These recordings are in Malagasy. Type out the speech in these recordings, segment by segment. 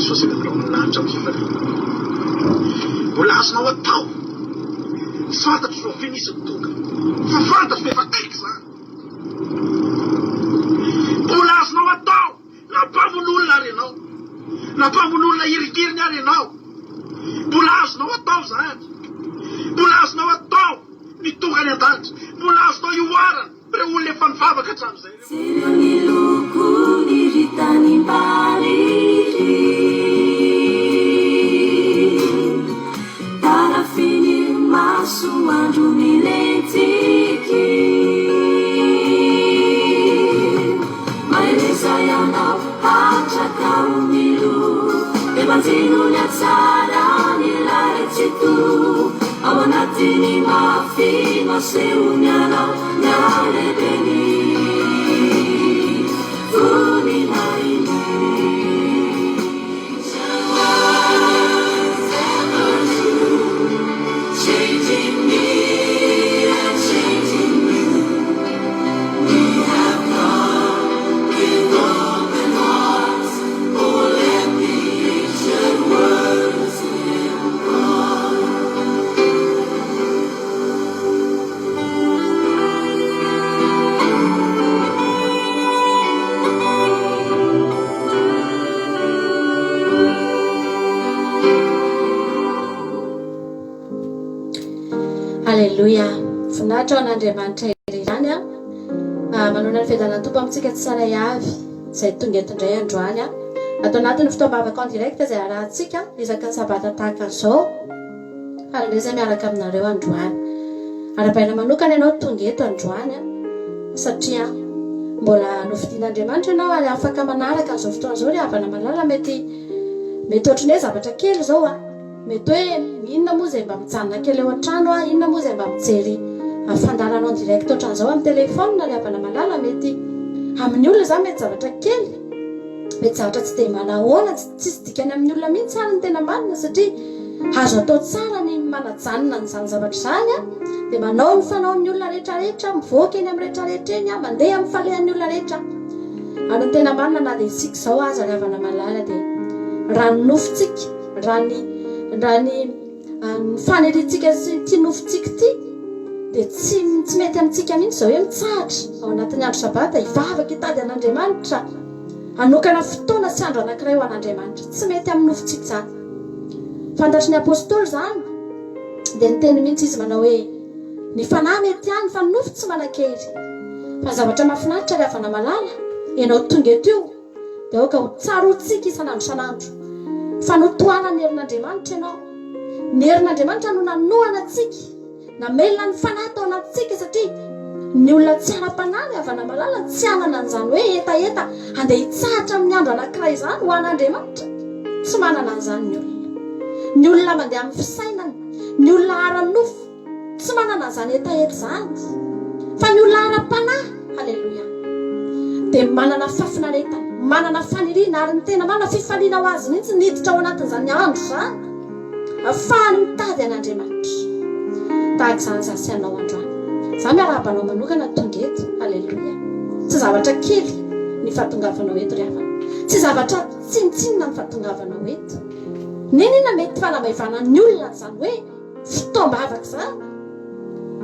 Jesosy akanareo amin'ny lanitra amin'izay fari mbola azonao atao fantatro zao finisy toka fa fantatro fa efa kaiky zany mbola azonao atao nampamon'olona ary ianao nampamon'olona irikiriny ary ianao mbola azonao atao zany mbola azonao atao mitonga any an-danitra mbola azonao ioarana re olona efa nivavaka hatramin'izay miloko ny ritany mbariry tarafiny maso andro miletiky maeleza ianao hatraka omilo evanjino ny atsara ny laretsyto ao anatiny mafino asehony anao nyarebeny Alleluia. Voninahitra ao an'Andriamanitra iray izany manona ny fiadanana tompo amintsika tsisy avy izay tonga eto indray androany atao anatin'ny fotoam-bavaka en direct izay arahantsika isaka sabata tahaka izao ary izay miaraka aminareo androany ara-paina manokana ianao tonga eto androany satria mbola novidian'Andriamanitra ianao ary afaka manaraka an'izao fotoana izao ry havana malala mety ohatran'ny hoe zavatra kely izao mety hoe inona moa izay mba mijanona kely eo an-trano inona moa izay mba mijery fandarana en direct ohatran'izao amin'ny telefona ry havana malala mety amin'ny olona izany mety zavatra kely mety zavatra tsy dia manahoana tsisy dikany amin'ny olona mihitsy ary ny tena marina satria azo atao tsara ny manajanona n'izany zavatra izany dia manao ny fanaon'ny olona rehetrarehetra mivoaka eny amin'ny rehetrarehetra eny mandeha amin'ny falehan'ny olona rehetra ary ny tena marina na dia isika izao aza ry havana malala dia raha ny nofontsika raha ny fanelintsika sy ty nofontsika ty dia tsy mety amintsika mihitsy izao hoe mitsahatra ao anatin'ny andro sabata hivavaka hitady an'Andriamanitra hanokana fotoana sy andro anankiray ho an'Andriamanitra tsy mety amin'ny nofontsika izany fantatry ny apôstôly izany dia niteny mihitsy izy manao hoe ny fanahy mety ihany fa ny nofo tsy manan-kery fa zavatra mahafinaritra ry havana malala ianao tonga eto io dia aoka ho tsaroantsika isan'andro isan'andro fanotoana ny herin'Andriamanitra ianao ny herin'Andriamanitra no nanohana antsika namelona ny fanahy tao anatintsika satria ny olona tsy ana-panahy ry havana malala tsy anana an'izany hoe etaeta andeha hitsahatra amin'ny andro anankiray izany ho an'Andriamanitra tsy manana an'izany ny olona mandeha amin'ny fisainana ny olona ara-nofo tsy manana an'izany etaeta izany fa ny olona ara-panahy halleloia dia manana fafinaretana manana faniriana ary ny tena manana fifaliana ho azy mihitsy niditra ao anatin'izany andro izany ahafahany mitady an'Andriamanitra tahaka izany zasianao androany za miarabanao manokana tonga eto halleloia tsy zavatra kely ny fahatongavanao eto ry havana tsy zavatra tsinitsinina ny fahatongavanao eto ninona mety fanamaivana ny olona izany hoe fotoam-bavaka izany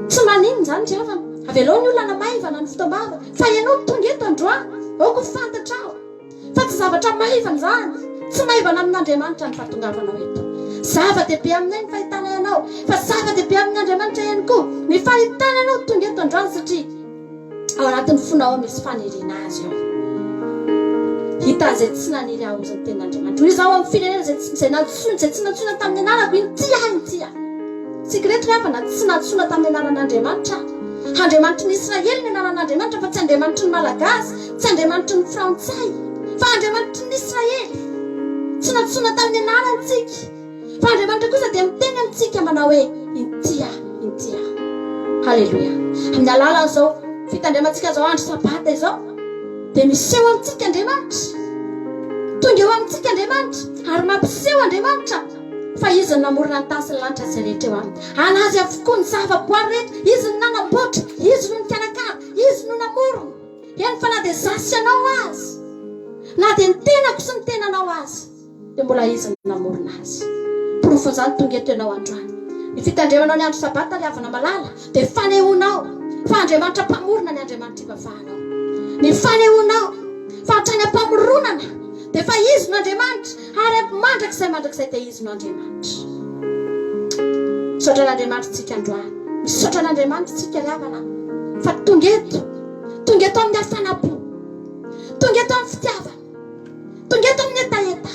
tsy manino izany ry havana avelao ny olona namaivana ny fotoam-bavaka fa ianao tonga eto androany aoko fantatra aho fa tsy zavatra maivana izany tsy maivana amin'Andriamanitra ny fahatongavanao eto zava-dehibe aminay ny fahitana ianao fa zava-dehibe amin'Andriamanitra ihany koa ny fahitana ianao tonga eto androany satria ao anatin'ny fonao misy faniriana azy ao hita izay tsy naniry aho izany tenin'Andriamanitra hoy izaho amin'ny firenena izay tsy natsoina tamin'ny anarako intya sikreto ry havana tsy natsoina tamin'ny anaran'Andriamanitra Andriamanitra ny Israely ny anaran'Andriamanitra fa tsy Andriamanitra ny Malagasy tsy Andriamanitra ny Frantsay fa Andriamanitra ny Israely tsy natsoina tamin'ny anarantsika fa Andriamanitra kosa dia miteny amintsika manao hoe intya halleluia amin'ny alalan'izao fitandriamantsika izao andro sabata izao dia miseho amintsika Andriamanitra tonga eo amintsika Andriamanitra ary mampiseho Andriamanitra fa izy ny namorona ny tany sy ny lanitra izay rehetra eo aminy anazy avokoa ny zava-boary rehetra izy ny nanamboatra izy no nikarakara izy no namorona eny fa na dia zasy ianao azy na dia ny tenako sy ny tenanao azy dia mbola izy namorona azy. Porofony zany tonga eto ianao androany. Ny fitandremanao ny andro sabata ilay havana malala dia fanehonao fa Andriamanitra mpamorona ny Andriamanitra ivavanao. Ny fanehonao fa hatrany ampamoronana dia fa izy no Andriamanitra ary mandrakizay dia izy no Andriamanitra. Misaotra n'Andriamanitra tsika androany, misaotra n'Andriamanitra tsika ravana fa tonga eto amin'ny hafanapo, tonga eto amin'ny fitiavana, tonga eto amin'ny etaeta.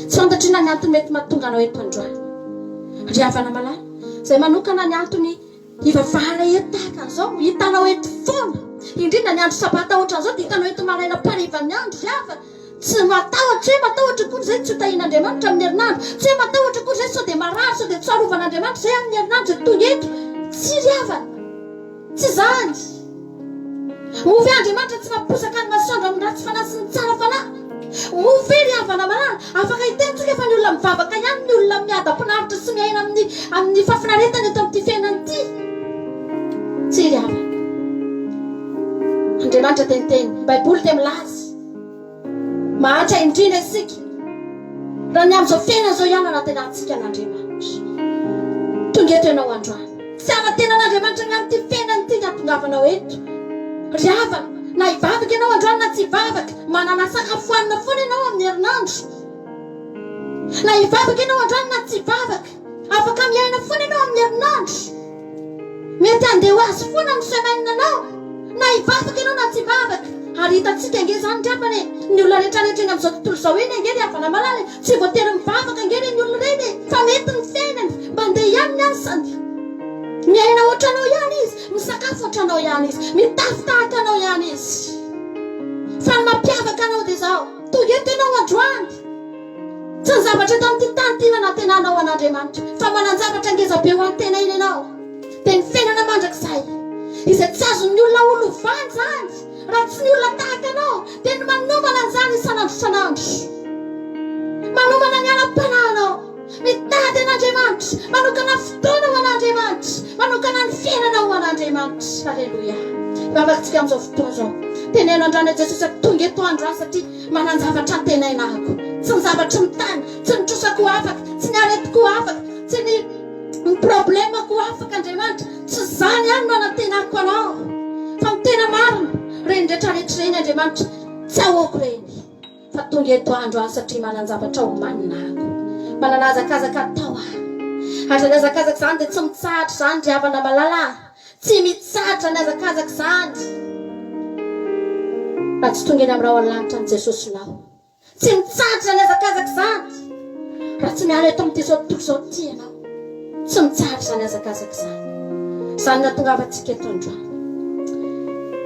Tsy fantatrina ny antony mety mahatonga anao eto androany. Ry havana malala izay manokana ny antony ivavahana eto tahaka an'izao hitanao eto foana, indrindra ny andro sabata ohatra an'izao dia hitanao eto maraina parivany andro ry hava. Tsy matahotra koa izay tsy hotahin'Andriamanitra amin'ny herinandro, tsy matahotra koa izay sao dia marary sao dia tsy arovan'Andriamanitra izay amin'ny herinandro izay tonga eto. Tsy ry havana, tsy zany. Ovy Andriamanitra tsy mamposaka ny masoandro amin'ny ratsy fanahy sy ny tsara fanahy. Ovy ry havana malala afaka hitentsika fa ny olona mivavaka ihany ny olona miadam-pinaritra sy miaina amin'ny fafinaretana eto amin'ity fiainana ity. Tsy ry havana. Andriamanitra teniteny, Baiboly dia milaza mahatra indrindra isika raha ny amin'izao fiainana izao ihany anatenantsika n'Andriamanitra. Tonga eto ianao androany, tsy anatenan'Andriamanitra ny amin'ity fiainana ity nahatongavanao eto. Ry havana, na hivavaka ianao androany na tsy hivavaka, manana sakafo hohanina foana ianao amin'ny herinandro. Na hivavaka ianao androany na tsy hivavaka, afaka miaina foana ianao amin'ny herinandro. Mety andeha ho azy foana ny semainanao, na hivavaka ianao na tsy hivavaka. Ary hitantsika ange zany drapany ny olona rehetrarehetra eny amin'izao tontolo izao eny ange ry havana malala tsy voatery mivavaka ange ny olona reny fa mety ny fiainany mba andeha ihany ny asany. Miaina ohatranao ihany izy, misakafo ohatranao ihany izy, mitafy tahaka anao ihany izy. Fa ny mampiavaka anao dia izao, tonga eto ianao androany. Tsy ny zavatra eto amin'ity tany ity nanantenanao an'Andriamanitra, fa manan-javatra ngeza be ho an-tena iny ianao. Dia ny fiainana mandrakizay izay tsy azon'ny olona olovany zany. Raha tsy ny olona tahaka anao dia ny manomana an'izany isanandro. Manomana ny alam-panahinao, mitady an'Andriamanitra, manokana fotoana ho an'Andriamanitra, manokana ny fiainana ho an'Andriamanitra. Alleluia. Vavakantsika amin'izao fotoana izao. Teneno androany Jesosy tonga eto androany satria manan-javatra antenainako. Tsy ny zavatra mitany, tsy ny trosako afaka, tsy ny aretiko afaka, tsy ny problemako afaka Andriamanitra. Tsy zany ihany no anantenako anao. Fa ny tena marina reny rehetrarehetra reny Andriamanitra tsy ahoako reny. Fa tonga eto androany satria manan-javatra homaninako. Mananazakazaka atao aho. Ary ny azakazaka izany dia tsy mitsahatra izany ry havana malala. Tsy mitsahatra ny azakazaka izany. Raha tsy tonga eny amin'ny raha lanitra ny Jesosinao. Tsy mitsahatra ny azakazaka izany. Raha tsy miala eto amin'ity zao tontolo izao ity ianao. Tsy mitsahatra ny azakazaka izany. Izany nahatongavantsika eto androany.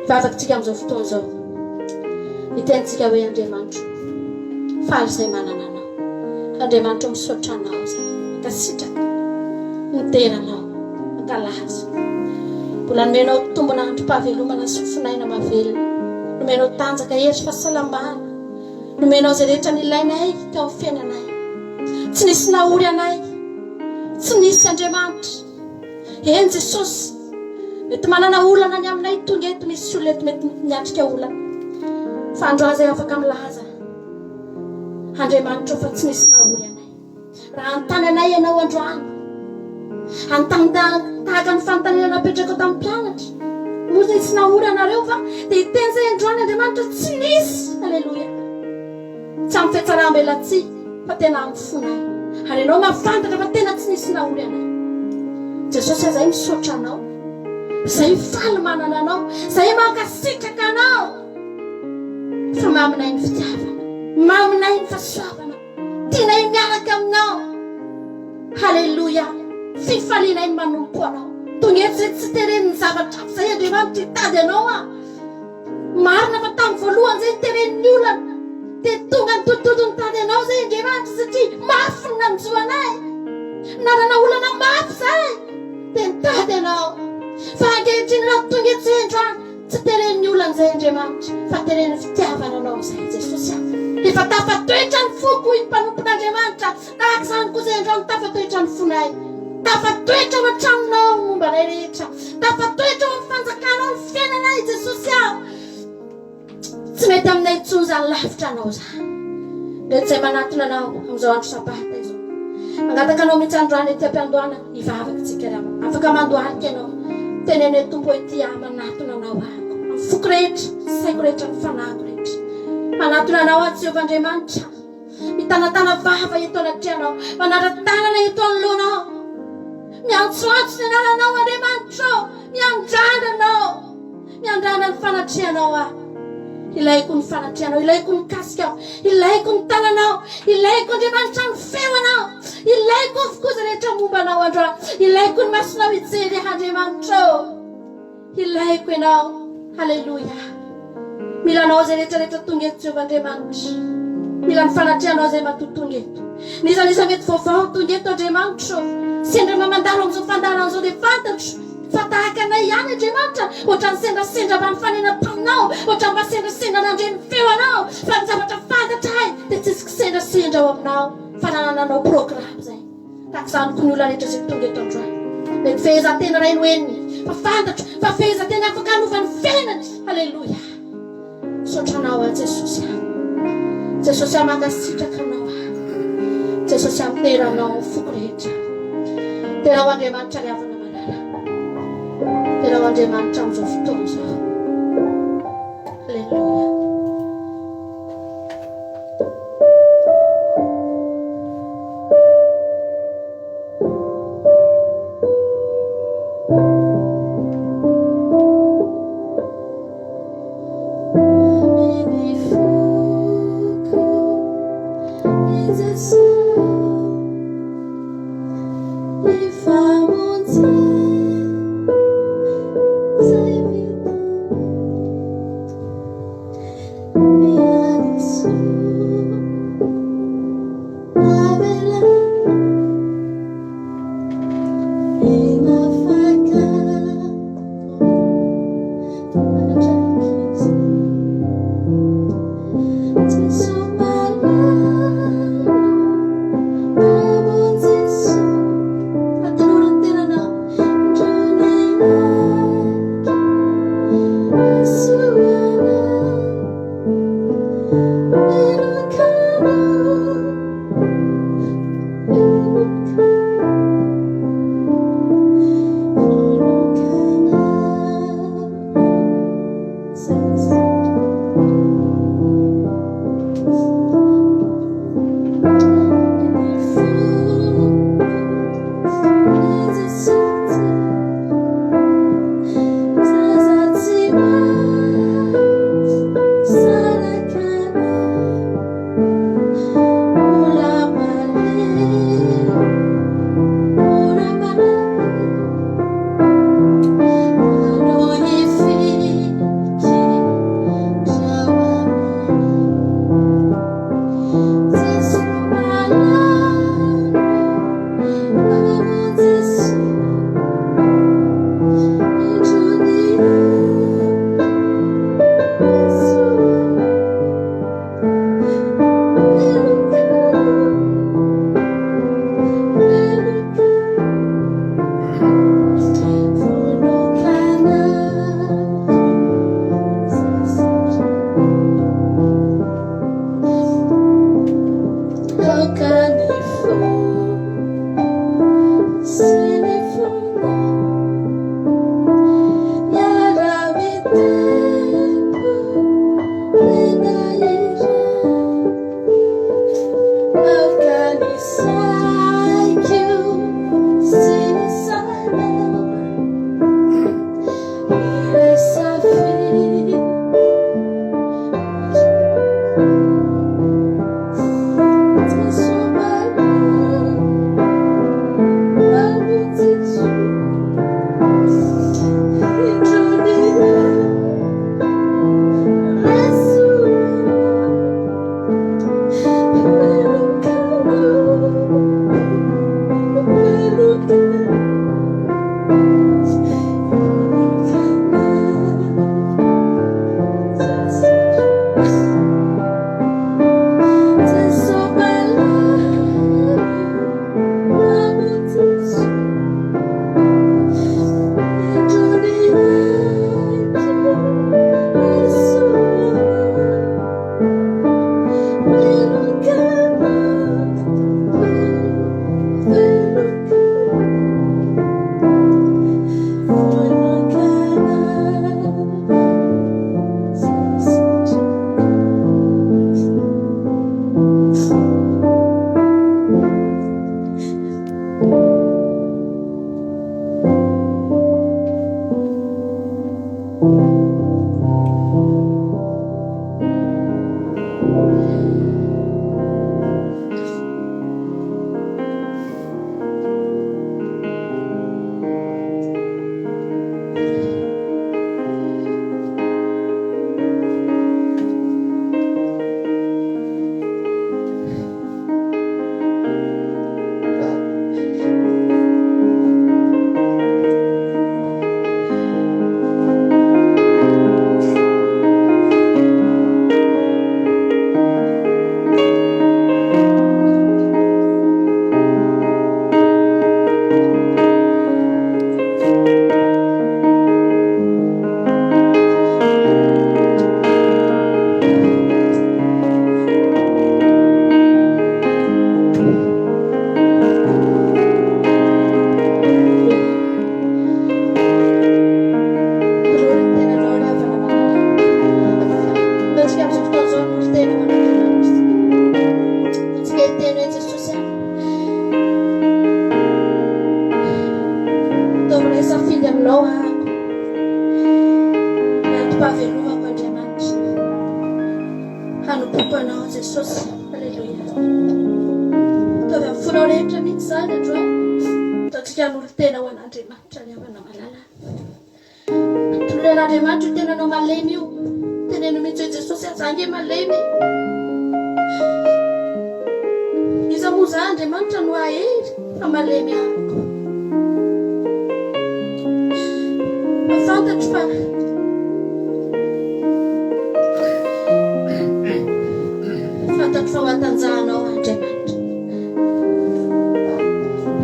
Vavakantsika amin'izao fotoana izao. Hitentsika hoe Andriamanitra, faly izay manana anao. Andriamanitra misaotra anao izay, ankasitraka, miteranao, ankalaza. Mbola nomenao tombona androm-pahavelomana sy fifinaina mahavelona. Nomenao tanjaka hery sy fahasalamana. Nomenao izay rehetra nilainay teo amin'ny fiainanay. Tsy nisy nahory anay, tsy nisy Andriamanitra. Eny Jesosy, mety manana olana ny aminay tonga eto misy olona eto mety niatrika olana. Fa androany izay afaka milaza Andriamanitra fa tsy nisy nahory anay. Raha antany anay ianao androany, antany tahaka ny fanontaniana napetraka tamin'ny mpianatra, moa nisy nahory anareo fa dia hiteny izay androany Andriamanitra tsy nisy. Alleluia. Tsy amin'ny fiatsaram-belatsia fa tena amin'ny fonay. Ary ianao mahafantatra fa tena tsy nisy nahory anay. Jesosy izay misaotra anao, izay faly manana anao, izay mankasitraka anao. Fa maminay ny fitiavana, maminay ny fahasoavana, tianay miaraka aminao. Halleluia. Fifalianay ny manompo anao. Tonga eto izay tsy teren'ny zavatra izay Andriamanitra hitady anao a. Marina fa tamin'ny voalohany izay teren'ny olana. Dia tonga ny tontolo nitady anao izay Andriamanitra satria mafy ny nanjo anay. Nanana olana mafy izay dia nitady anao. Fa ankehitriny raha tonga eto izay androany, tsy teren'ny olana izay Andriamanitra, fa teren'ny fitiavana anao izay Jesosy. Efa tafatoetra ny foko ny mpanompon'Andriamanitra. Tahaka izany koa izay androany tafatoetra ny fonay. Tafatoetra ao an-tranonao momba ilay rehetra. Tafatoetra ao amin'ny fanjakanao ny fiainanay Jesosy. Tsy mety aminay intsony izany lavitra anao izany. rehetra izay manatona anao amin'izao andro sabata izao. Mangataka anao mihitsy androany ety am-piandohana hivavaka tsika raha. Afaka mandohalika ianao. Tenene tompo ety manatona anao ahako. Amin'ny foko rehetra, saiko rehetra, ny fanahiko rehetra. Manatona anao aho Jehovah-Andriamanitra. Mitanatana vava eto anatrehanao. Manara-tanana eto anoloanao. Miantsoantso ny anarana Andriamanitra. Miandrana anao. Miandrana ny fanatrehanao aho. Ilaiko ny fanatrehanao, ilaiko ny kasika, ilaiko ny tananao, ilaiko Andriamanitra ny feonao, ilaiko ny fokoza rehetra mombanao androany, ilaiko ny masonao hijery Andriamanitra. Ilaiko ianao. Halleluja. Mila anao izay rehetrarehetra tonga eto Jehovah-Andriamanitra. Mila ny fanatrehanao izay matotonga eto. Nizan'iza mety vaovao tonga eto Andriamanitra. Sendra mamandalo amin'izao fandalan'izao dia fantatro. Fa tahaka anay ihany Andriamanitra, ohatra ny sendrasendra mba mifanena-taminao, ohatra mba sendrasendra nandre ny feo anao, fa ny zavatra fantatra hay dia tsisy kisendrasendra ao aminao, fa nanananao programa izay. Tahaka izany koa ny olona rehetra izay tonga eto androany. Mety fehezantena iray no eniny, fa fantatro, fa fehezantena afaka hanovany fenany. Halleluja. Sotranao a Jesosy. Jesosy mangasitraka anao a. Jesosy amiteranao foko rehetra. Terao Andriamanitra ny avana malala. Terao Andriamanitra amin'izao fotoana izao. Halleluja. If I won't say, Pavelovako Andriamanitra. Hanompoako anao Jesosy. Alleluia. Tavy amin'ny fonao rehetra mihitsy izany androany. Ataontsika n'olo tena ho an'Andriamanitra ny havana malala. Toloran'Andriamanitra io tenanao malemy io. Teneno mihitsy hoe Jesosy azange malemy. Iza moa za Andriamanitra no ahery fa malemy ahako. Mafantatro fa fantatro fa ho atanjahanao Andriamanitra.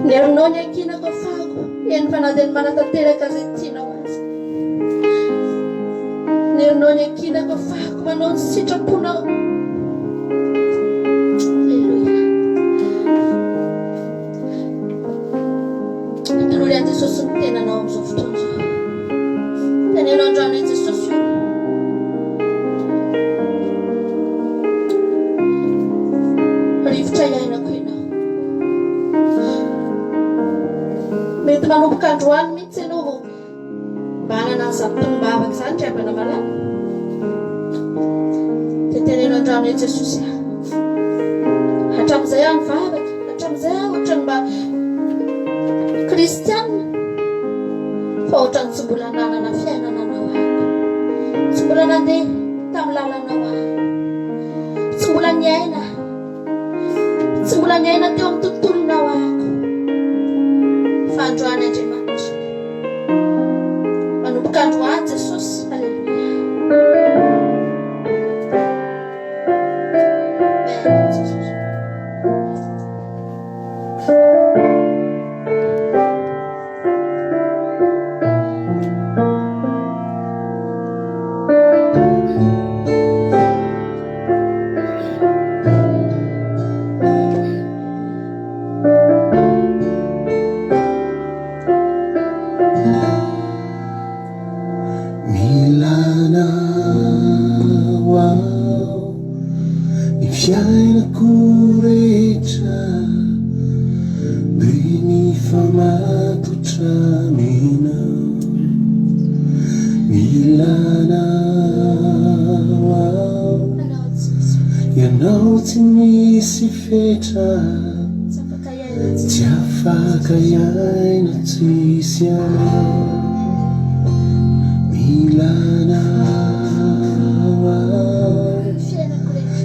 Ny herinao ny ankinako afako eny fa na dia ny manatanteraka izay tianao azy. Ny herinao ny ankinako afako manao ny sitraponao. Alleluia. Jesosy ny tenanao amin'izao fotoana izao. Tenenao androany hoe Jesosy io. Rivotra iainako ianao. Mety manomboka androany mihitsy ianao mba hanana an'izany izany driambana malala. Dia tenenao androany hoe Jesosy hatramin'izay aho mivavaka, hatramin'izay aho ohatrany mba kristianina fa ohatrany tsy mbola nanana fiainana anao ahako, tsy mbola nandeha tamin'ny lalanao aho, tsy mbola niaina teo amin'ny tontolonao ahako. Fa androany Andriamanitra, manomboka androany Jesosy. Alleluia. Afaka iaina tsisy anao, milana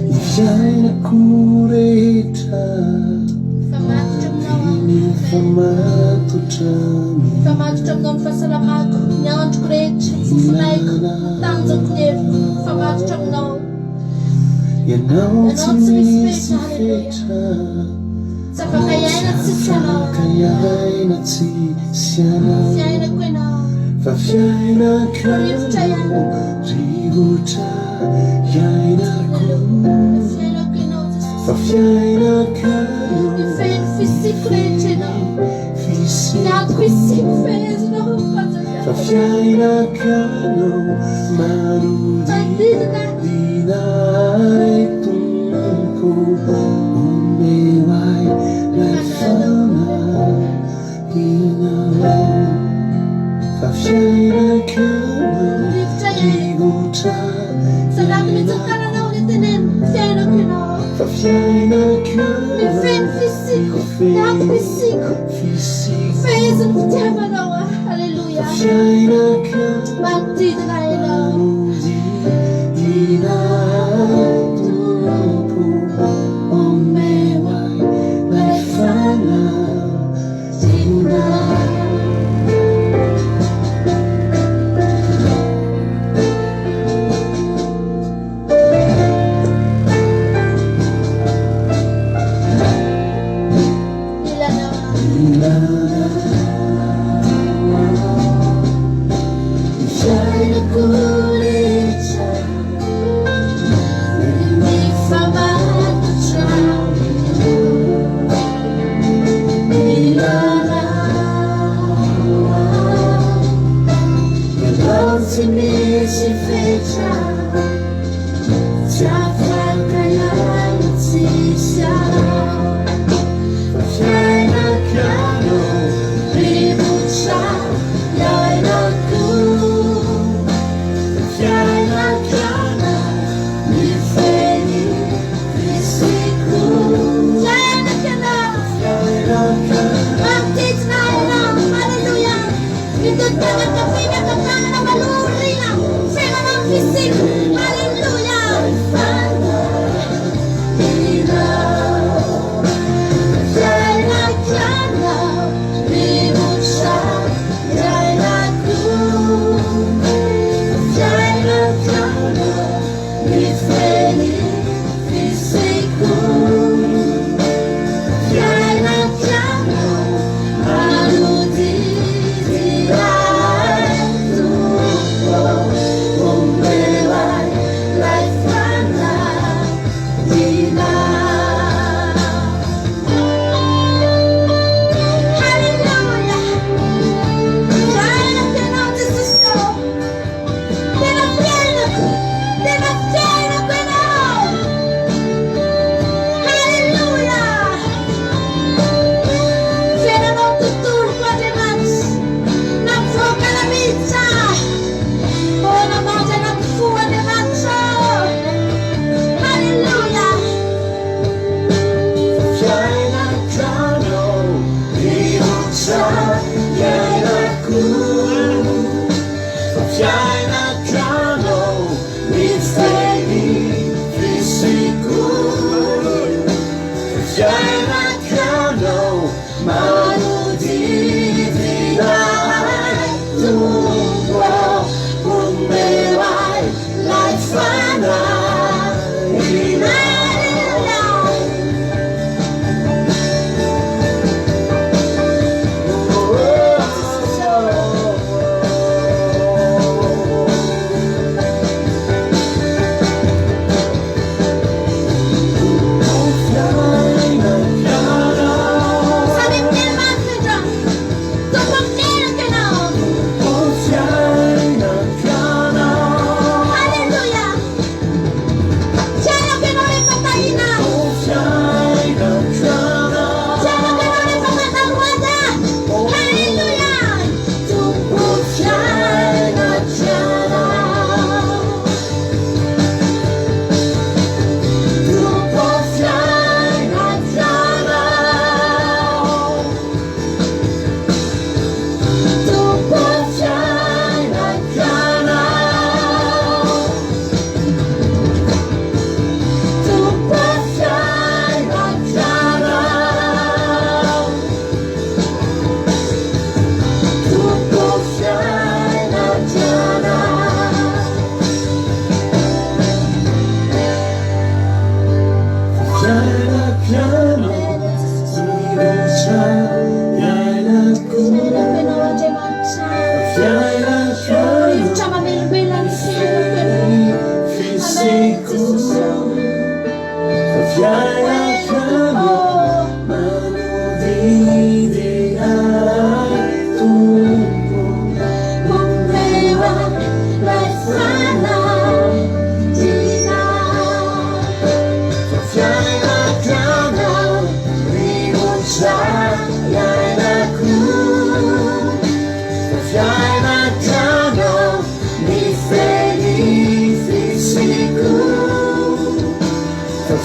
ny fiainako rehetra, ny famatotra aminao ny fahasalamako, ny androko rehetra, fofonaiko, tanjako ny heviko, famatotra aminao. Ianao tsy misy fetra, tsy afaka iaina tsisy anao. Fiainako ianao, fa fiainako rivotra iainako, rivotra iainako, fiainako ianao Jesosy. fa fiainako Ny feno fisiko rehetra ianao, ny antoko isiko fehezinao fa fiainako manodidina ay Tompo, umewai laifana inao, fa fiainako rivotra Salaminitsakananao ny teneno, fiainako ianao, fa fiainako ny feno fisiko, ny antoko isiko, feheziny fitiavanao. Alleluia. fiainako Manodidina ianao, manodidina Tompo, umewai laifana inao. Yeah.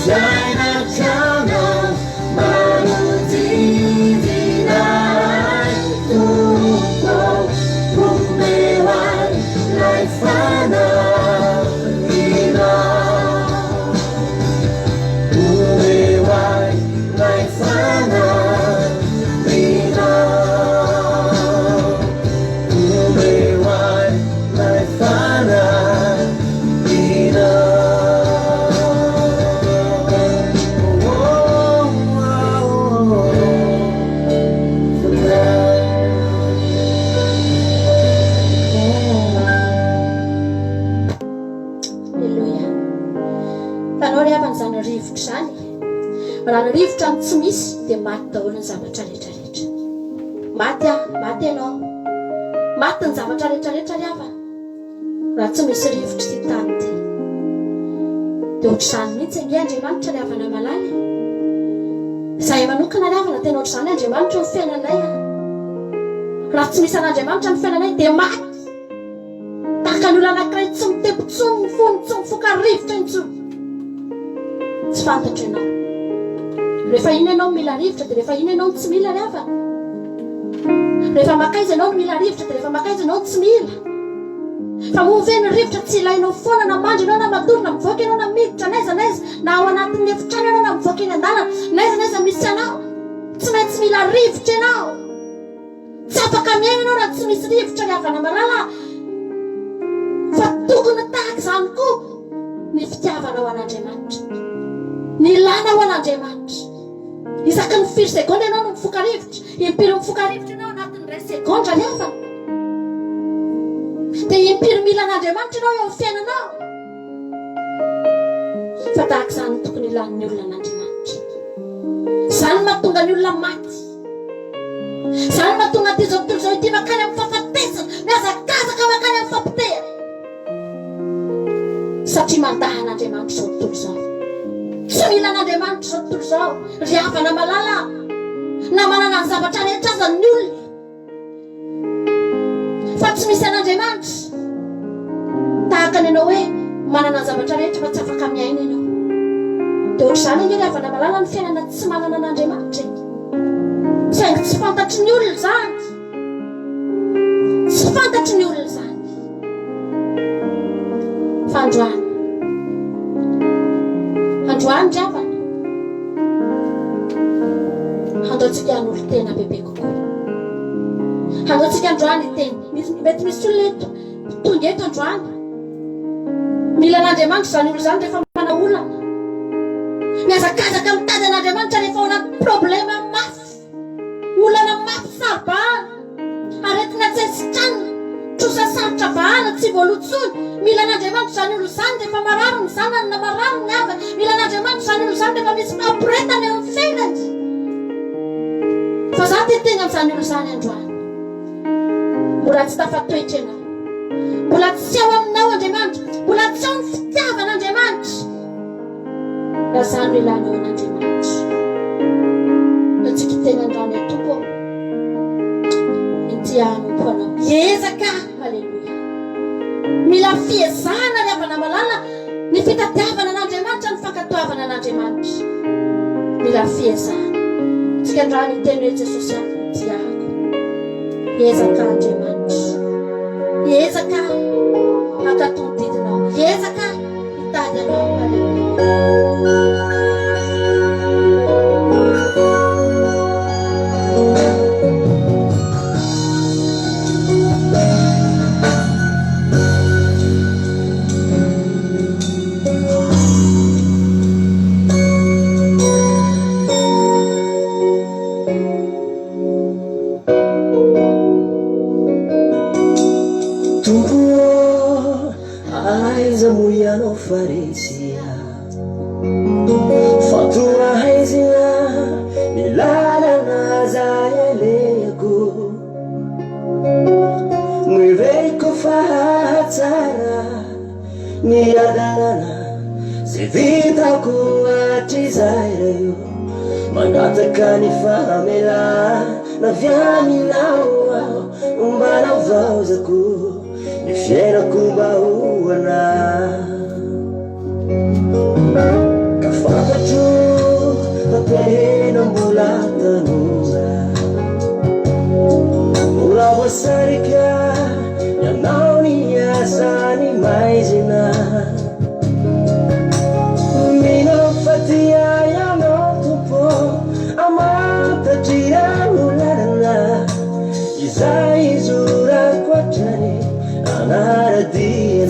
fiainanao manodidinay tompoko omeway lay fanahinao omeway lay fanahinao omeway lay fanahinao. Raha ny rivotra ny tsy misy dia maty daholo ny zavatra rehetrarehetra. Maty ianao, maty ny zavatra rehetrarehetra riava raha tsy misy rivotra ty tany ty. Dia ohatr'izany mihitsy ange Andriamanitra riavana malala. Izahay manokana riavana tena ohatr'izany Andriamanitra ny fiainanay. Raha tsy misy an'Andriamanitra ny fiainanay dia maty. Tahaka ny olona anankiray tsy mitebo-tsony ny fony, tsy mifoka rivotra intsony. Tsy fantatra ianao. Rehefa iny ianao mila rivotra dia rehefa iny ianao tsy mila riava. Rehefa makaiza ianao mila rivotra dia rehefa makaiza ianao tsy mila. Fa moa ny rivotra tsy ilainao foana na mandry ianao na madoro na mivoaka ianao na miditra n'aiza n'aiza na ao anatin'ny efitrano ianao na mivoaka eny an-dalana n'aiza n'aiza misy anao. Tsy maintsy mila rivotra ianao. Tsy afaka miaina ianao raha tsy misy rivotra riavana malala. Fa tokony tahaka izany koa ny fitiavanao an'Andriamanitra, ny lanao an'Andriamanitra. Isaky ny 4 seconde ianao no mifoka rivotra, impiry mifoka rivotra ianao anatin'ny 2 seconde riavana. Dia impiry mila an'Andriamanitra ianao eo amin'ny fiainanao. Fa tahaka izany tokony ilan'ny olona an'Andriamanitra. Izany mahatonga ny olona maty. Izany mahatonga ty zao tontolo izao ity makany amin'ny fahafatesana, mihazakazaka makany amin'ny fampitery. Satria mandaha an'Andriamanitra izao tontolo izao. Tsy mila an'Andriamanitra izao tontolo izao. Riavana malala na manana ny zavatra rehetra aza ny olona. Fa tsy misy an'Andriamanitra tahaka ny ianao hoe manana ny zavatra rehetra fa tsy afaka miaina ianao. Dia ohatr'izany ange riavana malala ny fiainana tsy manana an'Andriamanitra. Saingy tsy fantatry ny olona izany. Tsy fantatry ny olona izany. Fa androany riavana handaontsika n'olo tena bebe kokoa. Handaontsika androany teny mety misy olona tonga eto androany mila an'Andriamanitra izany olo izany rehefa mana olana, mihazakazaka mitady an'Andriamanitra rehefa ao anaty problema mafy, olana mafy sabahana, aretina tsy asitrana, trosa sarotra vahana tsy voalotsony. Mila an'Andriamanitra izany olo izany rehefa marary ny zanany na marary ny havany. Mila an'Andriamanitra izany olo izany rehefa misy fampiretana eo amin'ny fiainany. Fa zaho tetena amin'izany olo izany androany. Mbola tsy tafatoetra ianao, mbola tsy ao aminao Andriamanitra, mbola tsy ao ny fitiavan'Andriamanitra. Raha izany ilanao an'Andriamanitra. Antsika tena androany atoko ity anompo anao. Ezaka, haleluia. Mila fiezana riavana malala ny fitadiavana an'Andriamanitra, ny fankatoavana an'Andriamanitra. Mila fiezana. Tsika androany teny hoe Jesosy ato tiako. Ezaka Andriamanitra. Ezaka akatonodidinao. Ezaka hitady anao. Haleluia. Faresia fatura haizina milala nazayaleko mwireko fahatsara miadalana zivitako atrizairayo mangataka ny famela na vyaminao umbanao vaozako ny fiainako mba hoana. Kafaka masarika ianao ny asany maizina mino fatia ianao tompo amatatria olalana izay izorako hatrany anaradiana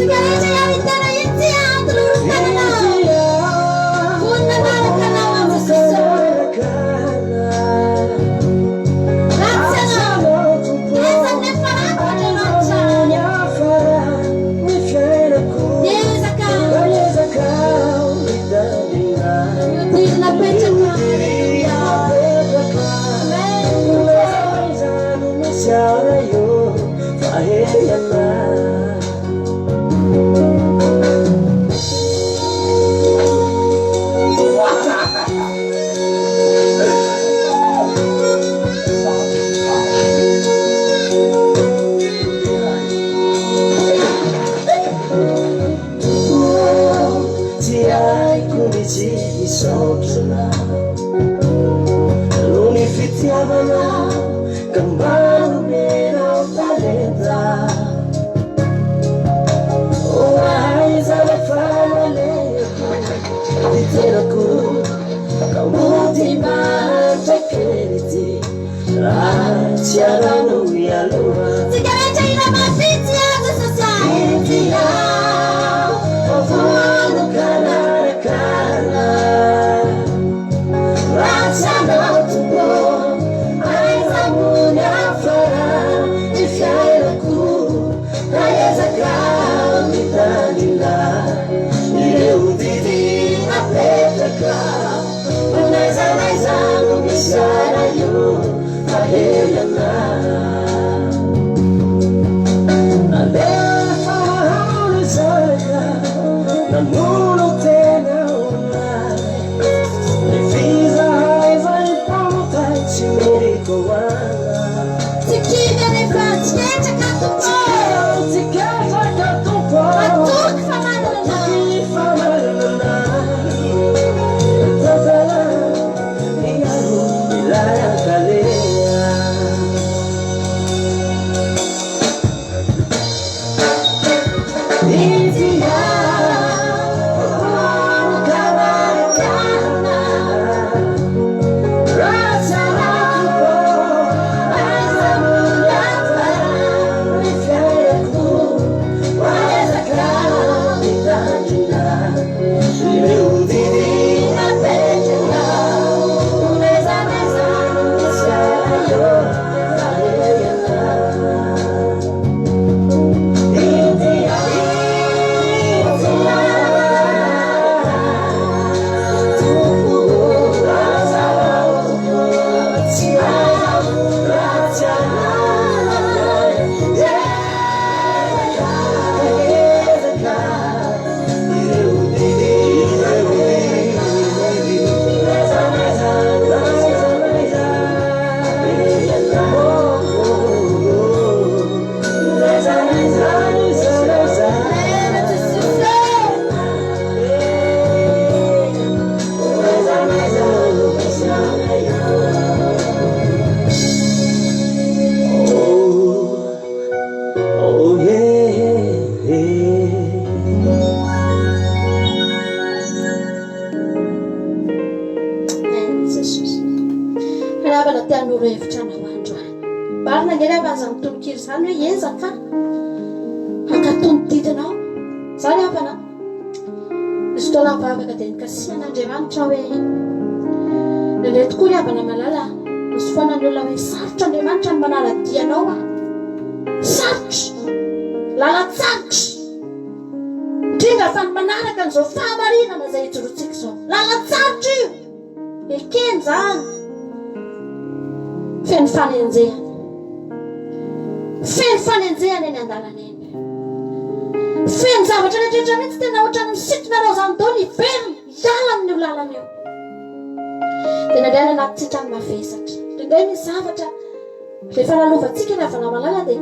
rehefa lalovantsika ny avana malala dia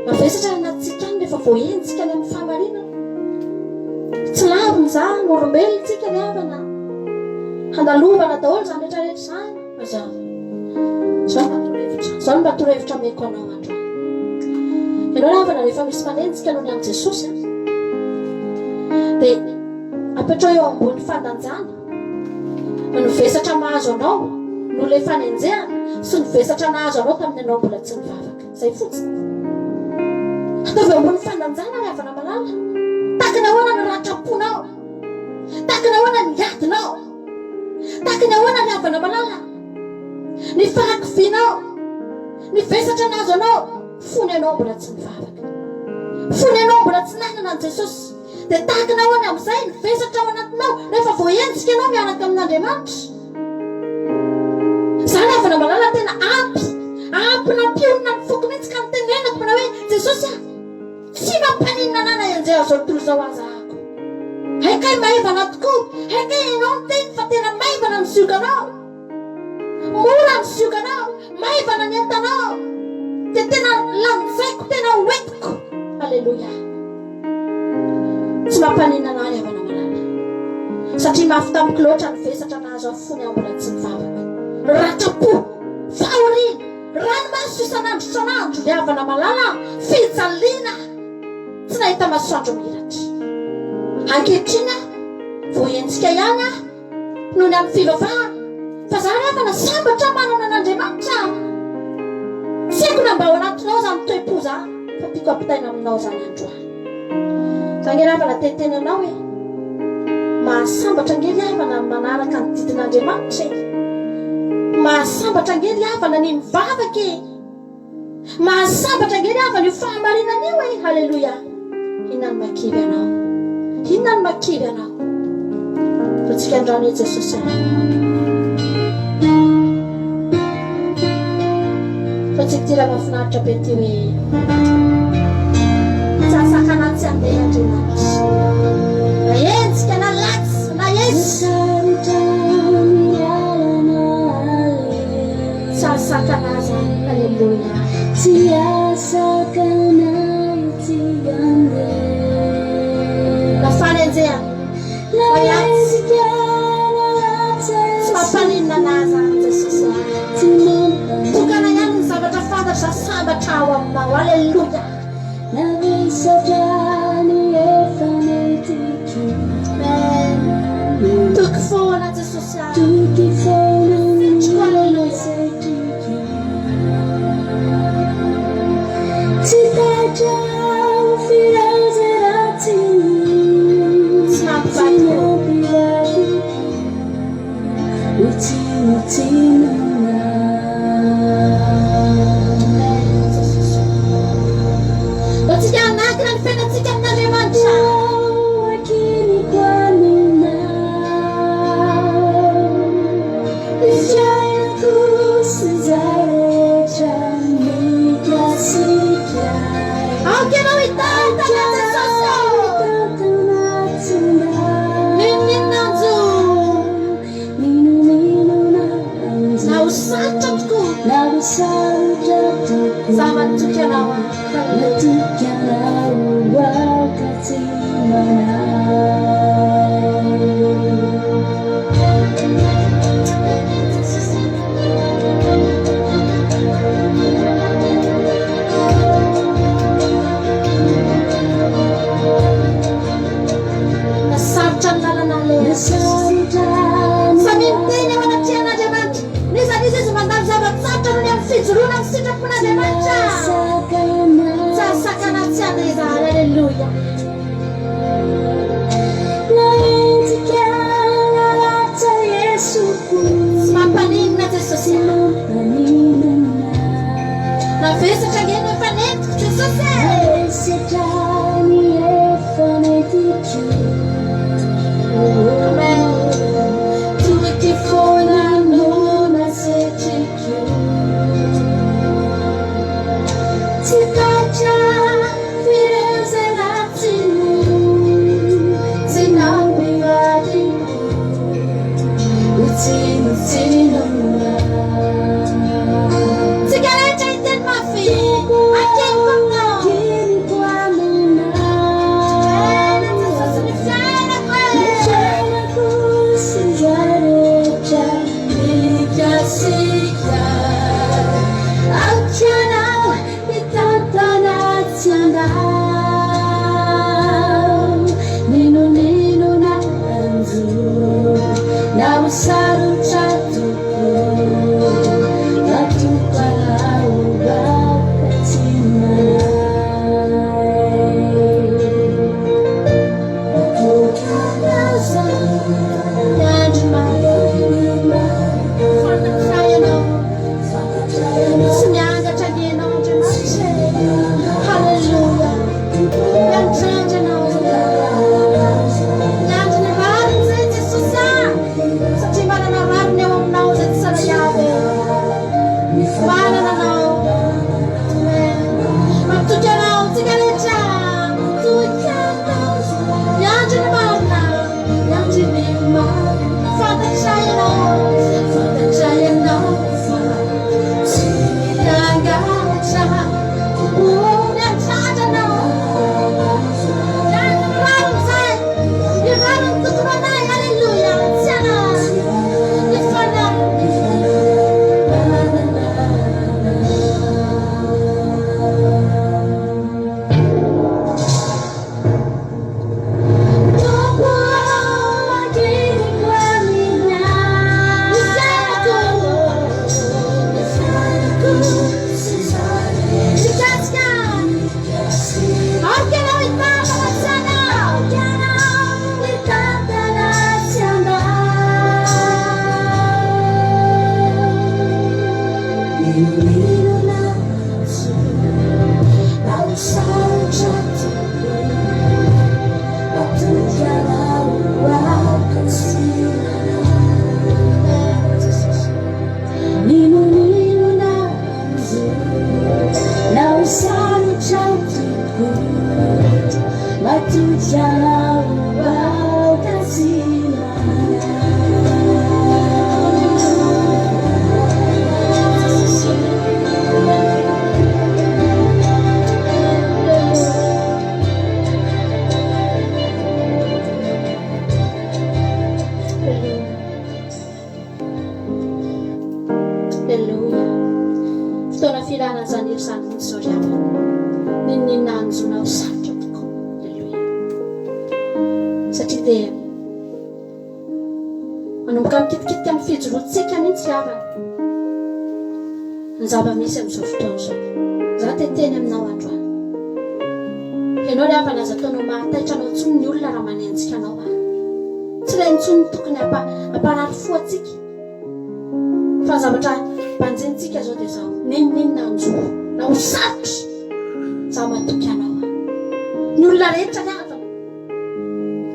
mavesatra ny anatintsika any rehefa voahentsika ny amin'ny fahamarinana tsy laviny zany olombelontsika ny avana handalovana daholo zany rehetrarehetra zany mazava zao mba torohevitra meko anao andro ianao ravana rehefa misy manenjika noho ny amin'i Jesosy dia apetrao eo ambony fandanjana novesatra mahazo anao no ilay fanenjehana sy novesatra nahazo anao tamin'ny anao mbola tsy nivavaka izay fotsiny ataovy ambony fandanjana ny havana malala takana ahoana ny ratraponao takana ahoana ny adinao takana ahoana ny havana malala ny fahakivinao ny vesatra nahazo anao fony anao mbola tsy nivavaka fony anao mbola tsy nanana an Jesosy dia takana ahoana amin'izay ny vesatra ao anatinao rehefa voaenjika ianao miaraka amin'Andriamanitra zany havana malala tena ampy nampionina ny foko mihitsy ka nitenenako mana hoe Jesosy tsy mampanina nana enjeo zao tontolo zao azahako haikay maivana tokoa haikay ianao ny teny fa tena maivana ny siokanao mora ny siokanao maivana ny entanao dia tena lanjaiko tena hoentiko alleluia tsy mampanina nany havana malala satria mafy tamiko loatra ny vesatra nahazo afony aho mbola tsy mivavaka ratrapo fahorina ranomaso isanandro isanandro ny havana malala fijaliana tsy nahita masoandro miratra ankehitriny voaenjika ihany noho ny amin'ny fivavahana fa za ravana sambatra manana an'Andriamanitra tsy haiko na mba ao anatinao zany toe-po za fa tiako ampitaina aminao zany androany zany ravana teteny anao hoe mahasambatra ngely havana manaraka ny didin'Andriamanitra mahasambatra ngely havana ny mivavaka mahasambatra ngely havana io fahamarinana io halleluia inona ny makivy anao inona ny makivy anao totsika andrano e Jesosy fa tsy tira mahafinaritra be ty hoe sasakana tsy andeha Andriamanitra na enzika na latsy na esy sasakana zany halleluia tsy asakana ty andeha na fanenjehana na enzika tsy mampanina anazy any Jesosy tokana ihany ny zavatra fantatra sambatra ao aminao halleluia na vesatrany efa metiko toky foana Jesosy toky foana fitiko halleluia tsy tatra firazeratsiny tsy mampivady utsinuna otsika anakina ny fiainatsika amin'Andriamanitra akiny kwanina ifiainako sy zarehetra mikasika aokenao hitantana Jesosy mininanjo na usatra tokoa na usatra tokoa zamatoky anao matoky anao wakati nasaritra ny lalana le samimteny ao anaty an'Andriamanitra nisan'izy izy mandalo zava-tsaritra noho ny amin'ny fijoroana amin'ny sitrapon'Andriamanitra sasakana tsy andeha halleluia naenjika nalatra Yesoko tsy mampanina Jesosy navesatra ngeny efa nentiko Jesosy vesatrany efa nentiko amen toky foana no nasetriko tsy tatra firezeratsiny tsy nampivadiko utsinotsinona tsika rehetra hiteny mafy akeniko aminao akeniko amina ena Jesosy ny fiainako manomboka mikitikitika amin'ny fijoroantsika mihitsy havana ny zava-misy amin'izao fotoana zao za teteny aminao androany ianao ry havana aza ataonao mahataitra anao ntsony ny olona raha manenjika anao tsy ilay ntsony tokony hamparary fo atsika fa zavatra mpanjentsika zao dia zao ninonina anjoa na ho sarotra za matoky anao ny olona rehetra ny havana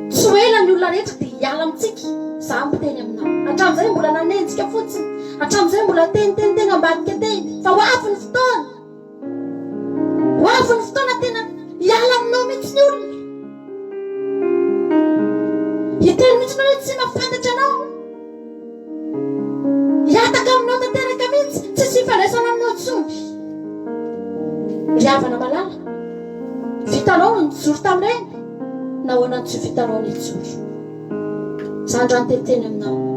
tsy hoela ny olona rehetra dia hiala amintsika za miteny aminao hatramin'izay mbola nanenjika fotsiny hatramin'izay mbola teniteny ambadika teny fa ho avy ny fotoana tena hiala aminao mihitsy ny olona hiteny mihitsy manao tsy mahafantatra anao hiataka aminao tanteraka mihitsy tsy sy hifandraisana aminao tsony ry havana malala vitanao no nijoro tamin'ireny na hoana tsy vitanao ny joro za androany teteny aminao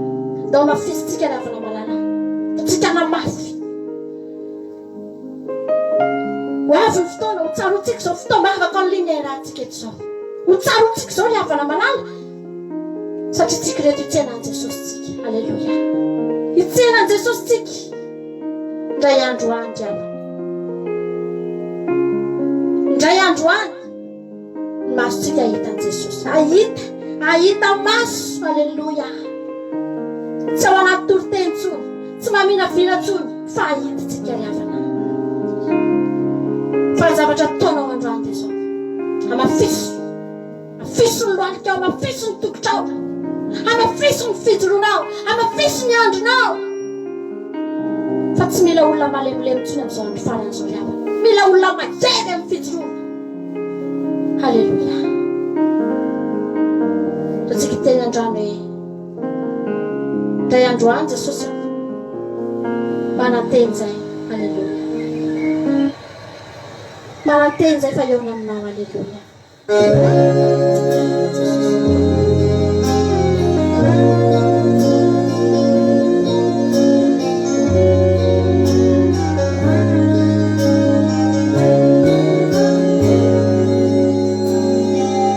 ndao mafisitsika ry havana malala tsika namafy ho avy ny fotoana ho tsarotsika zao fotoana afaka an'linerantsika eto zao ho tsarotsika zao ry havana malala satria tsika reto hitsenan Jesosy tsika alleluia hitsenan Jesosy tsika ndray andro any ryava ndray andro any ny maso tsika ahitan Jesosy ahita maso alleluia tsy ao anaty toroteny tsony tsy mamina vina tsony fa ahita tsika ry havana fa zavatra taonao androany dia zao amafiso ny lohalika ao amafiso ny tokotrao amafiso ny fijoroanao amafiso ny andronao fa tsy mila olona malemilemy tsony amin'izao andro faran'izao ry havana mila olona majery amin'ny fijoroana halleluia fa tsika teny andrano hoe ndray androany Jesosy mananteny zay halleluia mananteny zay fa eona aminao halleluia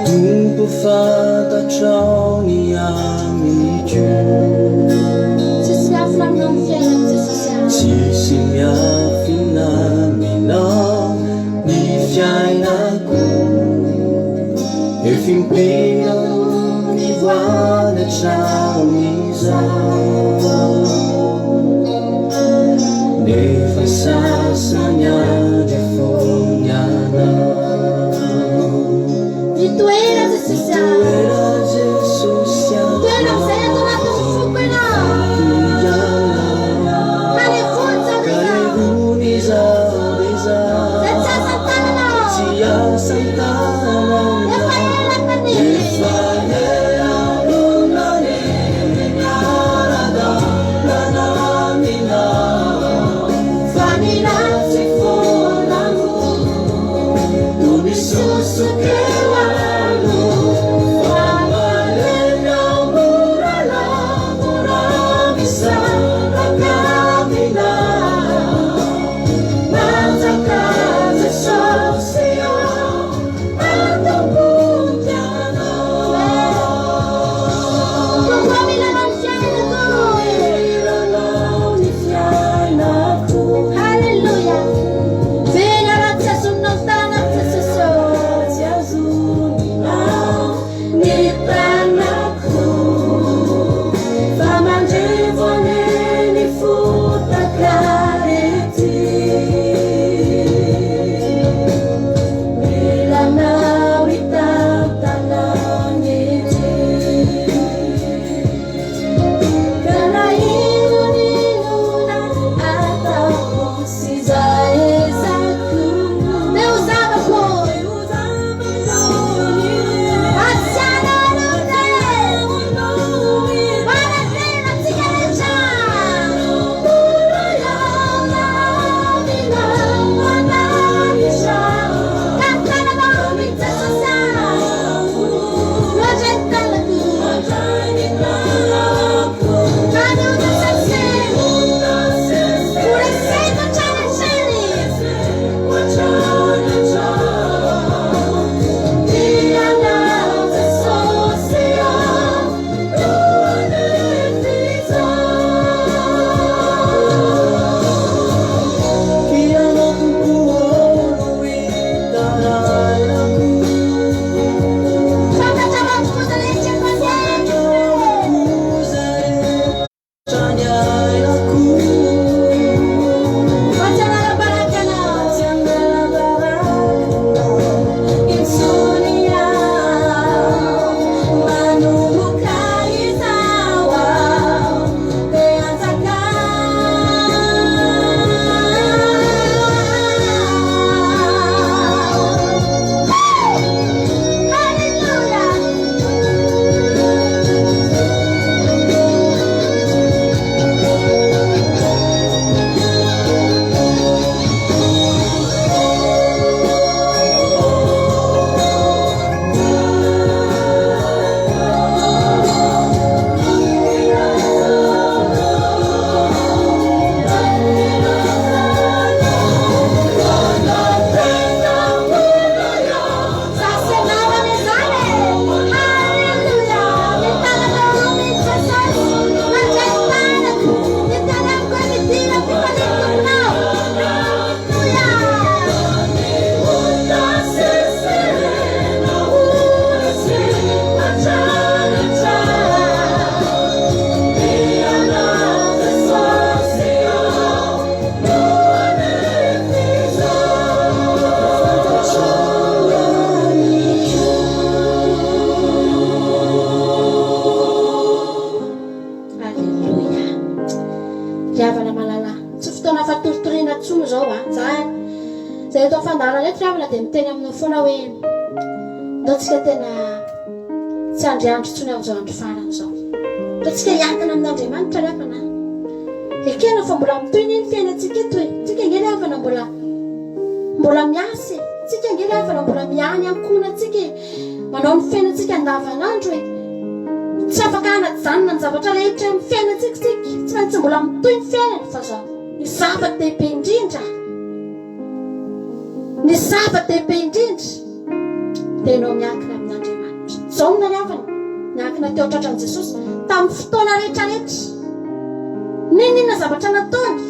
Tumpo fatatrao ny amico tsisy miafinaminao ny fiainako efimpino ny voanatramin'izao nefa sasany andro foniana Toera Jesosy toera izay ato anaty foko ianao karehony izao zay tsy asan-tananao tsy asan-tanana efa elanany efa elanonany miara-dalàna fa ny ratsy fonano no misosokeo alo fa malenao mora misaraka amina manjaka Jesosy atombotiana milanao ny fiainako milanao ny fiainako Halleluja vena raha tsy azonao tanako Jesosy tsy azoninao ny tanako fa mandrevone ny fotakarety milanao itantananety karaingoninona atako sy zaezako meu zavako zay atao fandarana eto ravana dia miteny aminao foana hoe ndaotsika tena tsy andriandro tsony amin'izao andro farany izao ndaotsika hiakana amin'Andriamanitra ravana ekena fa mbola mitoy ny fiainantsika eto hoe tsika ngely avana mbola miasy tsika ngely avana mbola miany ankona tsika manao ny fiainantsika andavanandro hoe tsy afaka anajanona ny zavatra rehetra amin'ny fiainantsika tsy maintsy mbola mitoy ny fiainana fa zao ny zava-dehibe indrindra ny zava-dehibe indrindra dia ianao miankina amin'Andriamanitra zao no nariavana miankina teo tratran'i Jesosy tamin'ny fotoana rehetrarehetra ninona zavatra nataony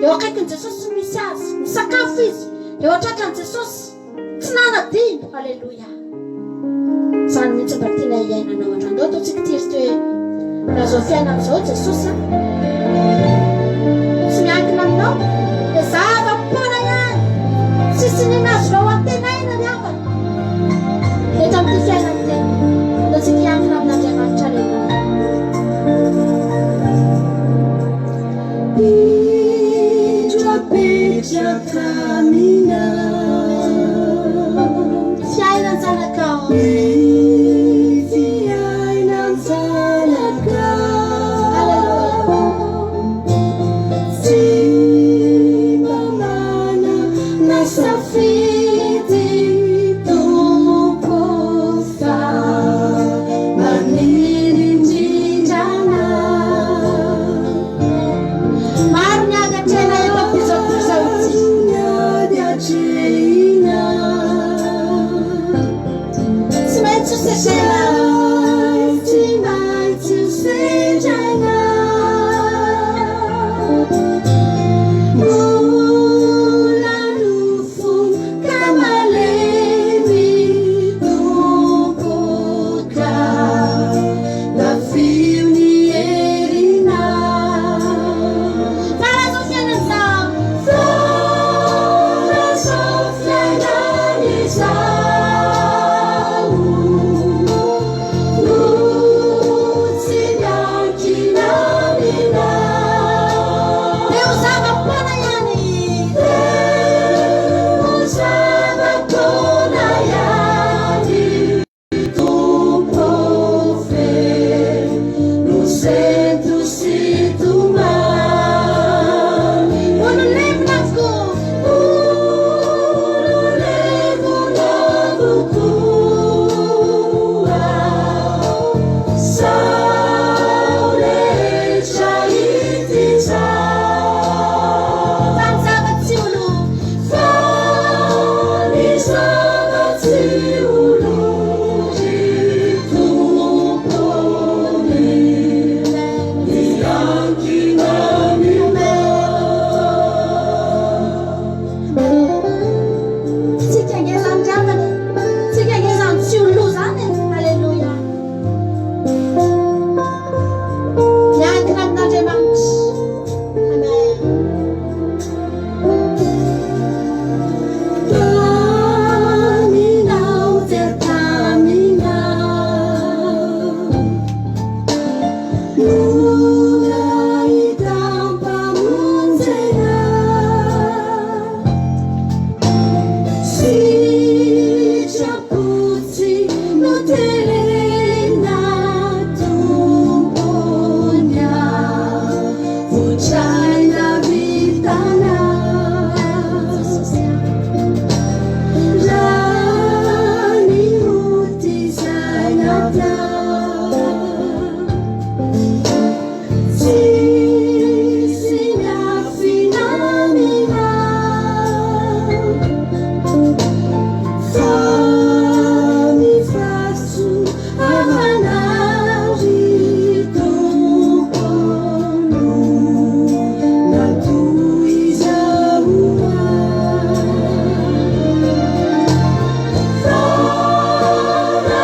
eo akaiky ny Jesosy misy azy misakafo izy eo atratra ny Jesosy tsy nanadino. Alleluia. Zany mihitsy mba tiana iainanao andrandao ataontsika tiry ty hoe raha zao fiaina amin'izao Jesosy tsy miankina aminao dia zava-poana ihany tsisy ninazonao antenaina ny avana eto amin'ity fiainany tena ataontsika hiankina amin'Andriamanitra. Petrakamina fiainan zanakao fiainan zanakao Simba mana nasafiti tupofa manirinjinjana marnyada tena eto China tonight to say China mula rufu kamalemi tupuka la fiuni erina para Sofia Natal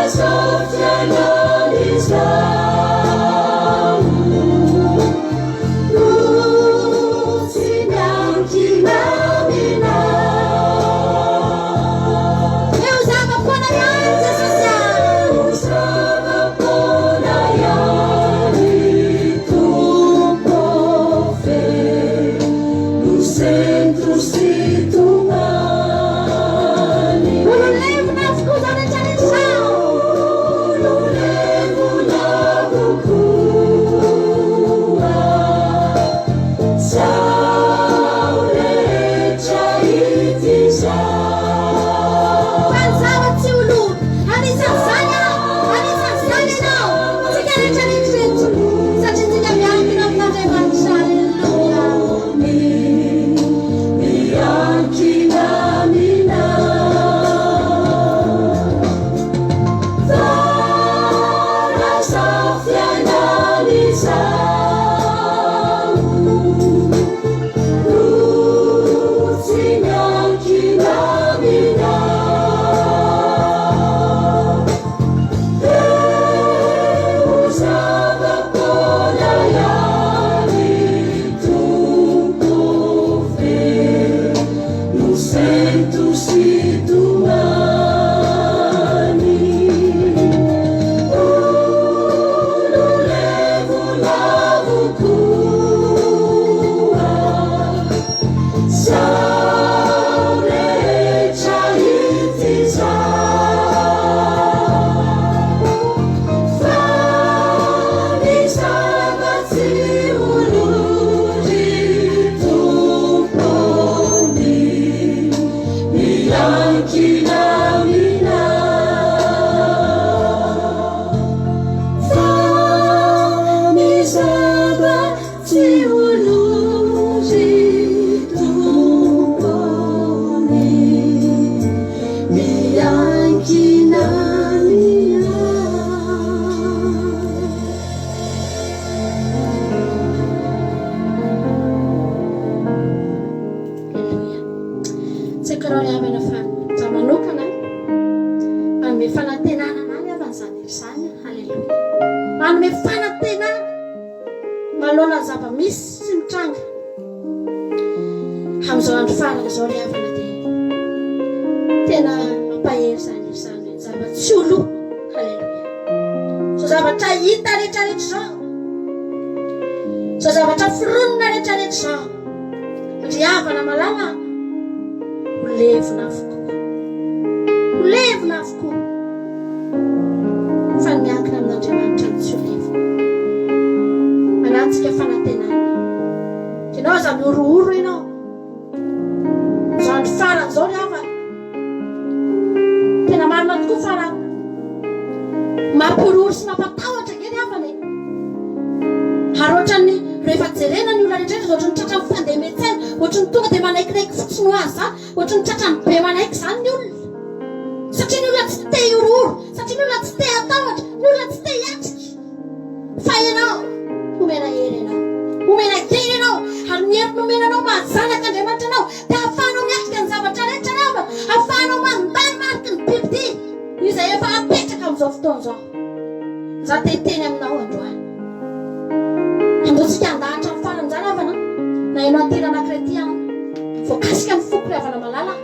Soft and izany. Halleloia. Manome fanantenana manoloana ny zava-misy sy mitranga amin'izao andro farana izao le havana dia tena mampahery zany izany hoe zava-tsy olo. Halleloia. Zao zavatra hita rehetrarehetra izao, zao zavatra fironona rehetrarehetra izao, ry havana malala ho levona avokoa, ho levona avokoa fa miankina amin'Andriamanitra ny tsy ho levona. Manatsika fanantenana. Ianao za miorooro ianao zao andro farany zao ry havana, tena marina tokoa fa raha mampiroro sy mampatahotra nge ry havana e. Ary ohatran'ny rehefa jerena ny olona rehetrarehetra ohatran'ny tratra ny fandeha-metsena, ohatran'ny tonga dia manaikinaiky fotsiny ho azy zany, ohatran'ny tratrany be manaiky zany ny olona, satria ny olona tsy te hiorooro, satria ny olona tsy te hatahotra, ny olona tsy te hiatrika. Fa ianao omena hery ianao, omena kely ianao, ary ny hery nomenanao mahazanaka Andriamanitra anao dia ahafahanao miatrika ny zavatra rehetra rava, ahafahanao mandany mariky ny biby izay efa apetraka amin'izao fotoana izao. Za teteny aminao androany, andotsika andahatra amin'ny farany zany havana, na ianao antirana kretiana voakasika ny foko ry havana malala,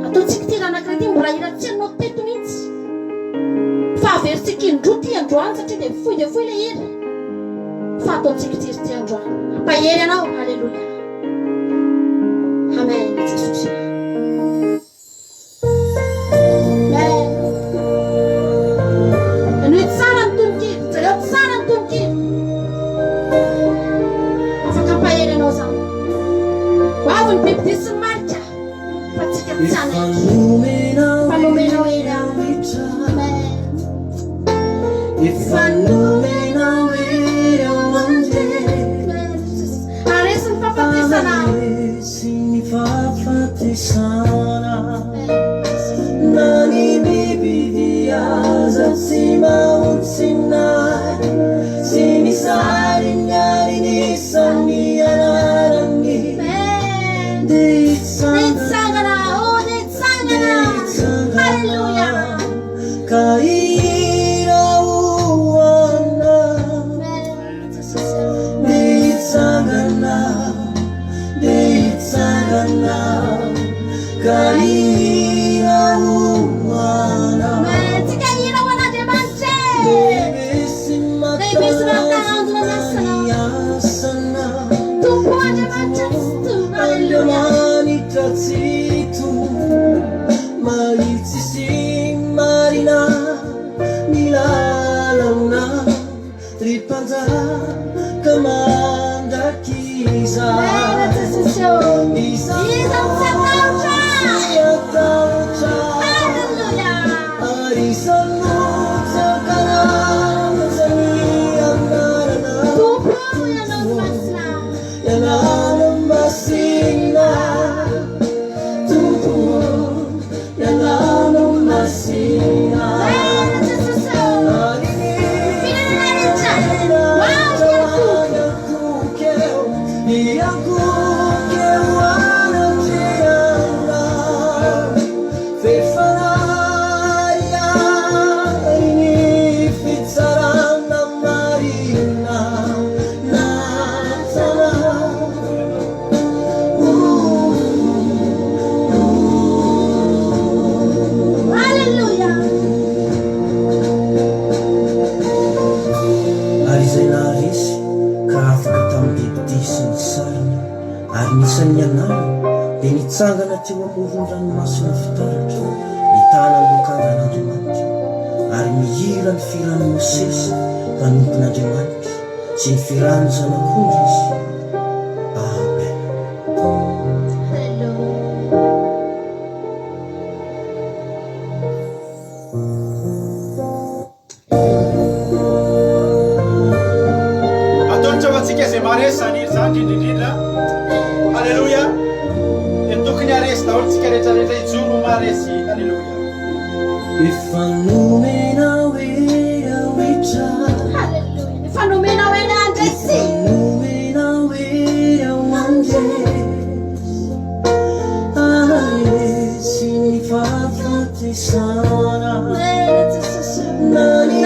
ataontsika tirana kretia mbola iratsenao teto mihitsy, fa averintsika indroa ty androany satria dia fohy le hery, fa ataontsika tirity androany. Mpahery ianao. Halleluia. Amen. Jesosy. Amen. Anohy tsara ny tononkely, zareo tsara ny tononkely, afaka mpahery ianao zany. Ho avy ny biby disy ny marika fa tsika tsy anaiky, fanomenao hery aho. Amen. Ifanomenao hery ao amindray, aresy ny fahafatesana, aresy ny fahafatesana, na ny biby viaza tsy mahotsinay, sy ny sary niarin'isan'ny anarany, dia hitsangana, dia hitsangana. Halleluia. Ka nitsangana teo amoron-dranomasina fitaratra, nitana ny lokangan'Andriamanitra, ary mihira ny firany Mosesy manompon'Andriamanitra sy ny firany zanak'ondry izy. Amen. Ataontsika atsika izay maresy zany zany indrindrindra. Halleluia. Tokony aresy daholo tsika rehetrarehetra ijoro maresy. Halleluia. Efa nomenao hery aoetra, Halleluia. Efa nomenao hery andresy, nomenao hery ao andresy, aresy ny fahafatesana, na ny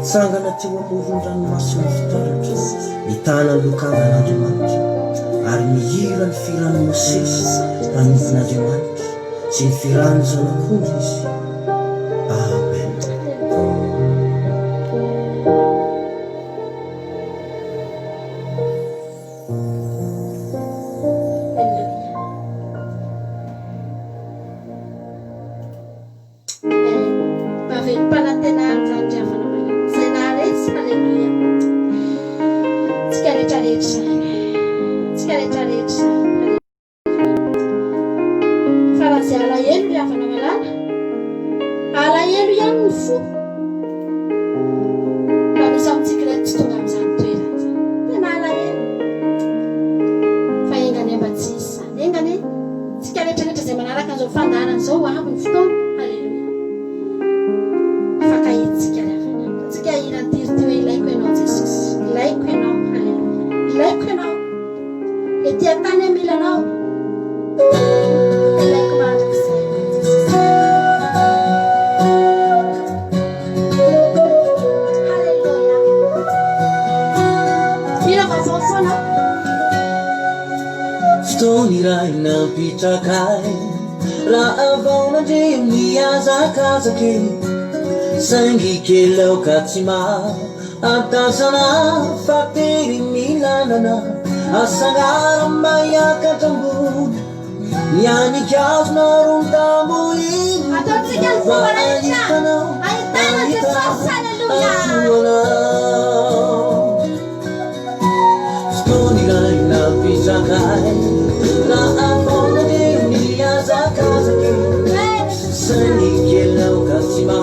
Nitsangana teo amoron-dranomasina fitaratra nitana lokangan'Andriamanitra ary mihira ny firany Mosesy mpanofon'Andriamanitra sy ny firany zanak'ondry izy. Amen. Sangi kelau katsima atasana fakiri milanana asangara maya katambu yani kyasna runtamui aitana stoni laina pijakai la afona de miyazakazaki sangi kelau katsima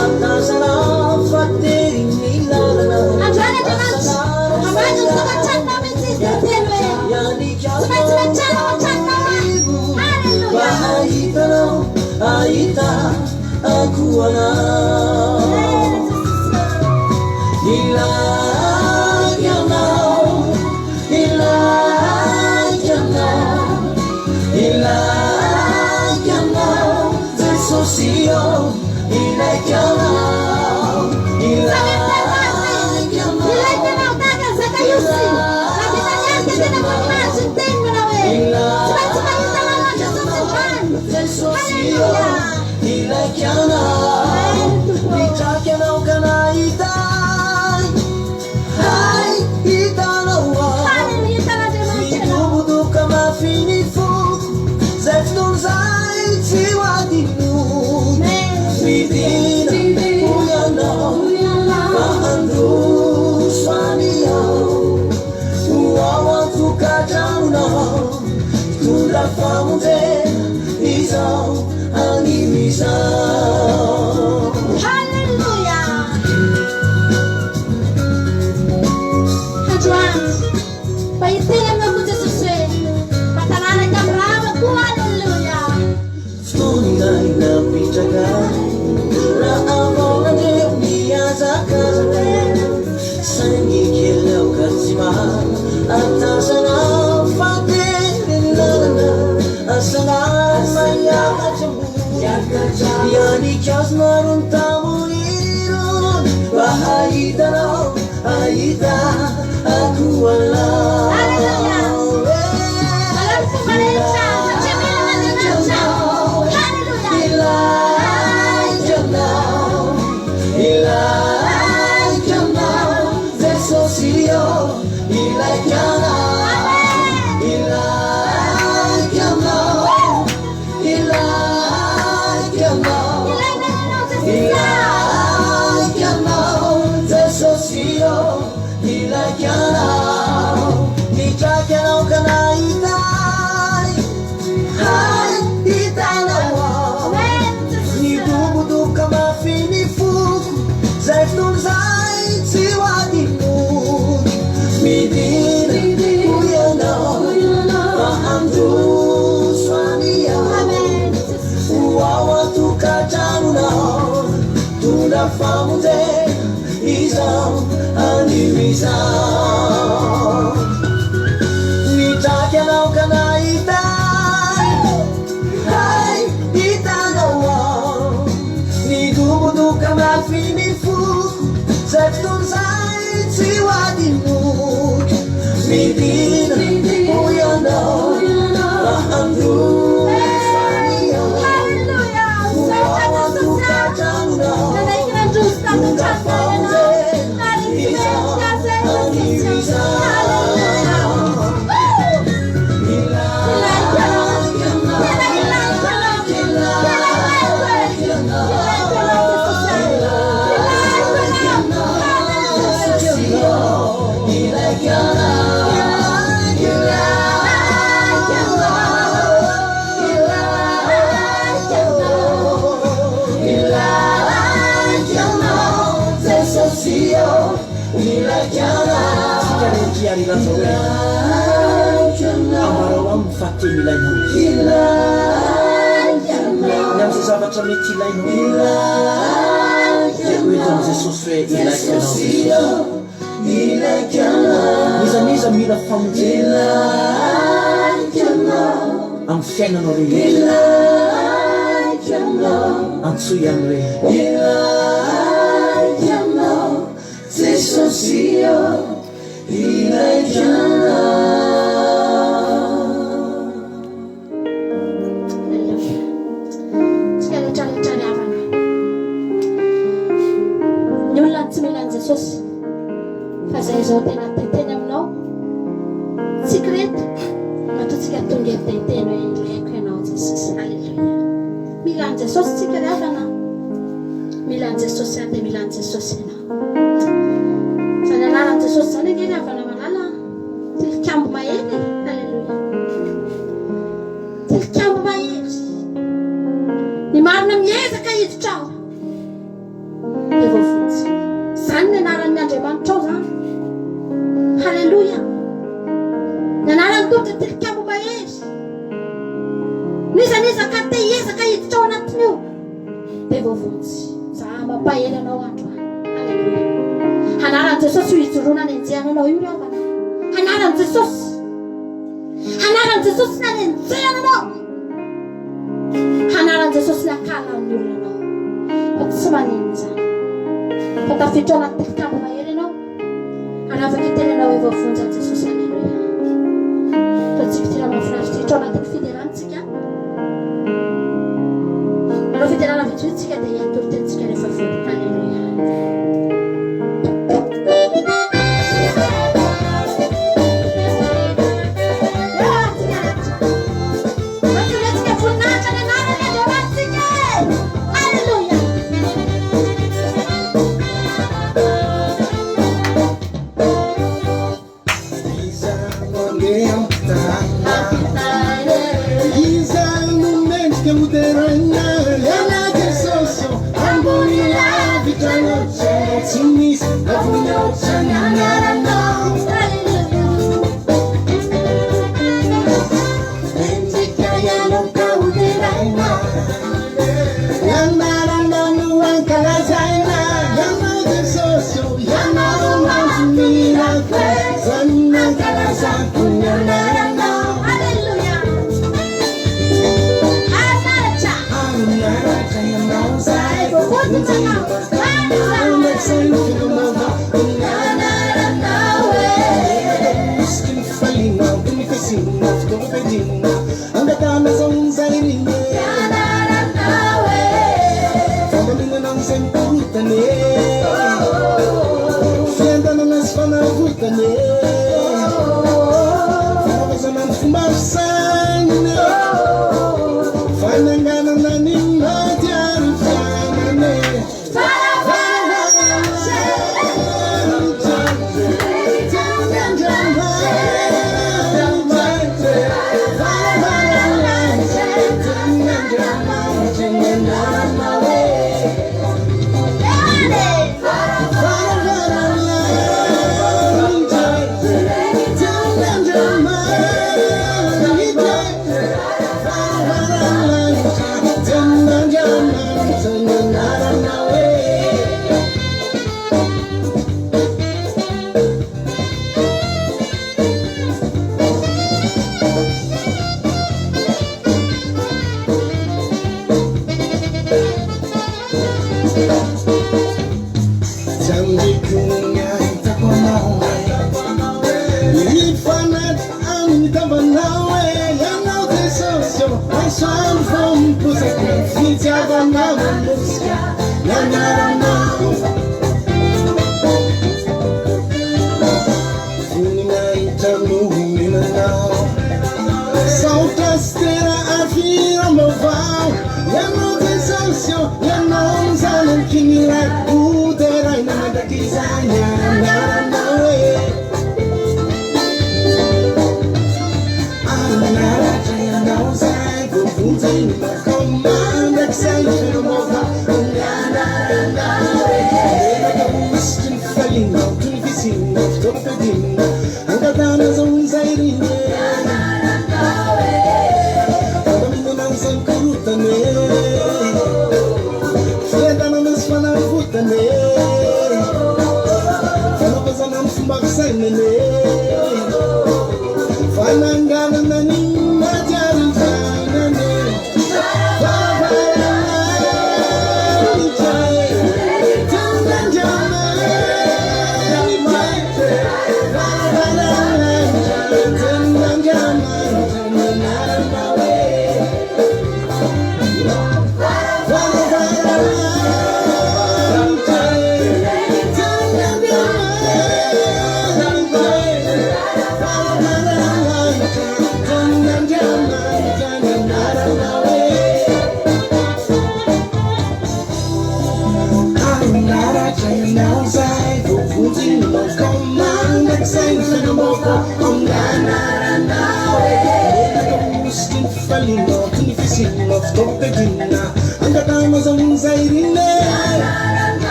atasana fakiri milanana Aita aku Paitena mo Jesus eh. Patalala ka brava ko, hallelujah. Tunay na pitagay na ako na niya sa kasalan sa ngikilaw katsiman at nasa na pagkilinala asalan mayakat sa buhay yan ikas marunta mo iron bahay tanaw ay ita ako wala. Hallelujah. Alam ko ba rin siya? Famute isang animisang nitakanaw ka na itay ay itanaw ni dumudu ka na finifu sa tunsay siwadin mo midin uyana maandru Amarawang fati nilai no yang sesabatra mety ilay no dia oetan Jesus hoe ilaikanao iza mila famonjena amin'ny fiainanao rehetra antsoy aminy ilaikanao Jesus Jesus fa zay zao tena teteny aminao tsikreto matotsika tonga teteny hoe ilaiko ianao Jesus. Halleluja. Milany Jesosy tsika riavana, milany Jesosy ande milany Jesosy ianao zany anaran Jesosy zany enge riavana malala tilikambo mahery. Halleluja. Tilikambo mahery ny marina miezaka hiditrao dia voafontsy zany ny anaran'ny Andriamanitra ao zany. Halleluja. Ny anaran'ny tompony tilikambo mahery nizanizaka te hiezaka hiditra ao anatiny io dia voafontsy za mampahely anao androany. Halleluja. Anaran'i Jesosy ho hijoroana ny enjehananao io riavana. Anaran'i Jesosy, anaran'i Jesosy na ny enjehananao, anaran'i Jesosy ny akalan'ny olona anao fa tsy maninona zany fa tafiditra ao anaty tilikambo mahery ianao anafaka tenenao hoe voavonjy an'i Jesosy. Halleluja. Fa tsika tena mahafinaritra hiditra ao anatin'ny fiderantsika anao fiderana vitsivitsika dia hiatorotentsika rehefa avy eo. Halleluja. fotoapedinina angatana zaonzairine fambaminananzay mikorotane fiandananasy fanavotane fanavazanany fombafisagnine fananganana ny matiary fianane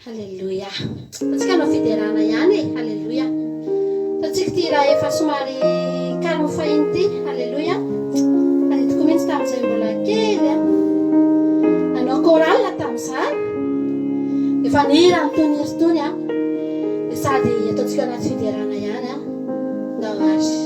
Halleluja. Tatsika anao fiderana ihany e. Halleluja. Tatsika ty raha efa somary calme fahiny ty. Halleluja. Aritiko mihitsy tamin'izay mbola kely a. Nanao chorale tamin'izany. Efa nira amin'itony eritony a. Sady ataontsika anaty fiderana ihany a. Ndao azy.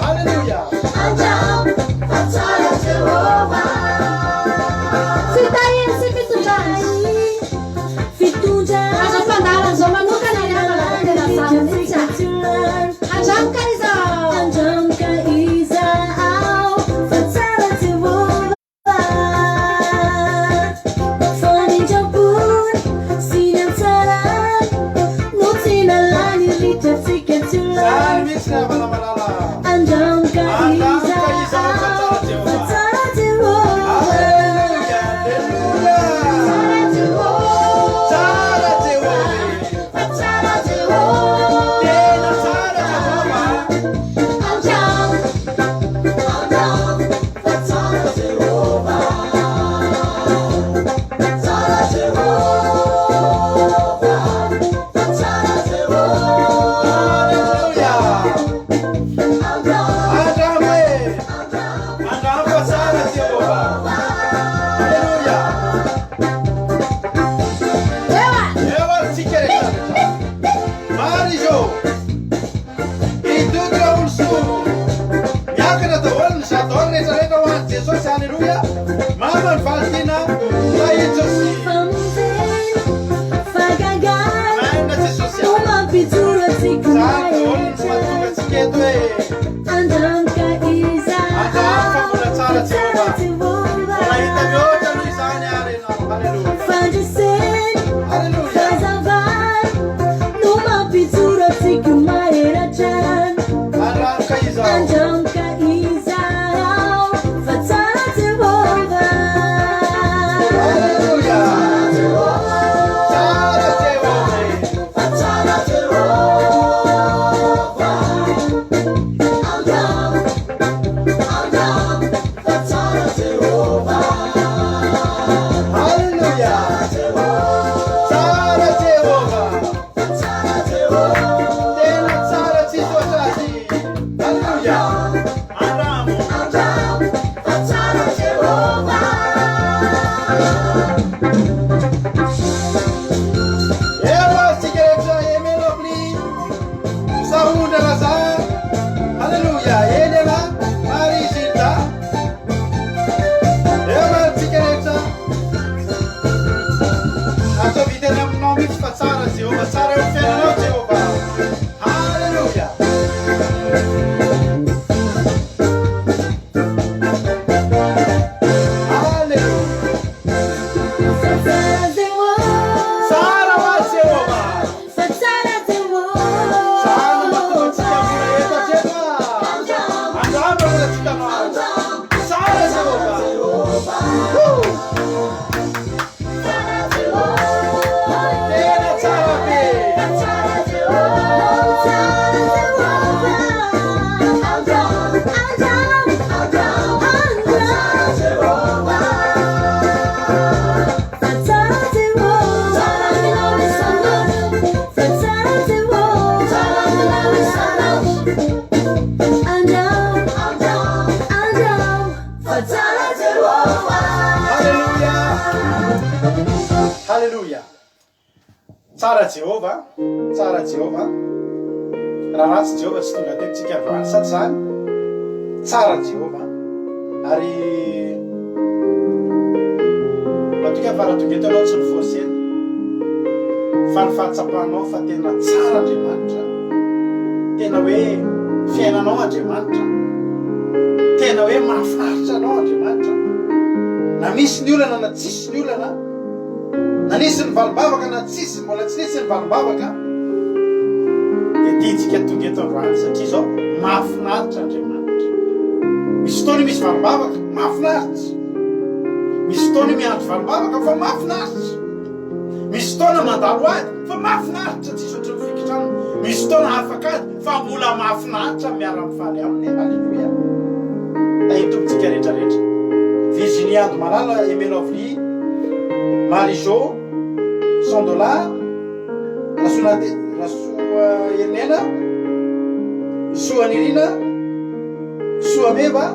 Hallelujah. Azo fandaran zao manokana riavana tena zana mihitsy andramka izao Sary mihitsy ny havana malala. Tsara Jehova, tsara Jehova. Raha ratsy Jehova tsy tonga tentsika androany sady zany tsara Jehova. Ary matoka faratonga eto anao tsy niforsena fa ny fahatsapanao fa tena tsara Andriamanitra, tena hoe fiainanao Andriamanitra, tena hoe mahafinaritra anao Andriamanitra. Na misy ny olana na tsisy ny olana, na nisy ny valibavaka na tsisy, mbola tsy nisy ny valibavaka, dia tiantsika tonga eto androany satria zao mahafinaritra Andriamanitra. Misy fotoana misy valibavaka mahafinaritra, misy fotoana miandry valibavaka fa mahafinaritra, misy fotoana mandalo ady fa mahafinaritra tsisy ohatry ny fikitrano, misy fotoana afaka ady fa mbola mahafinaritra miara-mifaly aminy. Halleluia. Ahitombontsika rehetrarehetra. Virginie Ando Malala, Aimé Lovely, Marie-Jo, $100, Rasoa Henena, Soa Nirina, Soa Meva,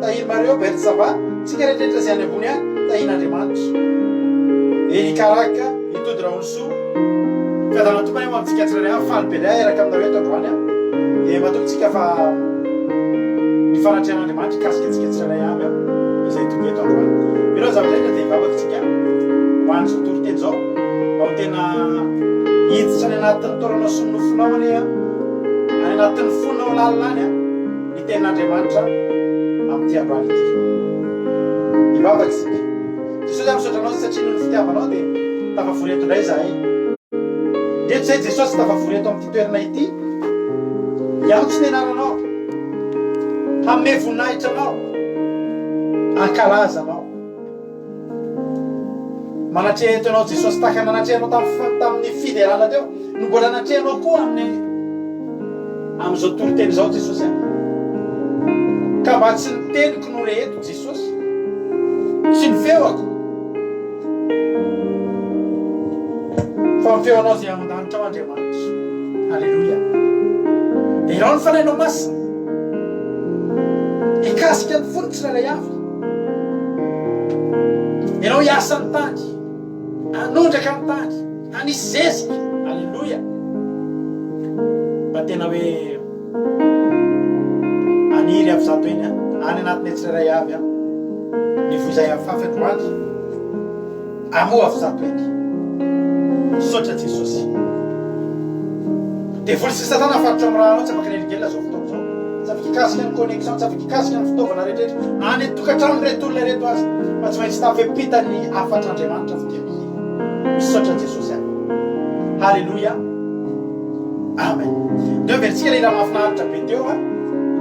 Tahir Mario, Bertsava, tsika rehetrarehetra izay any ambony any, tahin'Andriamanitra. Eri Karaka, Itody Raolso, fiadanao tompany amintsika tsirairay faly be lay araka aminareo eto androany. dia matokontsika fa ny fanatrehan'andriamanitra kasikatsika tsirairay avy a izay tonga eto androany ireo zavatra ina dia ivavakantsika hoany zao toriteny zao ao tena hiditra ny anatin'ny torana sy ny nofonao any any anatin'ny fonao lalina any a ny ten'andriamanitra amin'ity androany ity ivavakantsika Jesosy misaotranao satria noho ny fitiavanao dia tafavoreto indray zahay ndeto zay Jesosy tafavoreto amin'ity toerana ity iaotsy ny anaranao hamme voninahitra anao ankalaza anao manatreha anao Jesosy tahaka nanatrehanao tamin'ny fiderana teo no mbola natrehanao koa amin'izao toriteny zao Jesosy ka mba tsy ny teniko no reheto Jesosy tsy ny feoako fa ny feo anao zay aman-danitra ao Andriamanitra halleloia dia irao ny fanainao masina hikasika ny fony tsirairay avy ianao hiasa ny tany hanondraka ny tany hanisy zezika halleloia mba tena hoe aniry avy zato eny any anatiny tsirairay avy a ny vozay amin'ny fafandroany amoa avy zato eny sotra Jesosy dia voly sy satana afaritra amin'ny raha anao tsy afaka neligelina zao fotoana zao tsy afaka hikasika ny connexion tsy afaka hikasika ny fitaovana rehetrarehetra any tokantrano reto olona reto azy fa tsy maintsy tafepitany afatr'Andriamanitra fitemy misaotra Jesosy any halleloia amen deo veritsika le raha mahafinaritra be teo a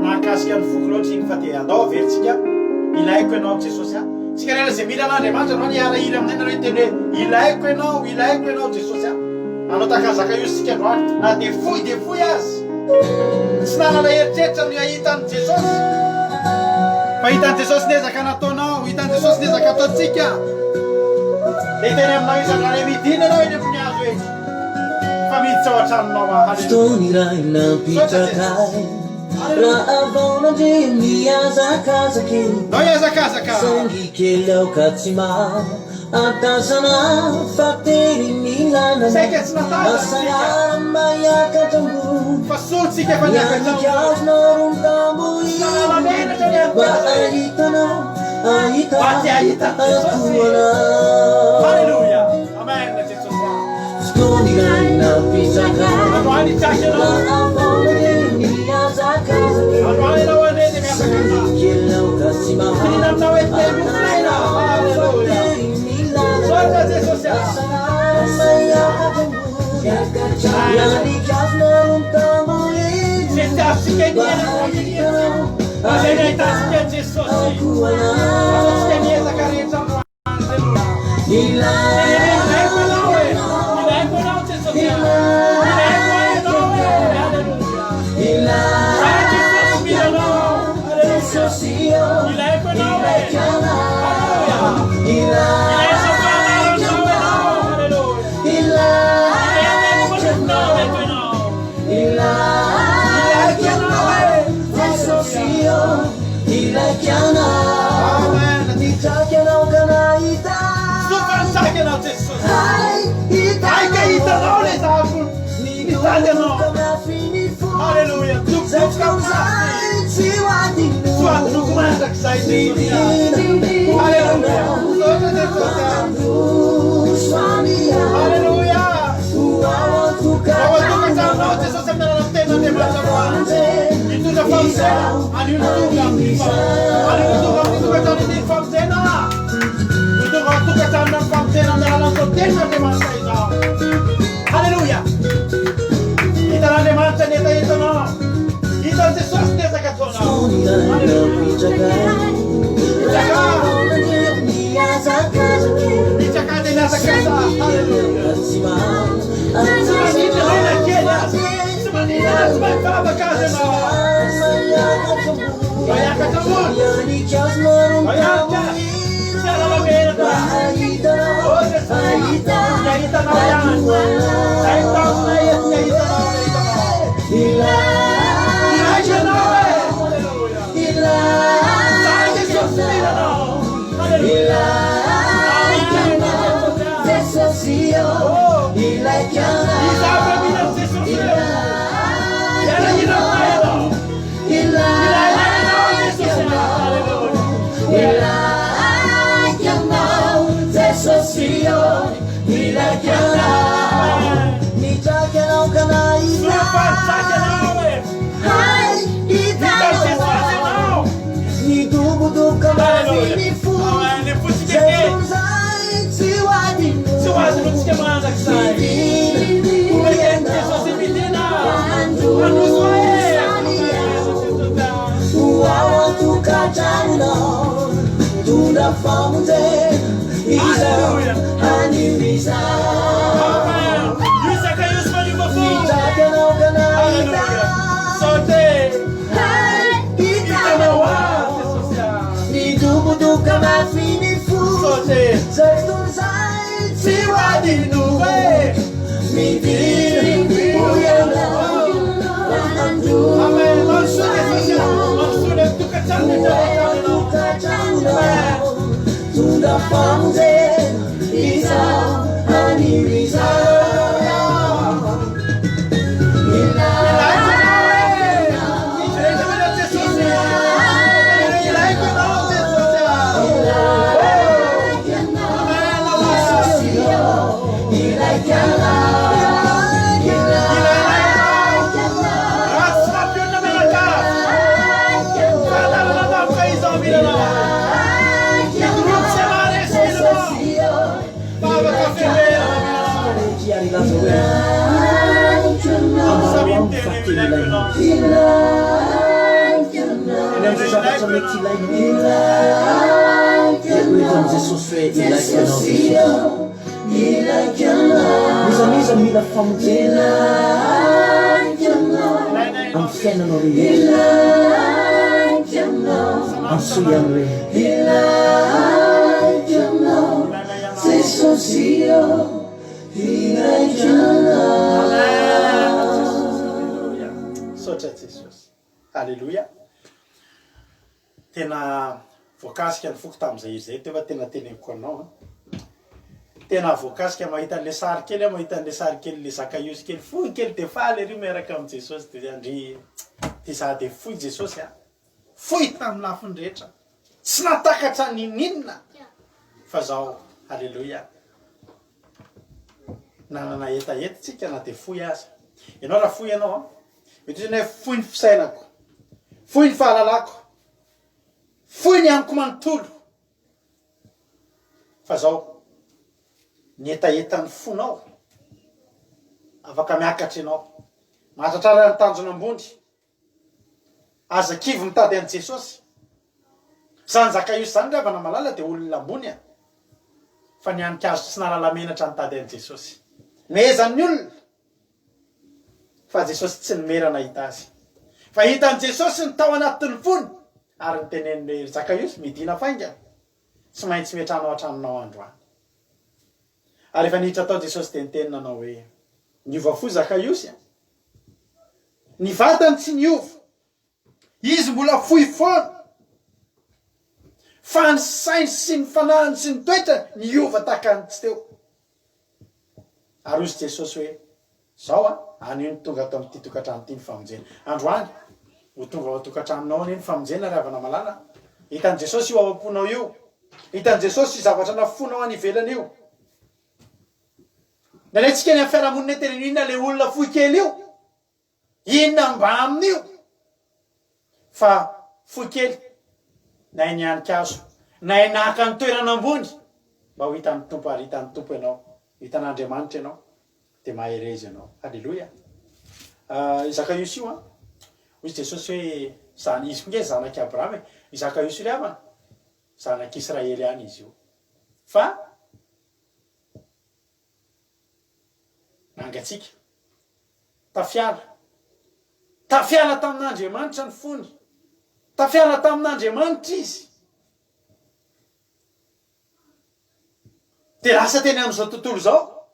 mahakasika ny foko loatra iny fa dia andao veritsika ilaiko ianao Jesosy a tsika rena zay mila an'Andriamanitra anao niarahira aminay nareo teny hoe ilaiko ianao Jesosy a anao takazaka io sika androany na dia foy azy tsy nanana heritreritra ny hitan'ny Jesosy fa hitan'ny Jesosy nezaka nataonao hitan'ny Jesosy nezaka ataontsika dia teny aminao izy androany midina anao eny amin'ny azo eny fa miditra ao an-tranonao Stony ray nampitrakay raha vao nandre miazakazake nao iazakazaka sangy kely aoka tsy maro atazana fateny milanana saika tsy natazana asanara maiakatambo fa solontsika efa niakatra nikazonao romtambo menatra ny mba ahitanao ahita akuanao halleluia amen Jesosy Stony ray nampitrakay androany tsaky anao androany anao aneny miazakasa kely aoka tsy maro ina aminao hoe temonaina halleluia sotra Jesosy zay tiavitsika iniena zay nahitantsika an Jesosy ataotsika miezaka rehetra androany ilaiko anao e ilaiko anao Jesosy ilaiko anao e halleluia Sai Jesosy mila anao halleluia ilaiko anao e halleluia Hallelujah. Hallelujah. Kita na mancha neta ito no. Ito si Jesus neta katona. Ichaka de nasa casa. Hallelujah. Sumanina na kenya. Sumanina sumay baba casa no. Vaya katamon. Vaya ka. Sala la mera ta. Oh Jesus. Yaita na yan. Yaita na yan. Yaita na yan. Hallelujah. Miza mila famonjena amin'ny fiainanao rehetra ansoy Sotra Jesosy. Halleluja. Tena voakasika ny foko tamin'izay izy zay teo tena teneniko anao. Tena voakasika mahita le sary kely, mahita le sary kely le Zakaiosy kely fohy kely de faly ery miaraka amin'ny Jesosy de andry ty za de fohy Jesosy fohy tamin'ny lafiny rehetra. Tsy natakatra ninina. Fa zao, halleluja. Nanana etaeta tsika na de fohy aza. Ianao raha fohy ianao, mety hoe fohy ny fisainako, fohy ny fahalalako, fohy ny amiko manontolo. Fa zao, ny etaeta ny fonao, afaka miakatra ianao, mahatratrara ny tanjona ambony, aza kivy mitady an'i Jesosy. Zany Zakaiosy zany ravana malala de olona ambony fa ny hanika azo tsy nalala menatra nitady an'i Jesosy. Mezan'ny olona, fa Jesosy tsy nimerana hita azy. Fa hitan'i Jesosy ny tao anatin'ny fony, ary ny tenen'ny Zakaiosy midina fainga, tsy maintsy metranao an-tranonao androany. Ary efa niditra tao Jesosy de nitenina anao hoe, niova fo Zakaiosy, ny vatany tsy niova, izy mbola fohy foana, fa ny sainy sy ny fanahiny sy ny toetra niova takany tsy teo. Ary ozy Jesosy hoe, zao anio ny tonga ato amin'ity tokantrano ity ny famonjena. Androany, ho tonga ao tokantranonao any ny famonjena ravana malala. Hitan'i Jesosy io ao am-ponao io. Hitan'i Jesosy zavatra nafonao any ivelany io. Nalaitsika ny amin'ny fiarahamonina tenenina inona le olona fohy kely io. Inona mba amin'io? Fa fohy kely, na ny hanin-kazo, na naka ny toerana ambony, mba ho hitan'ny tompo ary hitan'ny tompo ianao, hitan'Andriamanitra ianao, de maherezy ianao. Halleluja. Zakaiosy io hoy Jesosy hoe zany izy nge zanaky Abrahama, Zakaiosy io havana, zanaky Israely any izy io. Fa nangatsika tafiala tamin'Andriamanitra ny fony, tafiala tamin'Andriamanitra izy. De lasa teny amin'izao tontolo zao,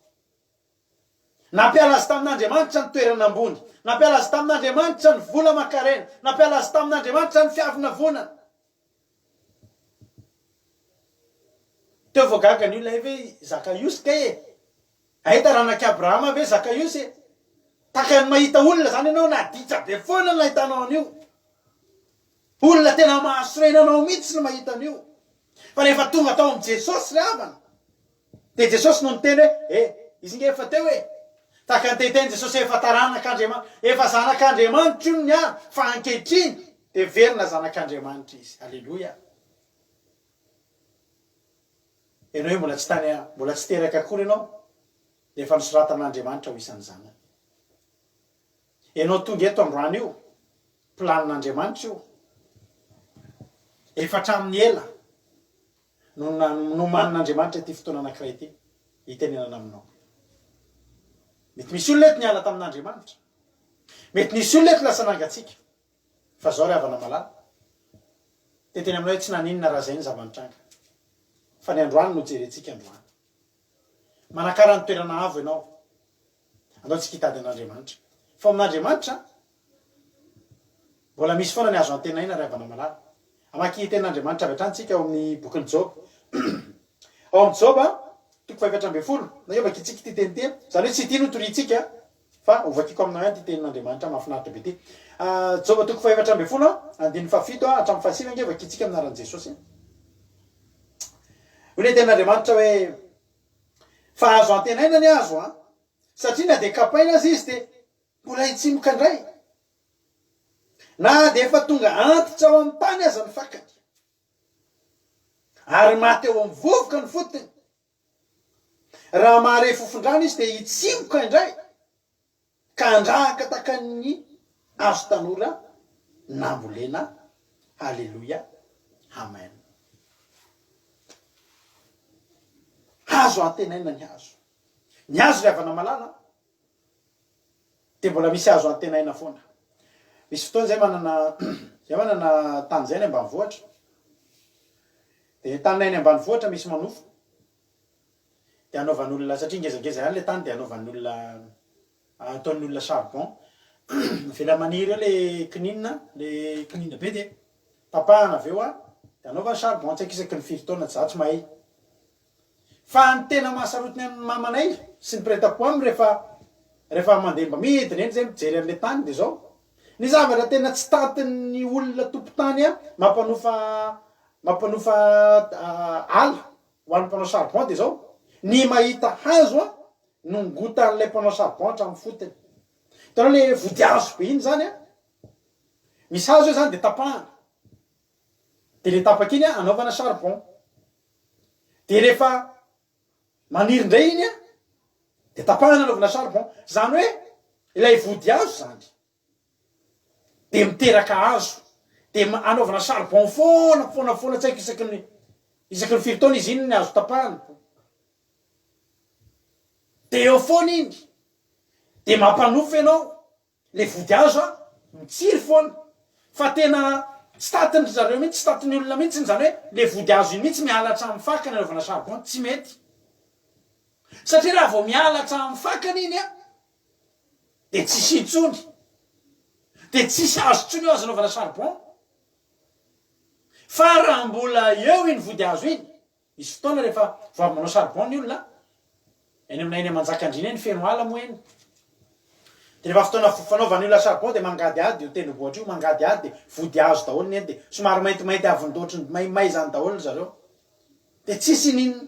nampiala azy tamin'Andriamanitra ny toerana ambony, nampiala azy tamin'Andriamanitra ny vola aman-karena, nampiala azy tamin'Andriamanitra ny fiavina vonana. Teo voagagany io lay hoe Zakaiosy kay ahita ranaky Abrahama ve Zakaiosy takany mahita olona zany ianao naditra be foana ny ahitanao an'io. Olona tena mahasorenanao mihitsy ny mahita an'io. Fa rehefa tonga tao amin'ny Jesosy ry havana, de Jesosy no niteny hoe izy nge efa teo takany teteny Jesosy efa taranak'Andriamanitra, efa zanak'Andriamanitra io ny fa ankehitriny de verina zanak'Andriamanitra izy. Halleluja. ianao hoe mbola tsy teraka akory ianao dia efa nosoratan'Andriamanitra ho isan'ny zanany. Ianao tonga eto androany io planin'Andriamanitra io efa hatramin'ny ela no manin'Andriamanitra ity fotoana anankiray ity hitenenana aminao. Mety misy olona eto niala tamin'Andriamanitra, mety nisy olona eto lasa nangatsika, fa zao ry havana malala teteny aminao hoe tsy naninona raha zay ny zavanitranga, fa ny androany no jerentsika androany. Manakara ny toerana avo ianao, andao tsika hitady an'Andriamanitra, fa amin'Andriamanitra mbola misy foana ny azo antenaina ry havana malala. Amaky ten'Andriamanitra avy hatrany tsika ao amin'ny bokin'ny Job. Ao amin'ny Job 7:20 na eo vakitsika ity teniteny, zany hoe tsy ity no toritsika fa ovakiko aminao ihany ty tenin'Andriamanitra mahafinaritra be ity. Job 7:20 andiny 7 hatramin'ny 9 ange vakitsika aminaran'i Jesosy. Hoe ten'Andriamanitra hoe fa azo antenaina ny azo satria na dia kapaina azy izy dia mbola hitsimoka indray, na dia efa tonga antitra ao amin'ny tany aza ny fakany, ary maty eo amin'ny vovoka ny fotony. Raha mahare fofondrano izy dia hitsimoka indray ka andrahaka taka ny azo tanora nambolena. Halleluja, amen. Azo antenaina ny hazo. Ny hazo ry havana malala dia mbola misy azo antenaina foana. Misy fotoana zay manana tany zay ny ambanivohitra, dia tanynay ny ambanivohitra misy manofo dia anaovan'olona, satria ngezangeza ihany le tany dia anaovan'olona, ataon'olona charbon. Vela maniry eo le kininina be dia tapahana avy eo dia anaovany charbon, tsy haiko isaky ny 5 taona tsy mahay. Fa ny tena mahasarotiny amin'ny mamanay sy ny mpiretam-po aminy rehefa mandeha mba midina eny zay mijery an'le tany dia zao ny zavatra tena tsy tantin'ny olona tompo-tany mampanofa ala ho an'ny mpanao charbon dia zao ny mahita hazo nongotan'ilay mpanao charbon hatramin'ny fotony. Hitanao le vodihazo be iny zany misy hazo io zany dia tapahana, dia le tapaka iny anaovana charbon, dia rehefa maniry indray iny dia tapahana anaovana charbon. Zany hoe ilay vodihazo zany dia miteraka hazo dia anaovana charbon foana tsy haiko isaky ny 5 taona izy iny ny azo tapahana, dia eo foana iny dia mampanofo ianao le vodihazo mitsiry foana, fa tena tsy tatiny zareo mihitsy, tsy tatiny olona mihitsy zany hoe le vodihazo iny mihitsy mihalatra amin'ny fakany anaovana charbon, tsy mety. Satria raha vao mihalatra amin'ny fakany iny dia tsisy intsony, dia tsisy hazo intsony eo azo anaovana charbon. Fa raha mbola eo iny vodihazo iny, misy fotoana rehefa vao manao charbon ny olona eny aminay eny Manjakandriana eny feno ala moa eny, dia rehefa fotoana fanaovany olona charbon dia mangady ady io tendrombohitra io, mangady ady dia vodihazo daholo ny eny, dia somary maintimainty avindotry maimay zany daholo zareo, dia tsisy ninona.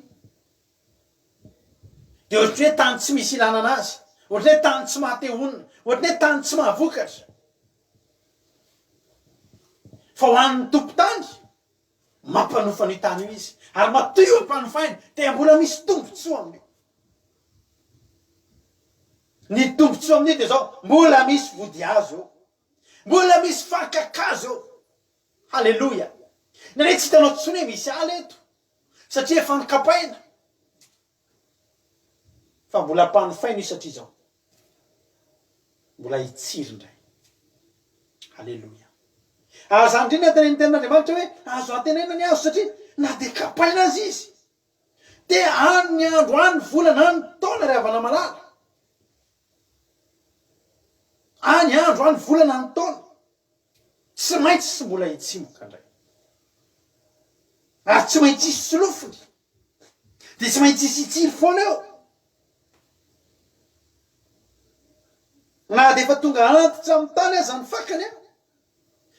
Dia ohatry hoe tany tsy misy ilanana azy, ohatry hoe tany tsy mahatehonina, ohatry hoe tany tsy mahavokatra. Fa ho an'ny tompo-tany mampanofa ny tany io izy, ary matoy io mpanofainy dia mbola misy tombotsoa amin'io. Ny tombotsoa amin'io dia zao mbola misy vodihazo eo, mbola misy fakakazo eo. Halleluja. Na re tsy hitanao tsony hoe misy ala eto satria efa nikapaina, fa mbola mpanofaina io satria zao mbola hitsiry indray. Halleluja. Zany indrindra tena ny tenin'Andriamanitra hoe azo antenaina ny azo satria na dia kapaina azy izy dia any ny andro, any ny volana, any ny taona ry havana malala, any andro, any volana, any taona tsy maintsy sy mbola hitsimoka indray, ary tsy maintsy hisy solofony, dia tsy maintsy hisy hitsiry foana eo. Na dia efa tonga antitra amin'ny tany aza ny fakany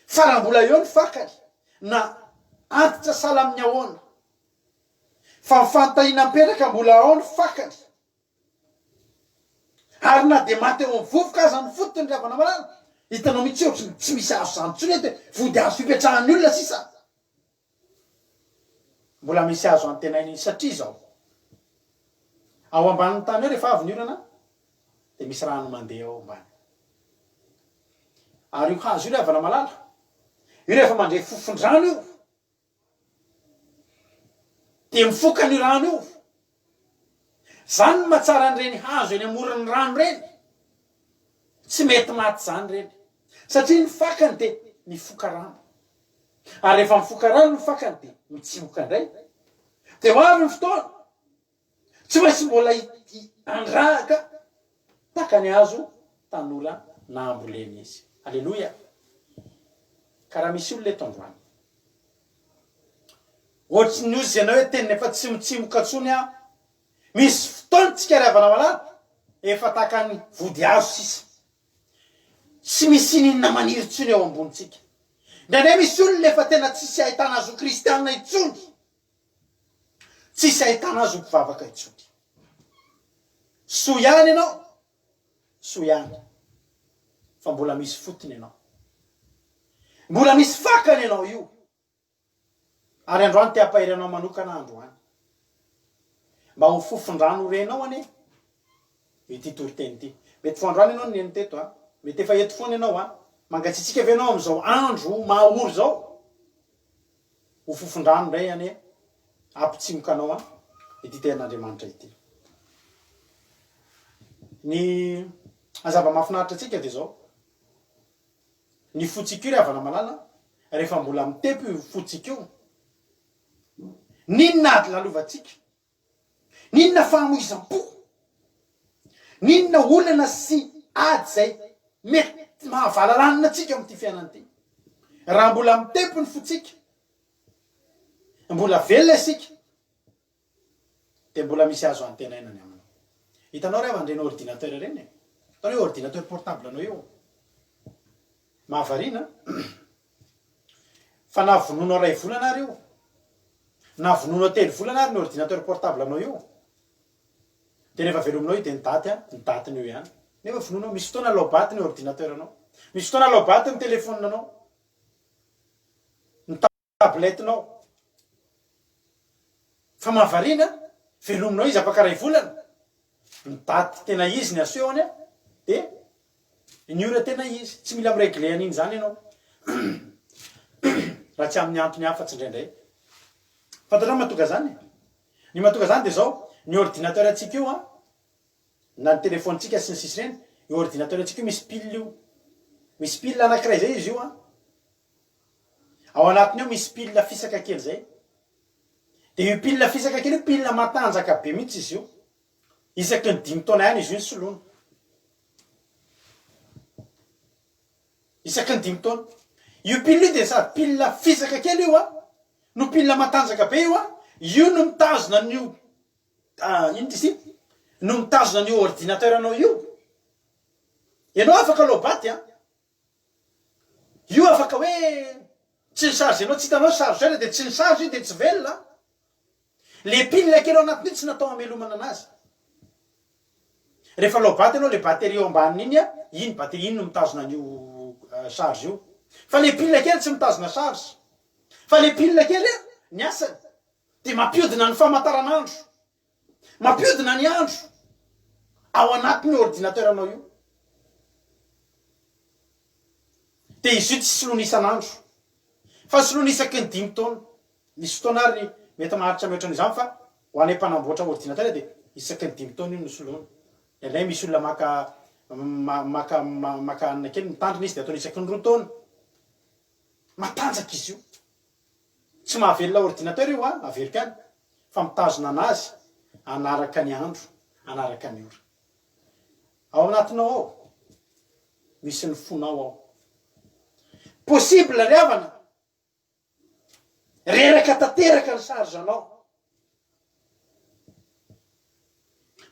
fa raha mbola eo ny fakany na antitra sala amin'ny ahoana, fa mifantahina mperaka mbola ao ny fakany, ary na dia maty eo amin'ny vovoka aza ny fotony ry havana malala, hitanao mihitsy eo tsy misy azo zany tsony hoe vodihazo fipetrahan'ny olona sisa. mbola misy azo antenainy satria zao ao ambanin'ny tany eo rehefa avy ny orana de misy rano mandeha ao ambany ary io hazo io le avana malala io rehefa mandre fofondrano io de mifoka ny rano io zany ny mahatsara an'ireny hazo eny amoron'ny rano reny tsy mety maty zany reny satria ny fakany de mifoka rano ary rehefa mifoka rano ny fakany de mitsimoka indray de ho avy ny fotoana tsy maintsy mbola andrahaka taka ny azo tanora na amboleny izy. Alleluia. Karaha misy olona eto androany ohatsy ny ozy ianao hoe teniny efa tsy mitsimoka tsony a misy fotoana tsika ravana malala efa taka ny vody azo sisa tsy misy ninona maniry tsony eo ambonitsika ndraindray misy olona efa tena tsisy ahitana azo kristianina itsony tsisy ahitana azo mpivavaka itsony so ihany ianao so ihany fa mbola misy fotony ianao mbola misy fakany ianao io ary androany te ampahiranao manokana androany mba ho fofondrano renao ane ity toriteny ity mety fo androany ianao neny teto a mety efa eto foana ianao a mangatsitsika avy ianao am'izao andro mahaory zao ho fofondrano ndray ane ampitsimokanao a ity ten'Andriamanitra ity. Ny azava mahafinaritra atsika de zao ny fotsika io ry havana malala rehefa mbola mitepy io fotsika io ninona ady lalovantsika ninona famoizam-po ninona olana sy ady zay mety mahavalalanina atsika am'ty fiainana ty raha mbola mitepy ny fotsika mbola velona isika de mbola misy azo antenainany aminao. Hitanao ry avandrena ordinateur reny hitanao io ordinateur portable anao io mahavarina fa na vononao ray volana ary io na vononao telo volana ary ny ordinateur portable anao io de rehefa velominao io de ny datiny io ihany nefa vononao misy fotoana lobaty ny ordinateur anao misy fotoana lobaty ny telefonina anao ny tabletinao fa mahavarina velominao izy afaka ray volana ny daty tena izy ny asehoany a de ny ora tena izy tsy mila miregle an'iny zany ianao raha tsy amin'ny antony hafa-tsy indraindray fantatrao matoga zany ny matoga zany de zao ny ordinateur atsika io a na ny telefonitsika sy ny sisy reny io ordinateur atsika io misy pile io misy pile anankiray zay izy io a ao anatiny io misy pile fisaka kely zay de io pile fisaka kely io pile matanjaka be mihitsy izy io isaky ny 5 taona ihany izy io ny soloana isaky ny 5 taona io pile io de sady pile fisaka kely io a no pile matanjaka be io a io no mitazona an'io ino ty sy no mitazona an'io ordinateur anao io ianao afaka lobaty a io afaka hoe tsy ny charge anao tsy hitanao chargeur de tsy ny charge io de tsy velona le pile kely ao anatiny tsy natao amelomana anazy rehefa lobaty anao le batterie eo ambanin'iny a iny batterie iny no mitazona an'io charge io fa le pile kely tsy mitazona charge fa le pile kely ny asany de mampiodina ny famataran'andro mampiodina ny andro ao anatin'ny ordinateur anao io de izy io tsy soloana isan'andro fa soloana isaky ny 5 taona misy fotoana ary mety maharitra mihoatran'izany fa ho any mpanamboatra ordinateur de isaky ny 5 taona io no soloana ilay misy olona maka anina kely mitandrina izy de ataony isaky ny 2 taona matanjaka izy io tsy mahavelona ordinateur io a averika any fa mitazona anazy anaraka ny andro anaraka ny ora ao anatinao ao misy ny fonao ao possible ry havana reraka tanteraka ny charge anao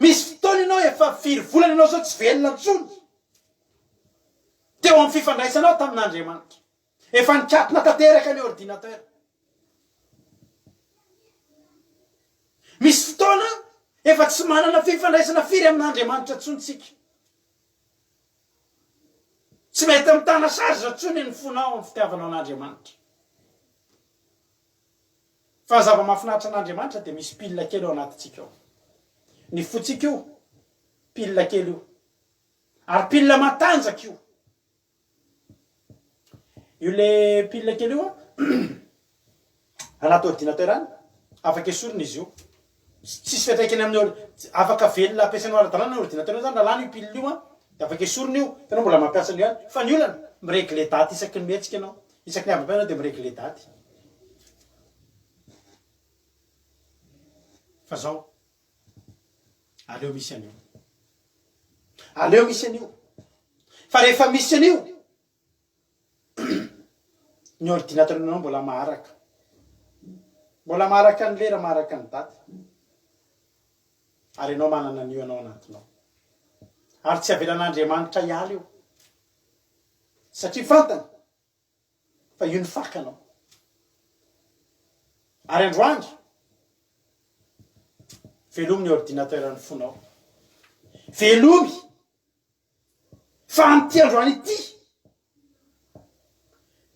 misy fotoana ianao efa 4 volana ianao zao tsy velona ntsony teo amin'ny fifandraisanao tamin'Andriamanitra efa nikatona tanteraka ny ordinateur misy fotoana efa tsy manana fifandraisana firy amin'Andriamanitra ntsontsika tsy mety amitana charge ntsony ny fonao amin'ny fitiavanao an'Andriamanitra fa zava-mahafinaritra an'Andriamanitra dia misy pilina kely ao anatintsika ao. Ny fotsika io pilina kely io, ary pilina matanjaka io. Io le pilina kely io anaty ordinateur any, afaka esorina izy io. Tsisy fiantraikany amin'ny afaka velona ampiasainao ara-dalàna ordinateur zany raha lany io pilina io dia afaka esorina io. Tanao mbola mampiasa an'io any. Fa ny olana miregle daty isaky ny mihetsika ianao. Isaky ny avy dia miregle daty. Fa zao aleo misy an'io. Aleo misy an'io. Fa rehefa misy an'io ny ordinateur-nao mbola maharaka. Mbola maharaka ny lera, maharaka ny daty. Ary ianao manana an'io ianao anatinao. Ary tsy avelan'Andriamanitra hiala io. Satria fantany fa io ny fakanao. Ary androany velomy ny ordinateur ny fonao. Velomy fa amin'ity androany ity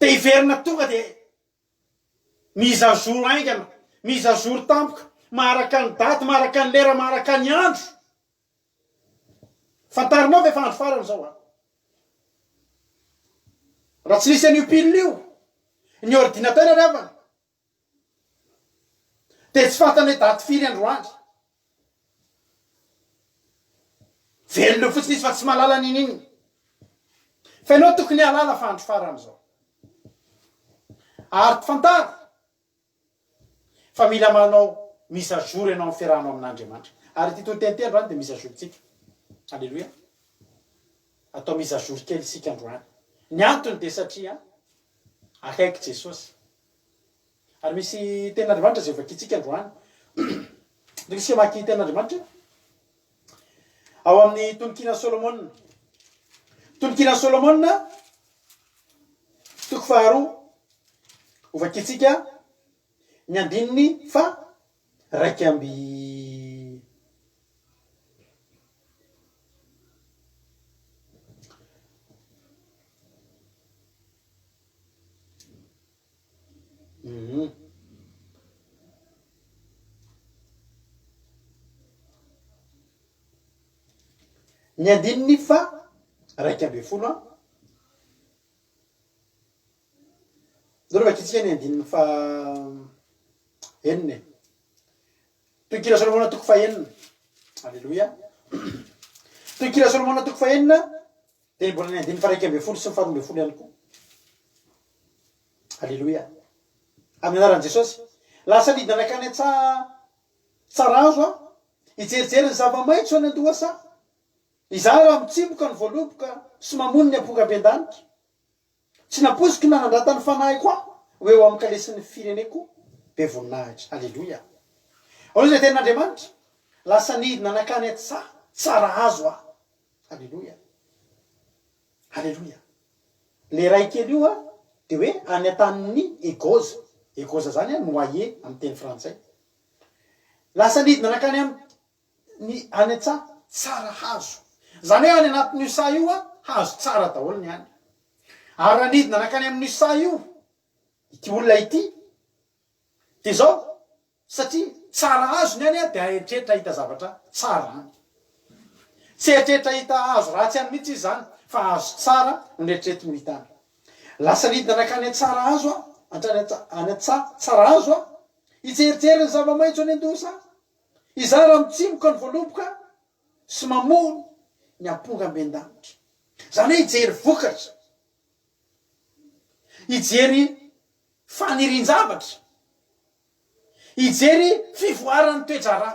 dia hiverina tonga dia mise à jour aingana, mise à jour tampoka, maharaka ny daty, maharaka ny lera, maharaka ny andro. Fantarinao ve fa andro farany zao a? Raha tsy nisy an'io pilina io, ny ordinateur revana dia tsy fantany hoe daty firy androany. Velona fotsiny izy fa tsy mahalala n'in'iny. Fa ianao tokony halala fa andro farany zao. Ary fantara fa mila manao mise à jour ianao amin'ny fiarahanao amin'Andriamanitra. Ary ty totenty androany dia mise à jour tsika. Alléluia. Atao mise à jour kely isika androany. Ny antony dia satria akaiky Jesosy. Ary misy ten'Andriamanitra zay vakitsika androany. Dia isika maki ten'Andriamanitra ao amin'ny tononkina Solomona. Tononkina Solomona toko faharoa ovakitsika ny andininy fa raiky amby ny andininy fa raiky amby folo a. Dolo vakitsika ny andininy fa enina. Tononkina Solomona toko fa enina. Alleluia. Tononkina Solomona toko fa enina dia mbola ny andininy fa raiky amby folo sy ny faharoa amby folo ihany koa. Alleluia. Amin'ny anaran'i Jesosy. Lasa lidina nakany tsara azo a, hijerijery ny zava-maitso any an-dohasa. Izaho raha mitsimboka ny voaloboka sy mamono ny amponga-be-danitra. Tsy naposiko na nandrata ny fanahy koa hoe eo amin'ny kalesin'ny fireneko be voninahitra. Alleluia. Ao izay ten'Andriamanitra. Lasa nidina nakany tsara azo a. Alleluia. Alleluia. Le ray kely io a dia hoe any an-tanin'ny Egoza. Egoza zany a noyer amin'ny teny frantsay. Lasa nidina nakany amin'ny any tsara hazo. Zany hoe any anatin'io sa io a hazo tsara daholo ny any. Ary raha nidina nakany amin'ny sa io ity olona ity dia zao satria tsara hazo ny any a dia aeritreritra hita zavatra tsara any. Tsy eritreritra hita hazo ratsy any mihitsy izy zany fa hazo tsara no eritreretiny hita any. Lasa nidina nakany tsara hazo a, any tsara hazo a, hijerijery ny zava-maitso any an-dosa. Izaho raha mitsimboka ny voaloboka sy mamono ny amponga-be-danitra. Zany hoe hijery vokatra, hijery fanirin-javatra, hijery fivoaran'ny toedrarà.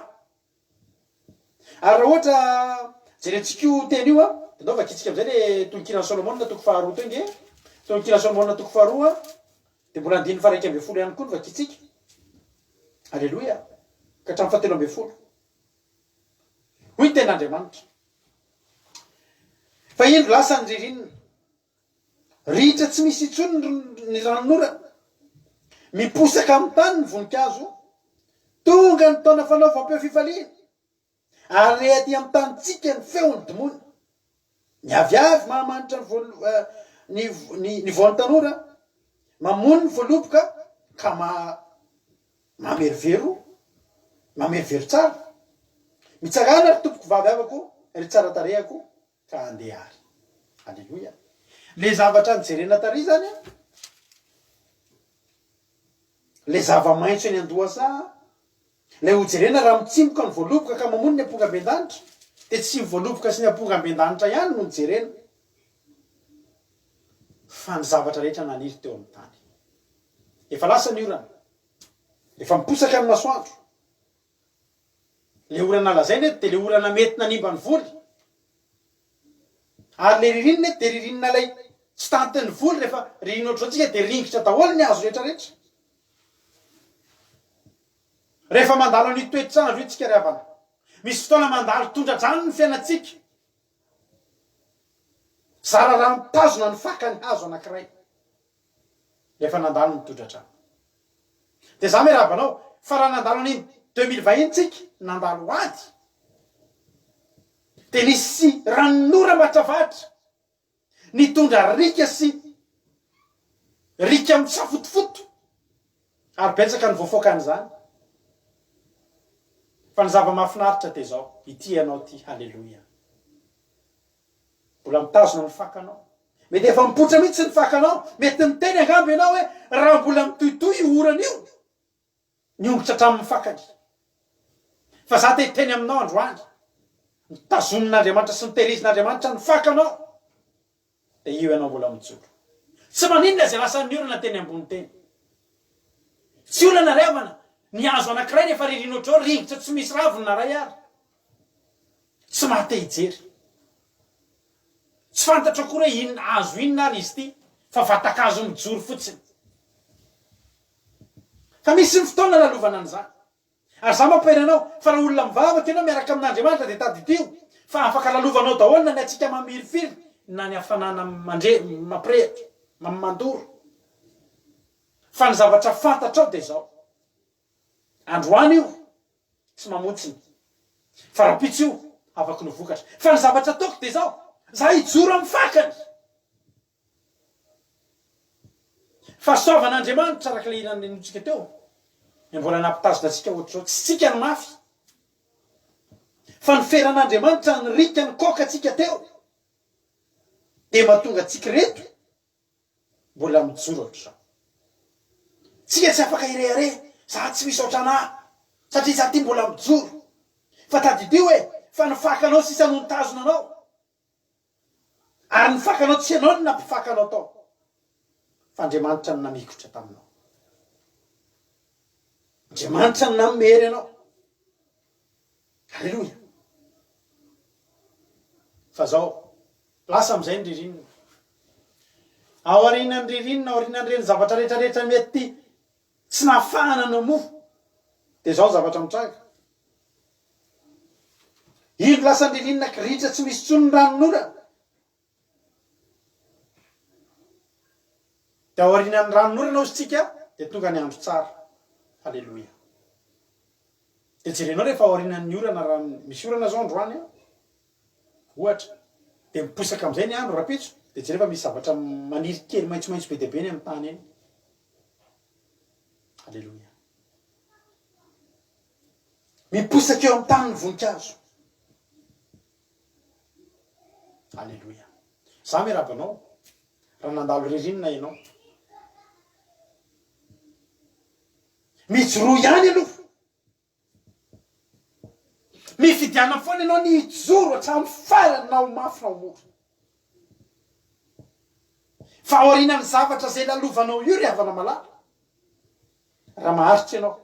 Ary raha ohatra jerentsika io teny io a, dia ndao vakitsika amin'izay le tononkina Solomona toko faharoa teo nge. Tononkina Solomona toko faharoa dia mbola andininy fa raiky amby folo ihany koa ny vakitsika. Alleluia. Ka hatramin'ny fahatelo amby folo. Hoy ny ten'Andriamanitra. Fa indro lasa ny ririnina. Ritra tsy misy intsony ny ranon'orana. Miposaka amin'ny tany ny voninkazo. Tonga ny taona fanaovam-peo fifaliana. Ary aty amin'ny tanitsika ny feony domony. Ny aviavy mahamanitra ny voan'ny tanora. Mamono ny voaloboka ka mamerivero tsara mitsagana ry tompoko vavy avako ry tsara tarehako ka andeha ary. Alleloia. Le zavatra nijerena tary zany a, le zava-maitso eny Andohasa, le hojerena raha mitsimboka ny voaloboka ka mamono ny amponga amben-danitra, de tsy voaloboka sy ny amponga amben-danitra ihany no nijerena, fa ny zavatra rehetra naniry teo amin'ny tany. Efa lasa ny orana, efa miposaka amin'ny masoandro. Le orana lazainy de le orana mety nanimba ny voly, ary le ririnina de ririnina lay tsy tantin'ny voly, rehefa ririnina ohatr'izao tsika de ringitra daholo ny hazo rehetrarehetra. Rehefa mandalo an'io toetrandro io tsika ry havana, misy fotoana mandalo tondra-drano ny fiainatsika, zara raha mitazona ny fakany hazo anankiray rehefa nandalo ny tondra-drano. De za me rabanao fa raha nandalo an'iny 2020 tsika nandalo ady, de nisy ranonora matravatra nitondra rika sy rika misafotofoto, ary betsaka ny voafoaka an'izany. Fa ny zava-mahafinaritra de zao, ity ianao ty, halleloia. Mbola mitazona ny fakanao, mety efa mipotra mihitsy ny fakanao, mety miteny angambo ianao hoe raha mbola mitohitoy io orana io, niongotra hatramin'ny fakany. Fa za te hiteny aminao androany, mitazonin'Andriamanitra sy niterizin'Andriamanitra ny fakanao, de io ianao mbola mijoro. Tsy maninona zay lasan'ny orana teny ambony teny. Tsy olana revana, ny hazo anankiray rehefa ririna ohatrao ringitra tsy misy raviny na ray ary, tsy mahate hijery. Tsy fantatra koa hoe inona hazo inona ary izy ty, fa vatakazo mijoro fotsiny. Fa misy ny fotoana lalovana an'izany. Ary za mampaina anao fa raha olona mivavaka ianao miaraka amin'Andriamanitra de tadidio, fa afaka lalovanao daholo na ny atsika mamirifiry na ny hafanana mampirehitra, mandoro. Fa ny zavatra fantatrao de zao, androany io tsy mamotsiny, fa rapitsy io afaky no vokatra. Fa ny zavatra ataoko de zao, za hijoro amin'ny fakany. Fa soavan'Andriamanitra araka le iran'tsika teo, mbola nampitazona atsika ohatr'izao, tsy tsika ny mafy, fa ny feran'Andriamanitra ny rika ny koka atsika teo, de mahatonga atsika reto mbola mijoro ohatr'izao. Tsika tsy afaka irehare, za tsy misy ohatranahy, satria za ty mbola mijoro. Fa tadidio hoe fa ny fakanao sisa no nitazona anao, ary ny fakanao tsy ianao ny nampifakanao tao, fa Andriamanitra ny namikotra taminao. Andriamanitra ny namery anao. Halleloia. Fa zao, lasa am'izay ny ririnina. Ao aorian'ny ririnina, ao aorian'ireny zavatra rehetrarehetra mety tsy nahafahana namoa, de zao zavatra mitranga. Ino lasa ny ririnina kiritra tsy misy tsony ny ranon'ora. De ao aorian'ny ranon'ora nao tsika, de tonga ny andro tsara. Halleloia. De jerenao rehefa ao aorian'ny orana, raha misy orana zao androany ohatra, de miposaka am'izay ny andro rapitso, de jerefa misy zavatra maniry kely maitsomaitso be deabe ny amin'ny tany eny. Halleloia. Miposaka eo amin'ny tany ny voninkazo. Halleloia. Za me rabanao, raha nandalo ririnina ianao, mijoro ihany aloha, mifidiana foana ianao ny hijoro hatramin'ny farany na ho mafy na ho mora. Fa aorian'ny zavatra zay lalovanao io ry havana malala, raha maharitra ianao,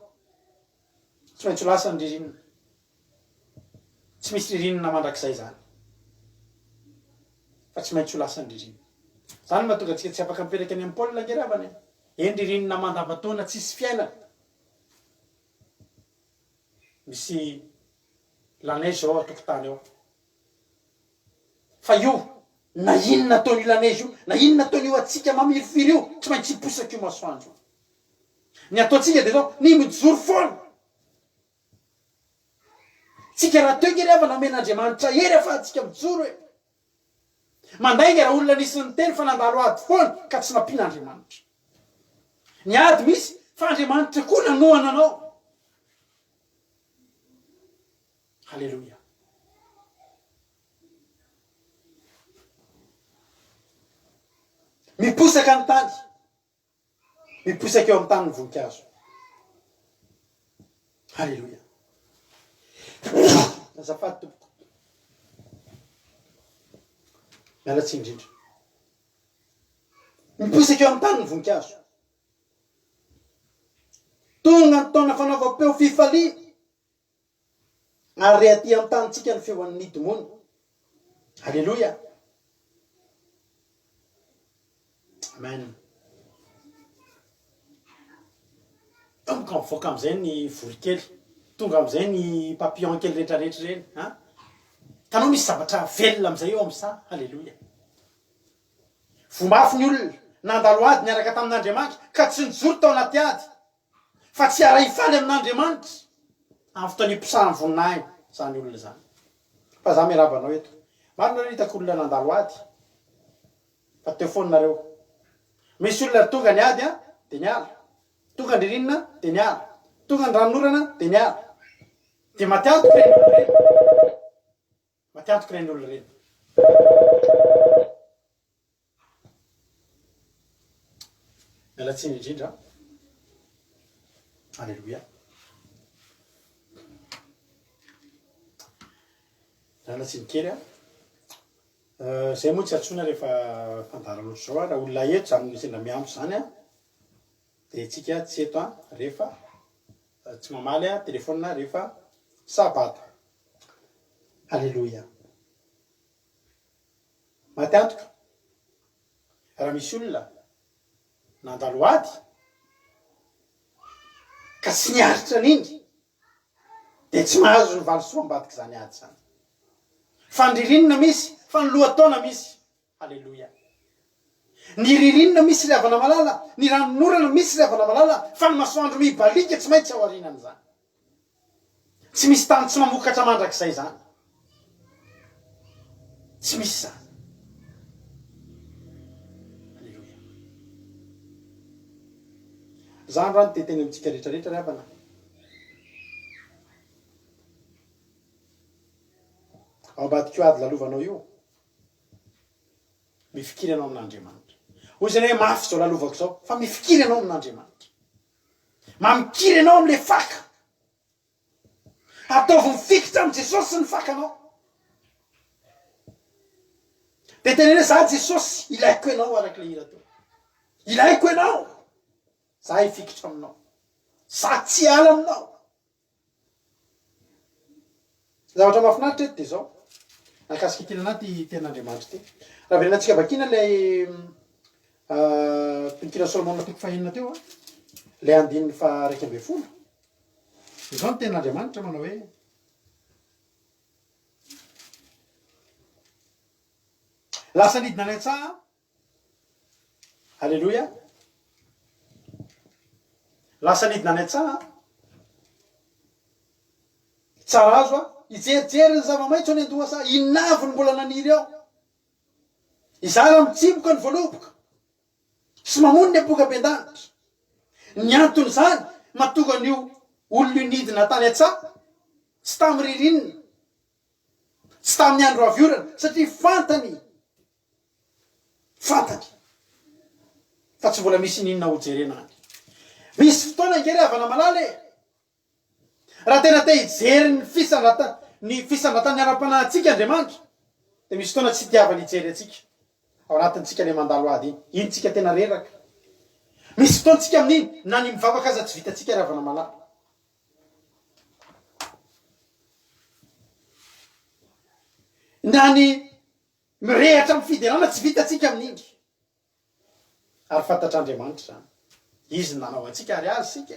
tsy maintsy ho lasa ny ririnina. Tsy misy ririnina mandrakizay zany, fa tsy maintsy ho lasa ny ririnina. Zany mahatonga antsika tsy afaka mipetraka any amin'ny Paola ngeravany. Eny ririnina mandavan-taona tsisy fiainana. Misy laneige zao atokotany ao. Fa io, na inona ataon'io laneige io, na inona ataon'io atsika mamirifiry io, tsy maintsy hiposaka io masoandro. Ny ataontsika de zao, ny mijoro foana. Tsika raha teo ngery avana men'Andriamanitra ery afahantsika mijoro hoe. Mandainga raha olona nisy ny teny fa nandalo ady foana ka tsy nampian'Andriamanitra. Ny ady misy fa Andriamanitra koa nanohana anao. Alléluia. Miposaka ny tany. Miposaka eo amin'ny tany ny voninkazo. Alléluia. Azafady tompoko. Mialatsy indrindra. Miposaka eo amin'ny tany ny voninkazo. Tonga ny taona fanaovam-peo fifaliana. Ary aty amin'ny tanitsika ny feon'ny nidimoana. Alléluia. Amen. Tonga mivoaka amin'izay ny vorokely. Tonga amin'izay ny papillon kely rehetrarehetra ireny. Tanao misy zavatra velona amin'izay eo amin'sa. Alléluia. Vombafy ny olona nandalo ady niaraka tamin'Andriamanitra ka tsy nijoro tao anaty ady. Fa tsy ara hifaly amin'Andriamanitra. Amin'ny fotoana hiposahan'ny voninahiny zany olona zany. Fa za miarabanao eto. Maro nareo hitako olona nandalo ady. Fa teo foana nareo. Misy olona tonga ny ady dia niala. Tonga ny ririnina dia niala. Tonga ny ranonorana dia niala. Dia matiantoka ireny olona ireny. Matiantoka ireny olona ireny. Mialatsiny indrindra. Alléluia. Mialatsiny kely zay moa tsy atsona rehefa fandarana ohatr'izao raha olona eto zany misy sendra miantso zany dia tsika tsy eto rehefa tsy mamaly telefônina rehefa sabata. Alléluia. Matiantoka. Raha misy olona nandalo ady ka tsy niaritra n'iny dia tsy mahazo ny valosoa ambadika zany ady zany. Fa ny ririnina misy, fa ny lohataona misy. Alléluia. Ny ririnina misy ry havana malala, ny ranonorana misy ry havana malala, fa ny masoandro mibalika tsy maintsy ao aorianany zany. Tsy misy tany tsy mamokatra mandrakizay zany. Tsy misy zany. Alléluia. Zany rano teteny amintsika rehetrarehetra ry havana. Ao ambadika ady lalovanao io. Mifikiry anao amin'Andriamanitra. Hoy zany hoe mafy zao lalovako zao, fa mifikiry anao amin'Andriamanitra. Mamikiry anao amin'le faka. Ataovy mifikitra amin'ny Jesosy ny fakanao. Dia tenene za Jesosy, ilaiko ianao arak'ile hira teo. Ilaiko ianao. Za hifikitra aminao. Za tsy ala aminao. Zavatra mahafinaritra eto dia zao. Nakasika kely anaty ten'Andriamanitra ty. Raha verenantsika vakina ilay tonkina Solomona toko fahenina teo ilay andininy fa 1:12. Izao ny ten'Andriamanitra manao hoe lasa nidina any an-tsaha. Alléluia. Lasa nidina any an-tsaha. Tsara azo ijerijery ny zava-maitso any an-doha inavy ny mbola naniry ao. Izara mitsimoka ny voaloboka sy mamono ny apoka-be-danitra. Ny antony zany mahatonga an'io olona io nidina tany an-tsaha tsy tamin'ny ririnina, tsy tamin'ny andro avy orana, satria fantany fa tsy mbola misy ninona ho jerenany. Misy fotoana ngery havana malala raha tena te hijery ny fisandratan'ny ara-panahintsika Andriamanitra dia misy fotoana tsy itiavany hijery atsika ao anatintsika ilay mandalo ady iny tsika tena reraka. Misy fotoana tsika amin'iny na ny mivavaka aza tsy vitatsika ry havana malala. Na ny mirehatra amin'ny fiderana tsy vitatsika amin'iny. Ary fantatr'Andriamanitra zany. Izy nanao antsika ary azy sika.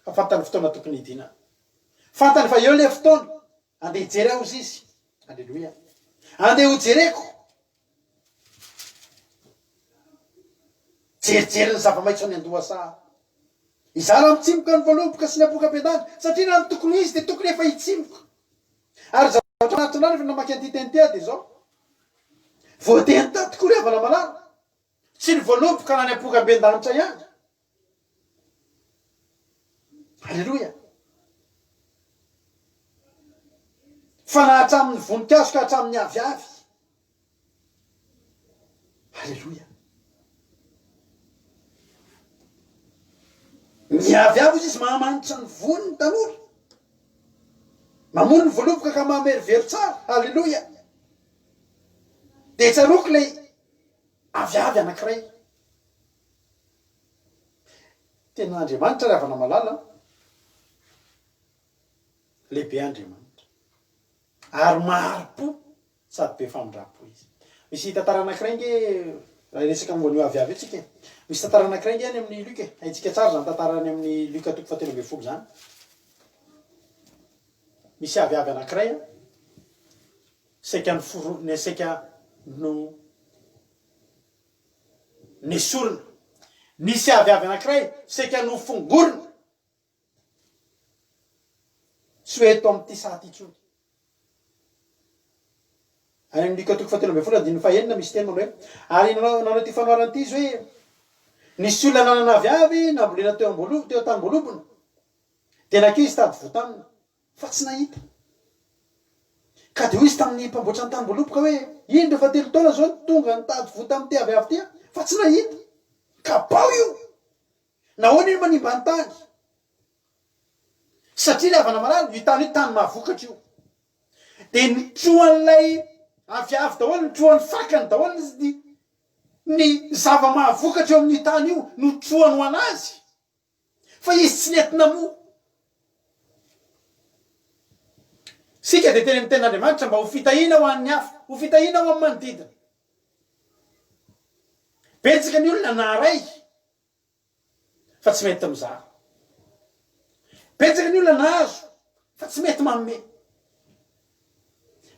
Fa fantany fotoana tokony hidina. Fantany fa eo ilay fotoana. Andeha hijery aho izy. Alléluia. Andeha ho jereko. Jerijery ny zava-maitso any an-doha. Izara mitsimoka ny voaloboka sy ny apoka-be-danitra satria na ny tokony izy dia tokony efa hitsimoka. Ary zavatra anatinao rehefa namaky an'ity teny ty dia zao. Voateny tao tokoa ry havana malala. Tsy ny voaloboka na ny apoka-be-danitra ihany. Alléluia. fa na hatramin'ny voninkazo ka hatramin'ny aviavy. Halleloia. Ny aviavy izy mahamanitra ny voniny tanora, mamono ny voaloboka ka mahamerivero tsara. Halleloia. De tsaroko lay aviavy anankiray. Tena Andriamanitra ravana malala, lehibe Andriamanitra, ary maro-po sady be famindram-po izy. Misy tantara anankiray nge raha resaka momba ny aviavy etsika. Misy tantara anankiray nge any amin'ny Luka. Haitsika tsara zany tantara any amin'ny Luka 7:10 zany. Misy aviavy anankiray seka ny seka no nesorina. Nisy aviavy anankiray seka no fongorina. Tsy hoe eto amin'ity saty intsony. Any amin'ny Luka 7:10 misy teny manao hoe, ary nanao ty fanoarana ty izy hoe, nisy olona nanana aviavy nambolena teo tambolobona, de nakizy tady vo taminy fa tsy nahita. Ka de hoy izy tamin'ny mpamboatra ny tamboloboka hoe, indro fa 3 taona zao tonga nitady vo tamin'ny ty aviavy ty fa tsy nahita. Ka bao io, nahoana iny manimba ny tany, satria le havana malala io tany io tany mahavokatra io. De nitroan'ilay aviavy daholo, nitroan'ny fakany daholo izy ny zava-mahavokatra eo amin'ny tany io no troany ho anazy, fa izy tsy nentina mo. Sika de teny amin'ny ten'Andriamanitra mba ho fitahina ho an'ny hafa, ho fitahina ho amin'ny manodidina. Betsaka ny olona naray fa tsy mety mizaha. Betsaka ny olona nahazo fa tsy mety manome.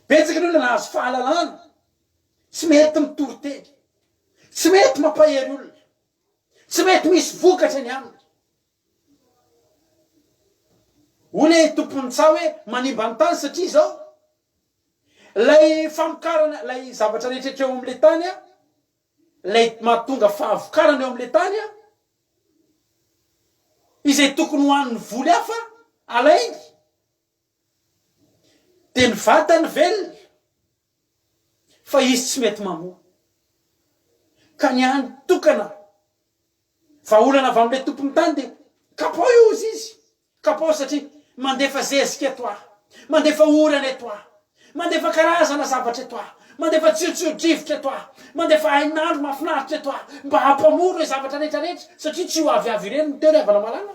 Betsaka ny olona nahazo fahalalana tsy mety mitory teny, tsy mety mampahery olona, tsy mety misy vokatra ny aminy. Ole tompony tsa hoe manimba ny tany satria zao lay famokarana, lay zavatra rehetrarehetra eo amin'le tany lay mahatonga fahavokarana eo amin'le tany izay tokony ho an'ny voly hafa alainy, de ny vatany velona fa izy tsy mety mamoa. Ka ny any tokana vaolana avy amin'le tompony tany de kapao io izy, kapao satria mandefa zezika eto aho, mandefa orana eto aho, mandefa karazana zavatra eto aho, mandefa tsiotsiodrivotra eto aho, mandefa hainandro mahafinaritra eto aho, mba hampamoro e zavatra rehetrarehetra satria tsy ho aviavy ireny ny teo revana malala.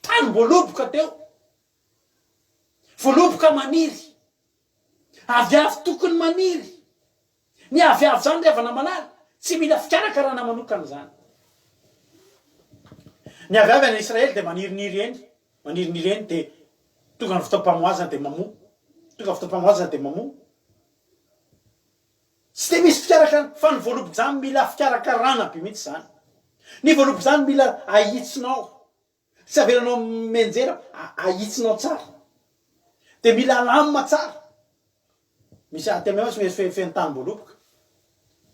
Tany voaloboka teo, voaloboka maniry, aviavy tokony maniry. Ny aviavy zany revana malala tsy mila fikarakarana manokana zany. Ny aviavy any Israely de maniriniry eny, manirin'iry eny de tonga ny fotoam-pamoazana de mamoa, tonga ny fotoam-pamoazana de mamoa. Tsy de misy fikarakarana, fa ny voaloboka zany mila fikarakarana be mihitsy zany. Ny voaloboka zany mila ahitsinao, tsy avelanao menjera, ahitsinao tsara, de mila lamina tsara. Misy aty aminay tsy misy feny tany voaloboka.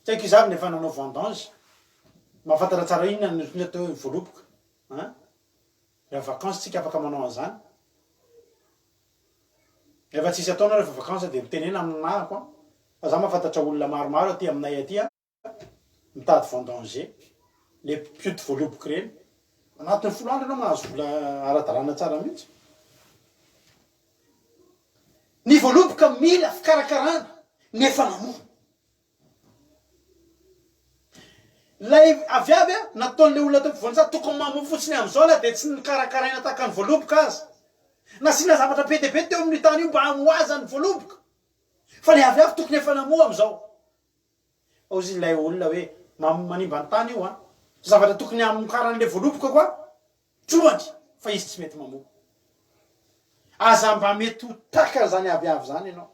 Tsy haiko izavy nefa nanao vendange, mahafantatra tsara inona ny atao hoe voaloboka. Rehefa vacances tsika afaka manao an'izany. Rehefa tsisy ataonao rehefa vacances de mitenena aminahako fa za mahafantatra olona maromaro aty aminay aty mitady vendanger, le pioty voaloboka reny. Anatin'ny 10 andro anao mahazo vola ara-dalàna tsara mihitsy. Ny voaloboka mila fikarakarana nefa namoa. Lay aviavy nataon'le olona teo voantsy tokony mamoa fotsiny amin'izao la de tsy nikarakaraina tahaka ny voaloboka azy. Nasiana zavatra be dia be teo amin'ny tany io mba hamoaza ny voaloboka. Fa le aviavy tokony efa namoa amin'izao. Ozy ilay olona hoe manimba ny tany io zavatra tokony hamokaran'le voaloboka koa troany fa izy tsy mety mamoa. Aza mba mety ho takan'izany aviavy zany ianao.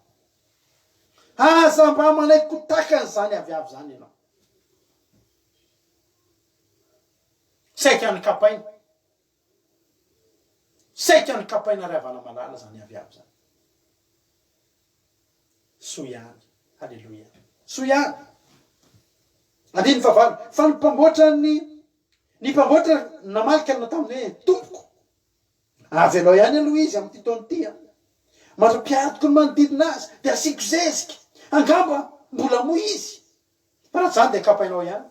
Aza mba manaiky ho takan'izany aviavy zany ianao. Saika ny kapaina. Saika ny kapaina revana malala zany aviavy zany. Soa ihany. Halleluia. Soa ihany. Andiny favalo. Fa ny mpamboatra namalika na tamin'ny hoe tompoko. Avy anao ihany aloha izy amin'ity taona ity. mara-piatoko ny manodidina azy dia asiako zezika angamba mbola moa izy fa raha zany dia kapainao ihany.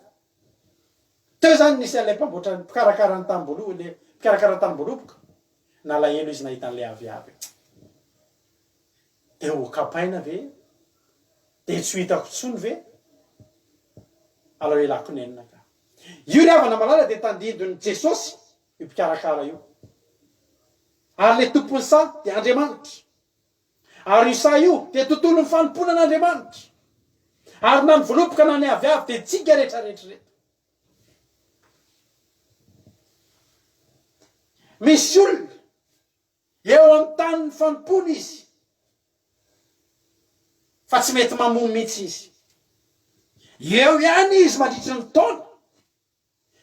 Teo zany nisy an'ilay mpamboatra mpikarakara ny tamboloha le mpikarakara tamboloboka nalahelo izy nahita an'ilay aviavy dia ho kapaina ve dia tsy hitako tsony ve alao elako nenina ka io ry havana malala dia tandindony Jesosy io mpikarakara io ary le tompony sa dia Andriamanitra ary io sa io dia tontolo ny fanompona an'Andriamanitra ary na ny voloboka na ny aviavy dia tsika rehetrarehetra reto. Misy olona eo amin'ny tany fanompona izy fa tsy mety mamono mihitsy izy. Eo ihany izy mandritra ny taona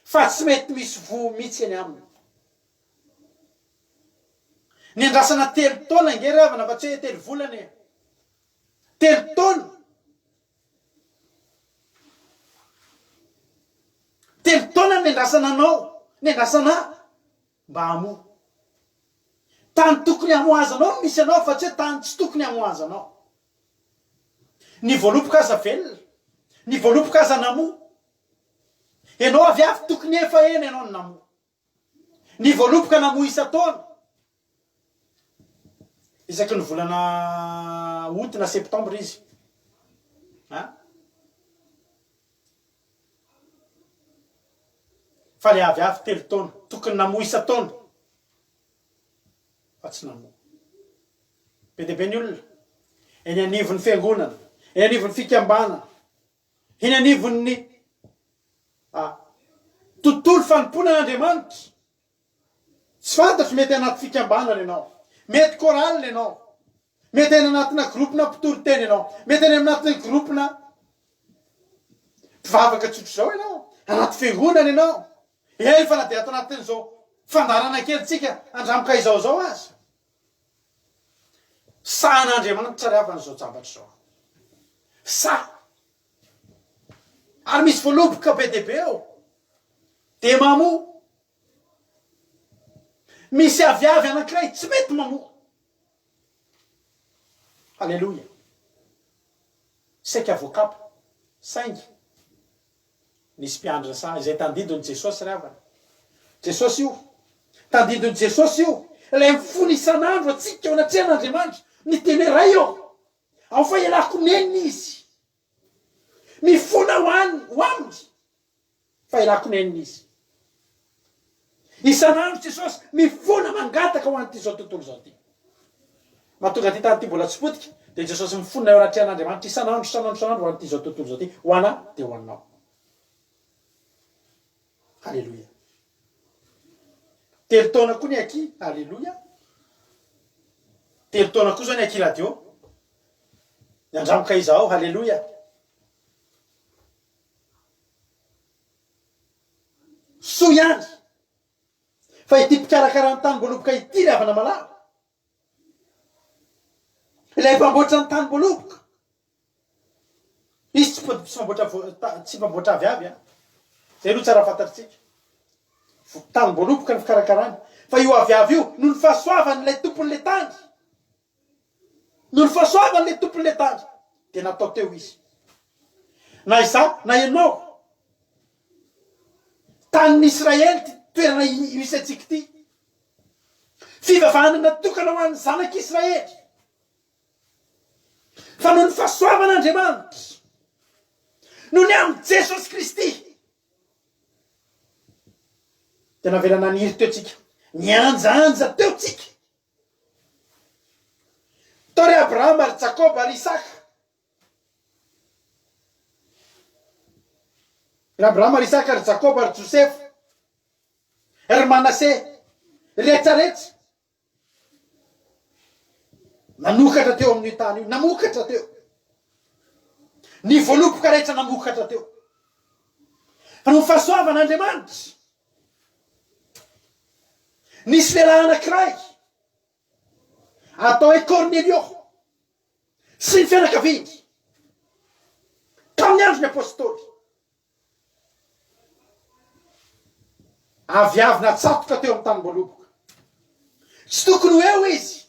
fa tsy mety misy vo mihitsy eny aminy. Ny andrasana 3 taona nge ravana fa tsy hoe 3 volana e. 3 taona. 3 taona ny andrasana anao, ny andrasana mba hamo. Tany tokony hamoazanao misy anao fa tsy hoe tany tsy tokony hamoazanao. Ny voaloboka aza velona, ny voaloboka aza namo. Ianao aviavy tokony efa eny ianao ny namo. Ny voaloboka namo isa-taona. Isaky ny volana août na septembre izy. Fa le aviavy 3 taona, tokony namo isa-taona. Fa tsy namo. Be dia be ny olona. Eny anivon'ny fiangonana, eny anivon'ny fikambanana, eny anivon'ny tontolo fanompona an'Andriamanitra. Tsy fantatro mety anaty fikambanana ianao, mety chorale ianao, mety eny anatina groupena mpitoroteny ianao, mety eny anatina groupena mpivavaka tsotro zao ianao, anaty fiangonana ianao. Fa na dia ato anatin'izao fandarana kely tsika andramoka izao azy. Sahan'Andriamanitra ry havan'izao zavatra zao. Sa. Ary misy voaloboka be dia be eo. Dia mamo. Misy aviavy anankiray tsy mety mamo. Alléluia. Saika voakapa. Saingy. Nisy mpiandrina sa izay tandidony Jesosy ry havana. Jesosy io. Tandidony Jesosy io. Ilay mifono isan'andro atsika eo anatrehan'Andriamanitra. Ny teny ray eo. Ao fa ialako nenina izy. Mifona ho aminy. Fa ialako nenina izy. Isan'andro Jesosy mifona mangataka ho an'ity zao tontolo zao ty. Mahatonga ty tany ty mbola tsy potika. Dia Jesosy mifona eo anatrehan'Andriamanitra isan'andro ho an'ity zao tontolo zao ty. Ho ana dia ho anao. Alléluia. 3 taona koa ny aky. Alléluia. 3 taona koa zao ny aky radio. Ny andramoka izao. Alléluia. So ihany. Fa ity mpikarakara ny tany boloboka ity ry havana malala. Ilay mpamboatra ny tany boloboka. Izy tsy mpamboatra aviavy. Zay aloha tsara fantatritsika. Tany boloboka ny fikarakarany. Fa io aviavy io no ny fahasoavan'ilay tompon'ilay tany. No ny fahasoavan'ilay tompon'ilay tany. Dia natao teo izy. Na iza, na ianao. Tanin'Israely toerana misy antsika ity. Fivavahana natokana ho an'ny zanak'Israely. Fa no ny fahasoavan'Andriamanitra. No ny amin'ny Jesosy Kristy. Tena vela naniry teo tsika. Nianjaanja teo tsika. Tao ry Abrahama ary Jakoba ary Isaka. Ry Abrahama ary Isaka ary Jakoba ary Josefa. Ry Manase. Rehetrarehetra. Nanokatra teo amin'ny tany io. Namokatra teo. Ny voaloboka rehetra namokatra teo. Fa no fahasoavan'Andriamanitra. Nisy lehilahy anankiray. Atao hoe Cornelio. Sy ny fianakaviany. Tamin'ny andron'ny apôstôly. Aviavy natsatoka teo amin'ny tany boloboka. Tsy tokony ho eo izy.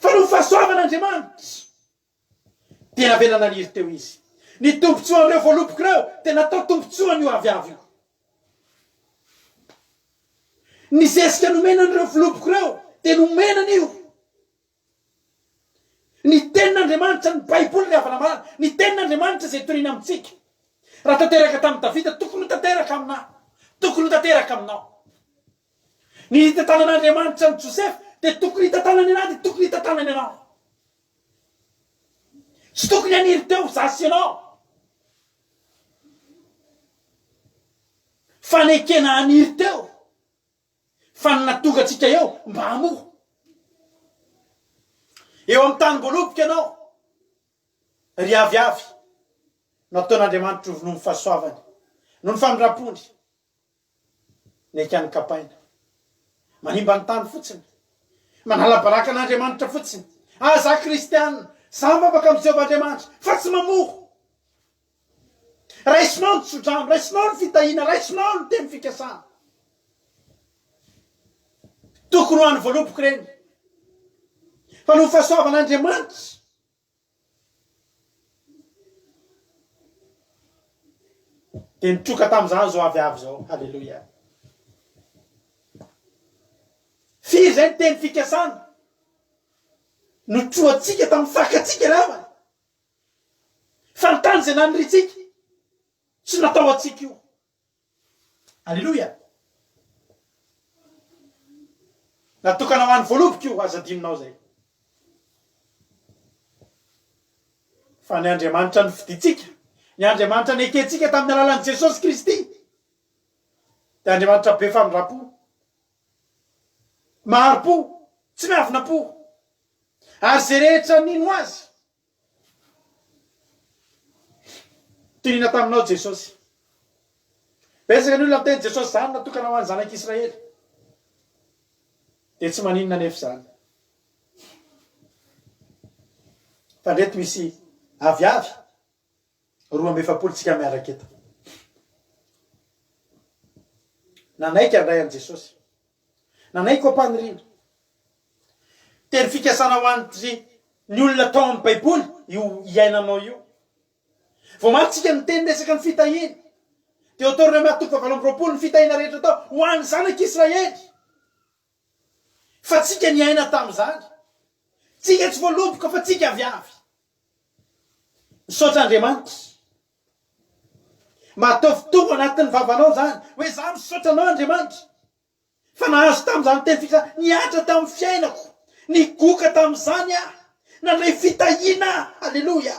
fa no fahasoavan'Andriamanitra tena avena naniry teo izy. Ny tombontsoa amin'ireo voaloboka ireo tena atao tombontsoa ny aviavy io. Ny zesika nomenan'ireo voaloboka ireo dia nomenana io. Ny tenin'Andriamanitra ny baiboly ny avana marina, ny tenin'Andriamanitra izay toriana amintsika. Raha tanteraka tamin'ny Davida tokony ho tanteraka aminao, tokony ho tanteraka aminao. Ny hitantanan'Andriamanitra ny Josefa dia tokony hitantanany anahy dia tokony hitantanany anao. Tsy tokony haniry teo zasy ianao. Fanekena haniry teo fa ny natonga antsika eo mba hamoha. Eo amin'ny tany voaloboka ianao, ry aviavy, nataon'Andriamanitra ho noho ny fahasoavany, noho ny famindram-pony, nekany kapaina. Manimba ny tany fotsiny, manala baraka an'Andriamanitra fotsiny. Za kristianina, za mivavaka amin'ny Jehovah-Andriamanitra, fa tsy mamoha. Raisinao ny tsodrano, raisinao ny fitahiana, raisinao ny teny fikasana. Tokony ho an'ny voaloboka ireny. Fa noho fahasoavan'Andriamanitra dia nitroka tamin'izany zao aviavy zao. Halleloja. Firy izay ny teny fikasana notroatsika tamin'ny fakatsika ravana. Fa ny tany izay naniritsika tsy natao atsika io. Halleloja. Natokana ho an'ny voaloboka io, aza adinonao zay. Fa ny Andriamanitra ny fiditsika, ny Andriamanitra neketsika tamin'ny alalan'i Jesosy Kristy, dia Andriamanitra be famindram-po, maharo-po, tsy miavina-po. Ary zay rehetra nino azy tiniana taminao Jesosy. Betsaka ny olona miteny Jesosy zany natokana ho an'ny zanak'Israely, dia tsy maninona nefa zany. Fa ndreto misy aviavy 2 tsika miaraka eto. Nanaiky andray an' Jesosy, nanaiky ampaniriana. Teny fikasana ho an'ty ny olona tao amin'ny baiboly io iainanao io. Vao matsika ny teny resaka ny fitahiana, dia Deutéronome 20 ny fitahiana rehetra tao ho an'ny zanak'Israely. Fa tsika ny aina tamin'izany, tsika tsy voaloboka fa tsika aviavy. Misaotra Andriamanitra, mahatovy tonga anatin'ny vavanao zany hoe za misaotra anao Andriamanitra, fa nahazo tamin'izany teny fikasana, niatra tamin'ny fiainako, nigoka tamin'izany aho, nandray fitahiana. Halleloja.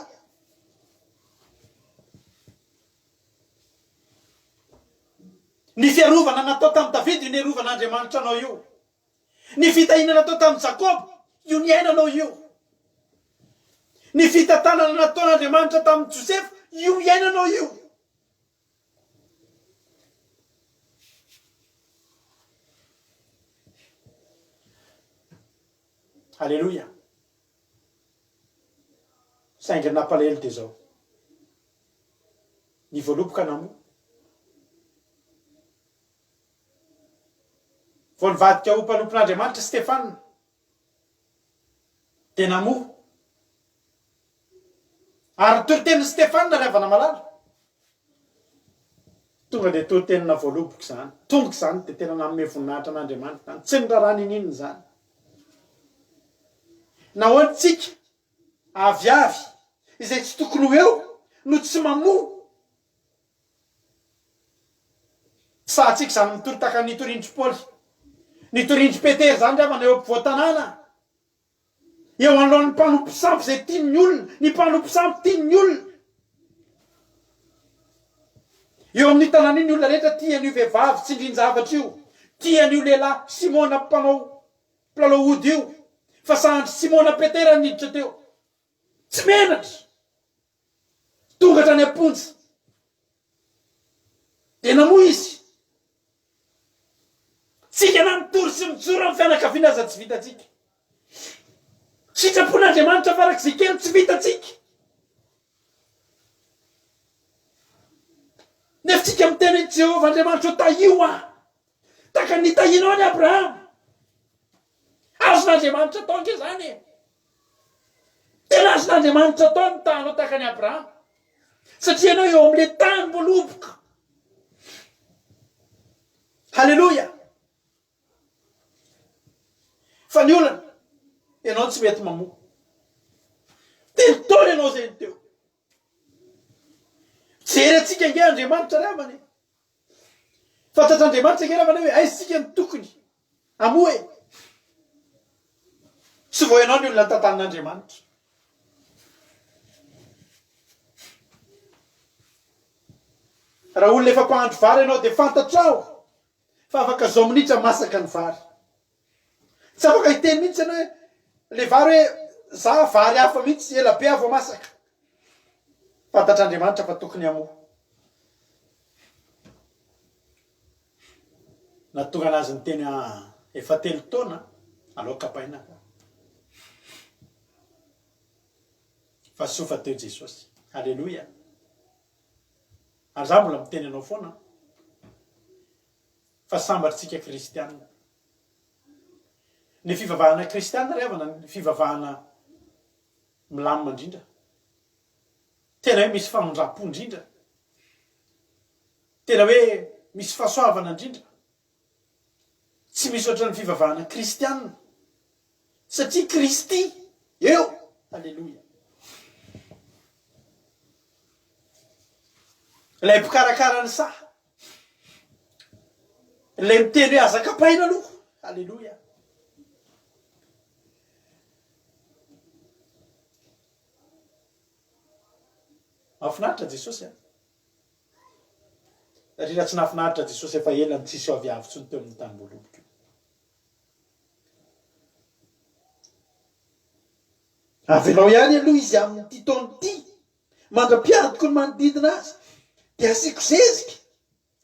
Ny fiarovana natao tamin'ny Davidy io niarovanaN'Andriamanitra anao io. Ny fitahiana natao tamin'ny Jakob io niainanao io. Ny fitantanana nataon'Andriamanitra tamin'ny Josefa io iainanao io. Halleloja. Saingy nampalahelo dia zao, ny voaloboka namoa. Vao nivadika ho mpanompon'Andriamanitra Stefana dia namoa. Ary toriteny Stefana ry malala, tonga dia toritenina voaloboka zany. Tonga zany dia tena nanome voninahitra an'Andriamanitra, tsy ny raharaha ninona zany. Nahoana tsika aviavy izay tsy tokony ho eo no tsy mamoa. Sahatsika zany mitory taka nitorindry Paoly, nitorindry Petera zany ravana eo ampovoan-tanàna, eo anoloan'ny mpanompo sampy izay tiany olona, ny mpanompo sampy tiany olona. Eo amin'ny tanàna iny olona rehetra tian'io vehivavy tsindrin-javatra io, tian'io lehilahy Simona mpanao mpilalao-ody io, fa sahandry Simona Petera niditra teo, tsy menatra, tongatra any am-ponja, dia namoa izy. Tsika na mitory sy mijoro amin'ny fianakaviana aza tsy vitatsika. Sitrapon'Andriamanitra farak'izay kely tsy vitatsika. Nefa tsika miteny hoe Jehovah Andriamanitra ho tahio aho, taka nitahianao any Abrahama. Azon'Andriamanitra taonka zany e. tena azon'Andriamanitra tao ny tanao tahaka ny Abrahama satria ianao eo amin'ilay tany voaloboka. Halleloja. Fa ny olana ianao tsy mety mamoa. Telo taona ianao zay teo. Jery atsika nge Andriamanitra ravany. Fantatr'Andriamanitra nge ravany hoe aisika ny tokony amoa e. Tsy vao ianao ny olona ny tantan'Andriamanitra. Raha olona efa mpahandro vary ianao dia fantatrao fa afaka zao minitra masaka ny vary. Tsy afaka hiteny mihitsy ianao hoe le vary hoe za vary hafa mihitsy ela be avo masaka. Fantatr'Andriamanitra fa tokony amoa. Natonga anazy ny teny efa 3 taona aloha kapaina. Fa sofa teo Jesosy. Halleluja. Ary za mbola miteny anao foana fa sambatritsika kristianina. Ny fivavahana kristianina revana ny fivavahana milamina indrindra. Tena hoe misy famondrapo indrindra. Tena hoe misy fahasoavana indrindra. Tsy misy ohatran'ny fivavahana kristianina. Satria Kristy eo. Halleluja. Ilay mpikarakara ny saha. Ilay miteny hoe aza kapaina aloha. Halleluja. Mahafinaritra Jesosy a. Satria tsy nahafinaritra Jesosy efa ela tsisy avy avy teo amin'ny tany voaloboka. Avelao ihany aloha izy amin'ny taona ity mandra-piadoko ny manodidina azy dia asiako zezika.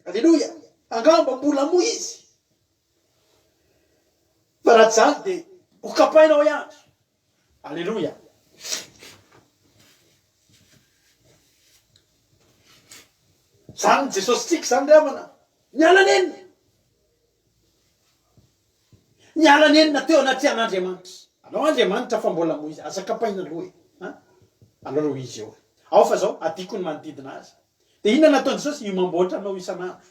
Halleluja. Angamba mbola moa izy. Fa raha zany dia ho kapainao ihany. Halleluja. Zany Jesosy tsika zany ravana. Nialanenina. Nialanenina teo anaty an'Andriamanitra. Anao Andriamanitra fa mbola moa izy. Aza kapaina aloha e. Alalo izy eo. Ao fa zao adiko ny manodidina azy. Dia inona nataony Jesosy? Io mamboatra anao isan'andro.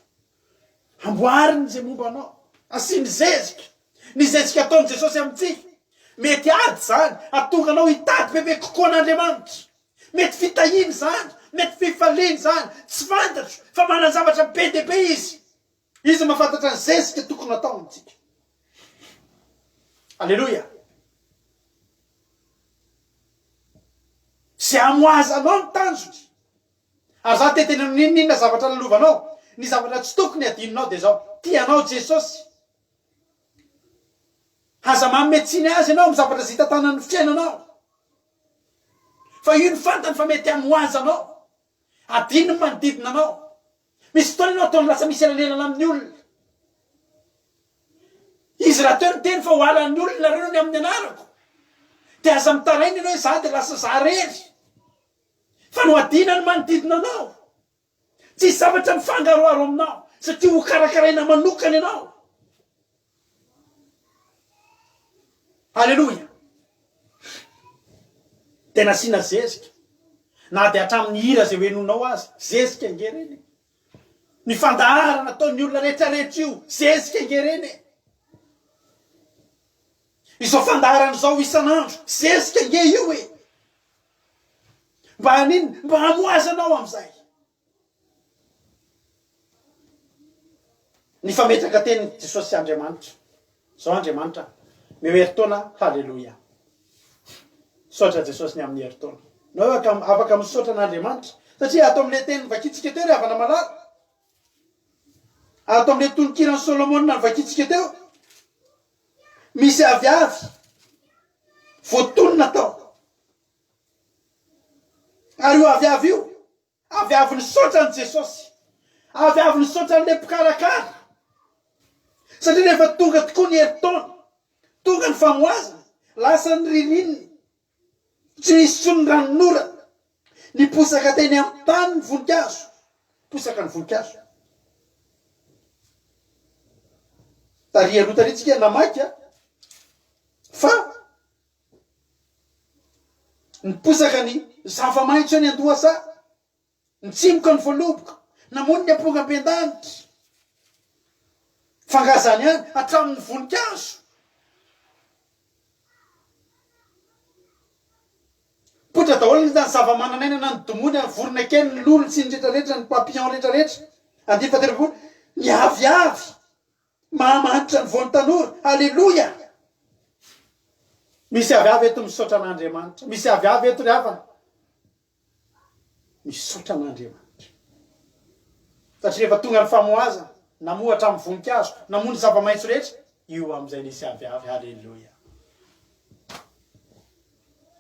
Amboariny zay momba anao. Asiany zezika. Ny zezika ataony Jesosy amintsika. Mety ady zany. Atonga anao hitady bebe kokoa an'Andriamanitra. Mety fitahiny zany. Mety fifaliany zany. Tsy fantatro. Fa manazavatra be dia be izy. Izy mahafantatra ny zezika tokony atao amintsika. Alleluja. Zay amoaza anao ny tanjony. Ary za teteny ninona zavatra lalovanao. Ny zavatra tsy tokony adinonao dia zao. Tianao Jesosy. Aza mametsiny azy ianao amin'ny zavatra zay tantanan'ny fiainanao. Fa io ny fantany fa mety amoaza anao. Adino ny manodidina anao. Misy fotoana ianao ataony lasa misy elalelana amin'ny olona. Izy raha teo ny teny fa ho alan'ny olona reo ny amin'ny anarako. Dia aza mitaraina ianao za dia lasa za rery. Fa no adina ny manodidina anao. Tsy zavatra mifangaroaro aminao. Satria ho karakaraina manokana ianao. Halleluja. Tena sina zezika. Na dia hatramin'ny hira zay hoenonao azy. Zezika ngereny. Ny fandaharana ataon'ny olona rehetrarehetra io. Zezika ngereny. Izao fandaharana izao isan'andro. Zezika nge io e. Mba haniny, mba hamoazanao amin'izay. Ny fametraka teny Jesosy Andriamanitra. Zao Andriamanitra. Miherintaona, halleluja. Saotra Jesosy ny amin'ny herintaona. Nao afaka misaotra an'Andriamanitra. Satria ato amin'ilay teny vakitsika teo ry havana malala. Ato amin'ilay tononkirany Solomona vakitsika teo. Misy aviavy. Voatonona tao. Ary io aviavy io. Aviavy ny saotra ny Jesosy. Aviavy ny saotra n'ilay mpikarakara. Satria rehefa tonga tokoa ny herintaona. Tonga ny famoazana. Lasa ny ririniny. Tsy nisy tsony ranon'orana. Ny posaka teny amin'ny tany ny voninkazo. Posaka ny voninkazo. Taria aloha taritsika namaika. Fa niposaka ny zava-maitso any andohasa nitsimoka ny voaloboka namony ny amponga ampian-danitra fangazany any hatramin'ny voninkazo potra daholo ny zava-mananaina na ny domony vorona kely ny lolo sy ny rehetrarehetra ny papillon rehetrarehetra andiny fahaterapolo ny aviavy mahamanitra ny voan'ny tanora alleloia misy aviavy eto misaotra an'Andriamanitra misy aviavy eto ry havana misaotra an'Andriamanitra satria rehefa tonga ny famoaza namohatra amin'ny voninkazo namoa ny zava-maitso rehetra io amin'izay nisy aviavy alleloia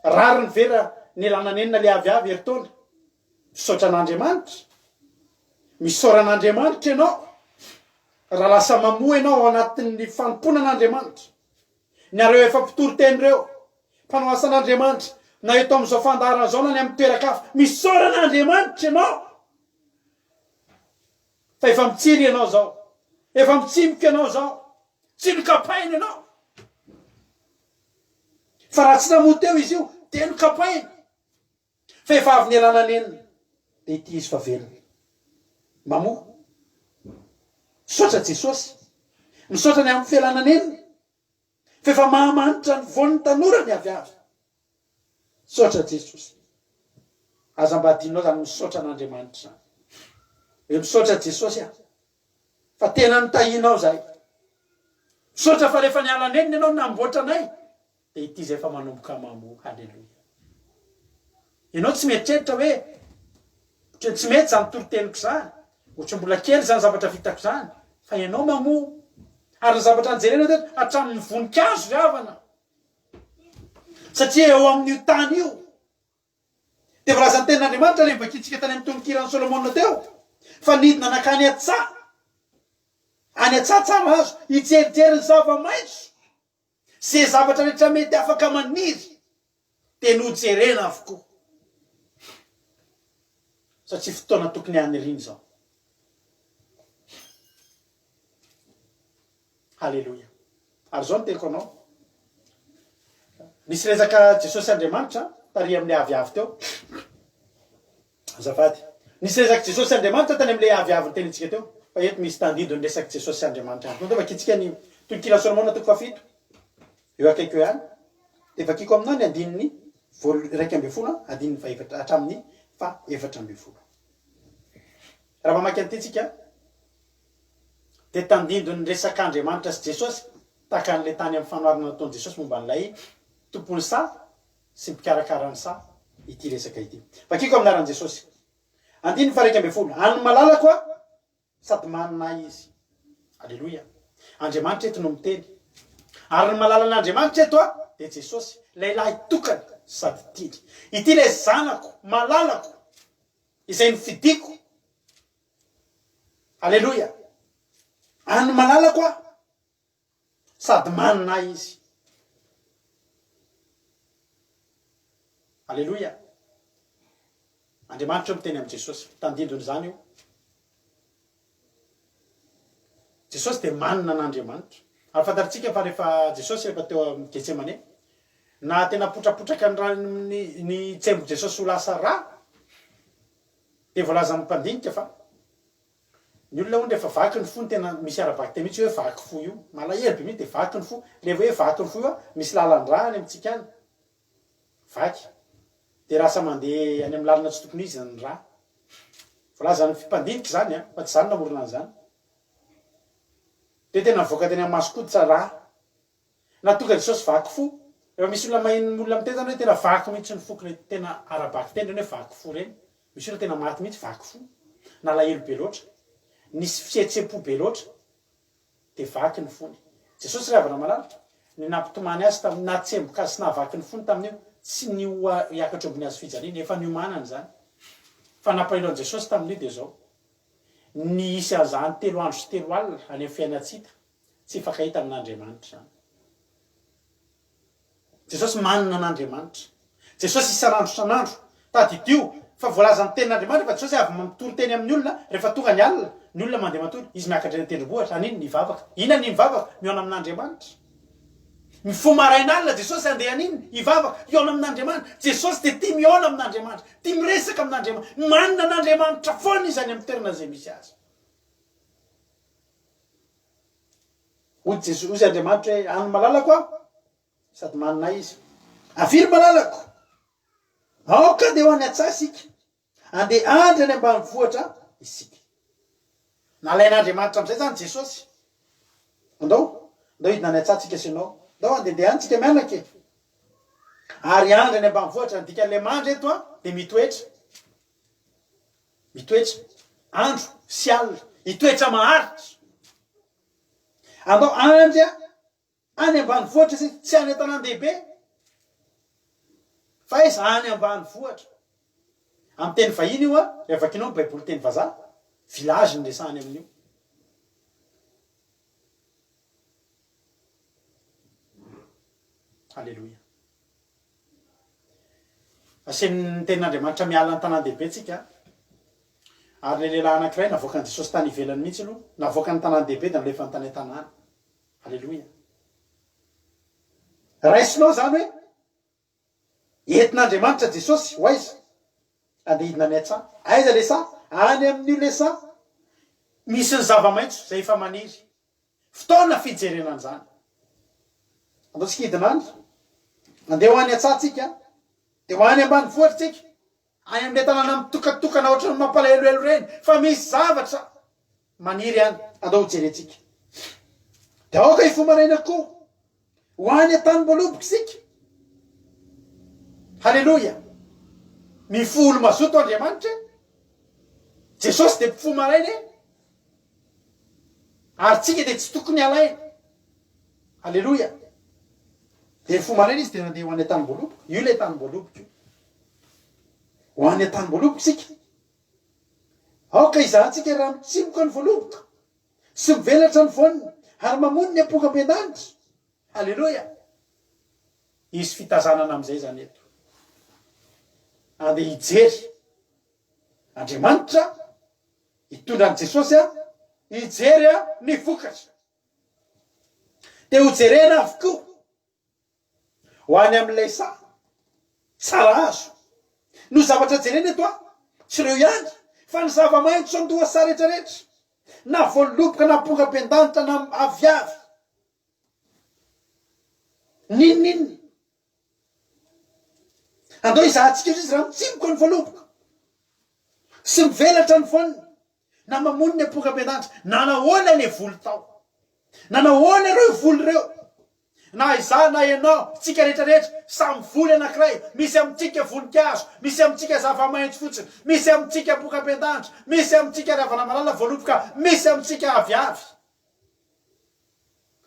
rary ny vera ny elananenina le aviavy eritona misaotra an'Andriamanitra misaora an'Andriamanitra ianao raha lasa mamoa ianao ao anatin'ny fanompona an'Andriamanitra ny areo efa mpitoro teny reo mpanao asan'Andriamanitra na eto amin'izao fandaharana zao na ny amin'ny toeran-kafa misaora an'Andriamanitra ianao fa efa mitsiry ianao zao efa mitsimoka ianao zao tsy nokapaina ianao fa raha tsy namoa teo izy io dia nokapaina fa efa avy ny elananenina dia ity izy fa velona mamoa misaotra Jesosy misaotra ny amin'ny fialananenina fa efa mahamanitra ny voan'ny tanora ny aviavy misaotra Jesosy aza mba adinao zany misaotra an'Andriamanitra zany hoe misaotra Jesosy fa tena nitahinao zay misaotra fa rehefa nialanenina ianao namboatra anay dia ity zay fa manomboka mamoa halleloia ianao tsy mieritreritra hoe tsy mety zany toroteniko zany ohatra mbola kely zany zavatra vitako zany fa ianao mamoa ary ny zavatra anjerena teto hatramin'ny voninkazo ry havana satria eo amin'io tany io dia volazan'ny tenin'Andriamanitra le mibakitsika tany amin'ny tononkirany Solomona teo fa nidina nakany an-tsaha any an-tsaha tsara azo hijerijery ny zava-maitso ze zavatra rehetra mety afaka maniry dia nojerena avokoa satria fotoana tokony haniriny zao halleloia ary zao niteko anao nisy resaka Jesosy Andriamanitra tary amin'ny aviavy teo azafady nisy resaka Jesosy Andriamanitra tany amin'le aviavy ny tenitsika teo fa eto misy tandido ny resaka Jesosy Andriamanitra no vakitsika ny tononkira Solomona toko fafito eo akaiky eo ihany dia vakiko aminao ny andininy raiky amby folo andininy faefatra hatramin'ny faefatra amby folo raha mamaky an'ityntsika dia tandido ny resak'Andriamanitra sy Jesosy tahaka an'le tany amin'ny fanoharana nataon'i Jesosy momba n'ilay tompony sa sy mpikarakarany sa ity resaka ity vakiko aminaran'i Jesosy andininy fa raiky amby folo any malala koa sady manina izy alleloia Andriamanitra eto no miteny ary ny malala an'Andriamanitra eto dia Jesosy lehilahy tokany sady tidy ity le zanako malalako izay nifidiko alleloia any malala koa sady manina izy alleloia Andriamanitra miteny amin'i Jesosy tandindrony zany io Jesosy dia manina an'Andriamanitra ary fantaritsika fa rehefa Jesosy rehefa teo amin'ny Getsemane na tena potrapotraka ny tsembo Jesosy ho lasa rà dia voalaza amin'ny mpandinika fa ny olona hono rehefa vaky ny fo ny tena misy ara-baky te mihitsy hoe vaky fo io malahelo be mihitsy dia vaky ny fo rehefa hoe vaky ny fo io misy lalan-drà any amintsika any vaky dia rasa mandeha any amin'ny lalana tsy tokony izy ny rà voalaza ny mpandinika zany fa tsy zany namorona an'izany dia tena mivoaka teny amin'ny maso-koditra rà na tonga Jesosy vaky fo rehefa misy olona maheno olona miteny zany hoe tena vaky mihitsy ny fokony tena ara-baky teny reny hoe vaky fo reny misy olona tena maty mihitsy vaky fo na lahelo be loatra nisy fihetsepo be loatra dia vaky ny fony Jesosy ry havana malala ny nampitomany azy tamin'ny natsemboka azy sy nahavaky ny fony tamin'io tsy ny hiakatra ambony azy fijaliana efa niomanany zany fa nampahelon'i Jesosy tamin'io dia zao ny isy azany 3 andro sy 3 alina any amin'ny fiainatsika tsy fakahita amin'Andriamanitra zany Jesosy manina an'Andriamanitra Jesosy isan'andro isan'andro tadidio fa voalaza ny tenin'Andriamanitra fa Jesosy avy mitoro teny amin'ny olona rehefa tonga ny alina ny olona mandeha matory izy miakatra ny tendrombohitra aniny nivavaka inona ny mivavaka miona amin'Andriamanitra ny fomarain'alina jesosy andehany iny ivavaka iona amin'andriamanitra jesosy de tia miona amin'andriamanitra tia miresaka amin'andriamanitra manina n'andriamanitra foana izy any amin'ny toerana zay misy azy ozy jesosy ozy andriamanitra hoe any malalako aho sady manina izy aviry malalako aoka de ho any an-tsaha sika andeha andry any ambanivohitra isika nalain'andriamanitra am'izay zany jesosy andao hidina any an-tsahatsika sinao ndao andehandeha any tsika mianake ary andry any ambanivohitra dika le mandry eto a de mitoetra andro sy alina hitoetra maharitra andao andry any ambanivohitra tsy any an-tanan-dehibe fa izy any ambanivohitra amin'ny teny vahiny io a avakinao ny baiboly teny vazaha village ny resahany amin'io halleloia asen'ny tenin'andriamanitra miala ny tanan-dehibe tsika ary le lehilahy anankiray navoaka ny jesosy tany ivelany mihitsy aloha navoaka ny tanan-dehibe da milefa ny tany an-tanàna halleloia raisinao zany hoe entin'andriamanitra jesosy ho aiza andeha hidina any an-tsaha aiza le sa any amin'io le sa misy ny zava-maitso zay efa maniry fotoana fijerenany zany andao tsika hidina any andeha ho any an-tsaha tsika de ho any ambanivohitra tsika any amin'le tanàna mitokatokana ohatra ny mampalahelohelo reny fa misy zavatra maniry any andao hojerentsika de aoka ifomaraina koa ho any an-tanymboaloboky sika halleloia mifolo mazoto andriamanitra jesosy de mpifomaraina ary tsika de tsy tokony alaina halleloia de fomaraina izy de nandeha ho any an-tanymboaloboky io le tanymboaloboky io ho any an-tanymboaloboky sika aoka izahantsika raha mitsimoka ny voaloboka sy mivelatra ny voniny ary mamony ny apoka-mpiandanitra halleloia izy fitazanana am'izay zany eto andeha hijery andriamanitra hitondra any jesosy a hijery a ny vokatra de hojerena avokoa ho any amin'ilay tsara azo no zavatra jerena eto a tsy reo ihany fa ny zava-maitso andoha sa rehetrarehetra na voaloboka na aponga-mpiandanitra na aviavy ninninny andao izahantsika izy raha mitsimoka ny voaloboka sy mivelatra ny voniny na mamony ny aponga-mpiandanitra na nahoana le volo tao na nahoana ireo volo reo na iza na ianao tsika rehetrarehetra samy voly anankiray misy amitsika voninkazo misy amitsika zava-maitso fotsiny misy amitsika apoka-mpiandanitra misy amitsika ravana malala voaloboka misy amitsika aviavy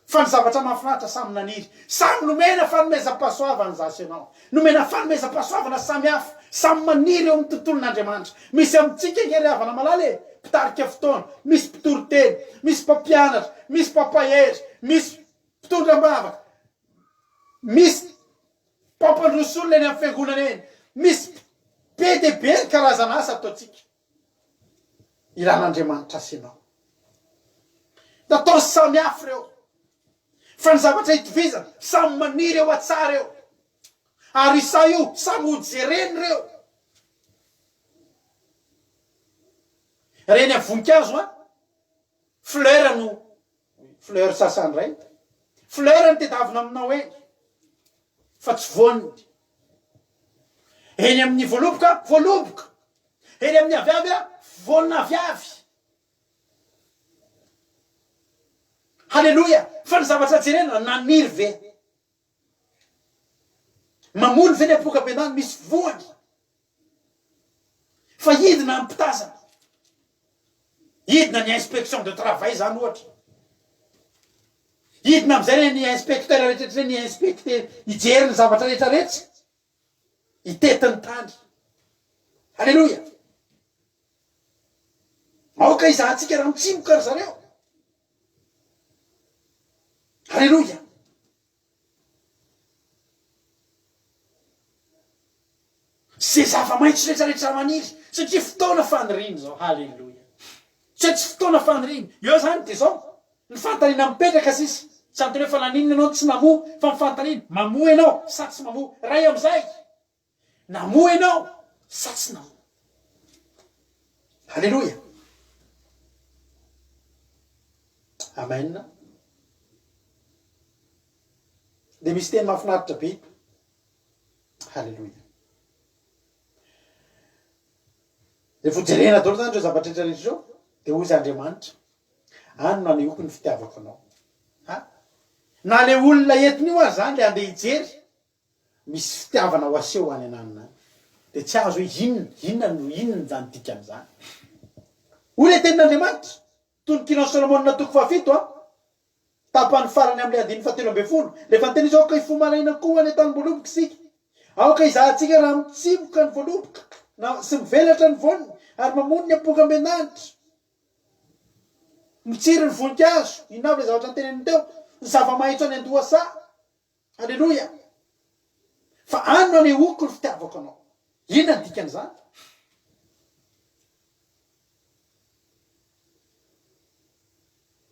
fa ny zavatra mahafinaritra samy naniry samy nomena fanomezam-pahasoavana zasy ianao nomena fanomezam-pahasoavana samy hafa samy maniry eo amin'ny tontolon'andriamanitra misy amitsika ngery havana malala mpitarika fotoana misy mpitory-teny misy mpampianatra misy mpampahery misy mpitondram-bavaka misy mpampandrosolona eny amin'ny fiangonana eny misy be de be ny karazana asa ataotsika ilan'andriamanitra asinao da atao samy hafa reo fa ny zavatra hitovizana samy maniry eo atsara eo ary isa io samy hojereny reo reny amin'ny voninkazo a fleur no fleur sasany ray fleur ny tedavina aminao eny fa tsy voniny eny amin'ny voaloboka eny amin'ny aviavy a vonina aviavy halleloia fa ny zavatra jerena naniry ve mamony ve ny apoka-mpiandanitra misy voany fa hidina ampitazana hidina ny inspection de travail zany ohatra hidina am'izay ny inspecteur rehetrarehetra ny inspecteur hijery ny zavatra rehetrarehetra hitetiny tany halleloia aoka izahantsika raha mitsimoka ry zareo halleloia ze zava-maitso rehetrarehetra maniry satria fotoana faniriny zao halleloia satria fotoana faniriny eo zany de zao ny fantanina mipetraka sisy tsy antony hoe fa naninona ianao tsy namoa fa mifantanina mamoa ianao sa tsy mamoa ray am'izay namoa ianao sa tsy namoa. Halleloia. Amen. De misy teny mahafinaritra be. Halleloia. Rehefa jerena daholo zany reo zavatra rehetra zao de hoy izy Andriamanitra any no anehoako ny fitiavako anao. Na le olona entiny io azy zany le andeha hijery misy fitiavana ho aseho any ananina any de tsy azo hoe inona zany dikan'izany. Hoy le tenin'Andriamanitra toy ny Kinon Solomona toko 7 tapany farany amin'ny 17 rehefa nyteny izy aoka ifomaraina koa any tany-boaloboka isika aoka izahantsika raha mitsiboka ny voaloboka na sy mivelatra ny voany ary mamono ny apoka ambendanitra mitsiry ny voninkazo inavy le zavatra nyteneny teo ny zava-maitso any Andohasa. Halleloia. Fa any no anehoako ny fitiavako anao. Inona ny dikan'izany?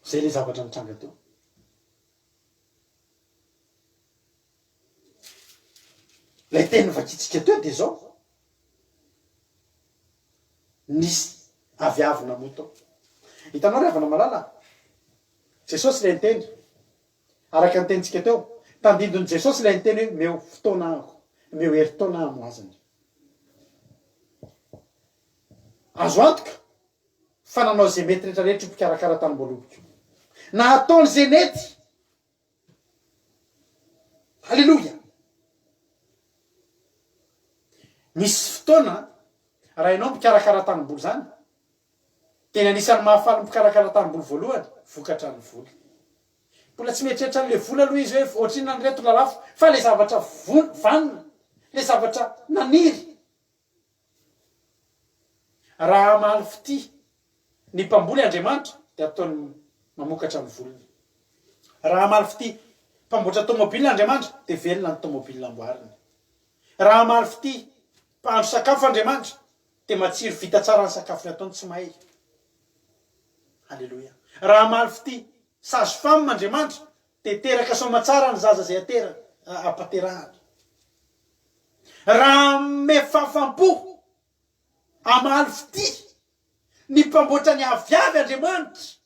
Zay le zavatra mitranga teo. Lay teny vakitsika teo de zao nisy aviavina moto. Hitanao ry havana malala Jesosy lay niteny araka ny tenitsika teo tandindony Jesosy lay niteny hoe meo fotoana ako meo herintaona amo azany. Azo antoka fa nanao zay mety rehetrarehetra mpikarakara tany-boaloboka na ataony zay nety. Halleloia. Misy fotoana raha ianao mpikarakara tany-boly zany tena anisan'ny mahafaly mpikarakara tany-boly voalohany vokatra ny voly. Mbola tsy mieritreritra an'le vola aloha izy hoe ohatriny ny reto lalafo fa le zavatra vanina le zavatra naniry. Raha mahaly fity ny mpamboly Andriamanitra de ataony mamokatra ny volony. Raha mahaly fity mpamboatra tômôbilina Andriamanitra de velona ny tômôbilina amboariny. Raha mahaly fity mpahandro sakafo Andriamanitra de matsiro vita tsara ny sakafo ny ataony tsy mahay. Halleloia. Raha mahaly fity sazo famina Andriamanitra de teraka somatsara ny zaza zay apaterahana. Raha mefafampo amaly fity ny mpamboatra ny aviavy Andriamanitra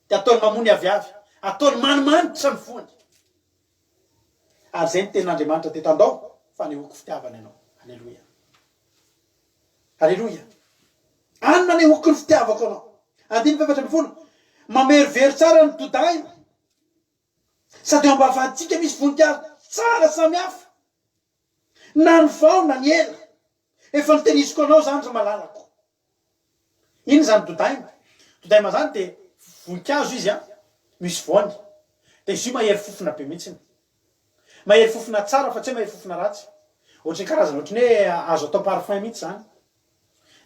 de ataony mamony aviavy ataony manimanitra ny fony. Ary zay ny tenin'Andriamanitra tetandao fa anehoako fitiavana ianao. Halleloia. Halleloia. Any no anehoako ny fitiavako anao. 7:20 mamerovero tsara ny dodaina sady eo ambavatsika misy voninkazo tsara samihafa na ny vao na ny ela efa niteniziko anao zany ry malalako. Iny zany dodaina. Dodaina zany de voninkazo izy misy voany de izy io mahery fofona be mihitsiny. Mahery fofona tsara fa tsy mahery fofona ratsy. Ohatry karazana ohatry hoe azo atao parfum mihitsy zany.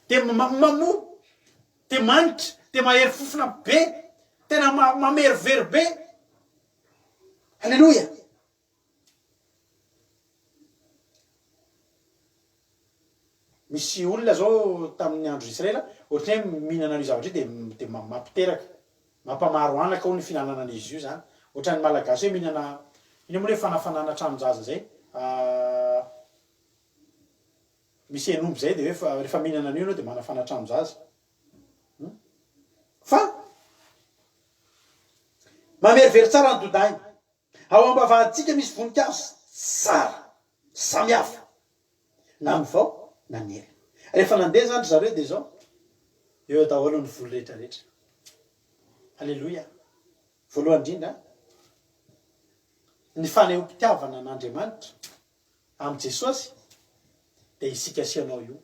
De mamoa de manitra de mahery fofona be tena mamerovero be. Halleloia. Misy olona zao tamin'ny andro Israela ohatry hoe mihinana an'io zavatra de mampiteraka mampamaro anaka ho ny fihinanana an'izy io zany. Ohatran'ny malagasy hoe mihinana ino moa hoe fanafanana tranon-jaza zay misy enomby zay de hoe rehefa mihinana an'io anao de manafana tranon-jaza. Fa mamerovero tsara ny dodaina. Ao ambavahantsika misy voninkazo tsara samihafa na ny vao na ny ela. Rehefa nandeha zany zareo de zao eo daholo ny voly rehetrarehetra. Halleloia. Voalohany indrindra ny fanehoam-pitiavana an'Andriamanitra amin'ny Jesosy de isika sianao io.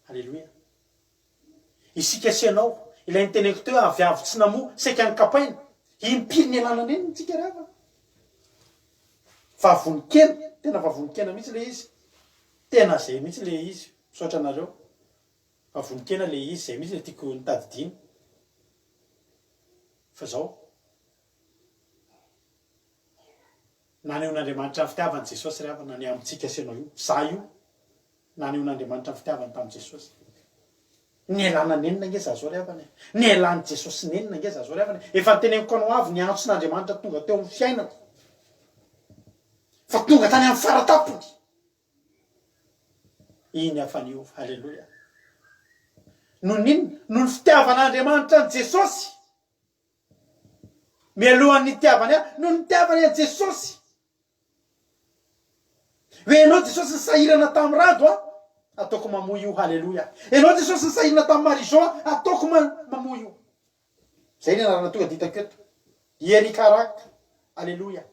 Halleloia. Isika sianao ilay niteneko teo aviavy tsy namoa saika ny kapaina impiry ny alalana eny tsika raha fa vonikena tena fa vonikena mihitsy le izy. Tena zay mihitsy le izy misaotra anareo fa vonikena le izy zay mihitsy le tiako nitadidiny. Fa zao nanehoan'Andriamanitra ny fitiavany Jesosy rehefa nane amintsika sianao io. Za io nanehoan'Andriamanitra ny fitiavany tamin'i Jesosy. ny elana nenina nge za zao reavany ny elan'i jesosy nenina nge za zao reavany efa teneniko anao avy ny antso n'andriamanitra tonga teo amin'ny fiainako fa tonga tany amin'ny faratapony iny afanio. Halleloja. No ninona no ny fitiavan'andriamanitra ny jesosy mialohan'ny tiavany no ny tiavany an jesosy hoe ianao jesosy ny sahirana tamin'ny rado ataoko mamoy io. Halleloja. Ianao jesosy ny sahirana tamin'ny marizao ataoko mamoy io. Zay ny anarana tonga ditako eto ierikaraka. Halleloja.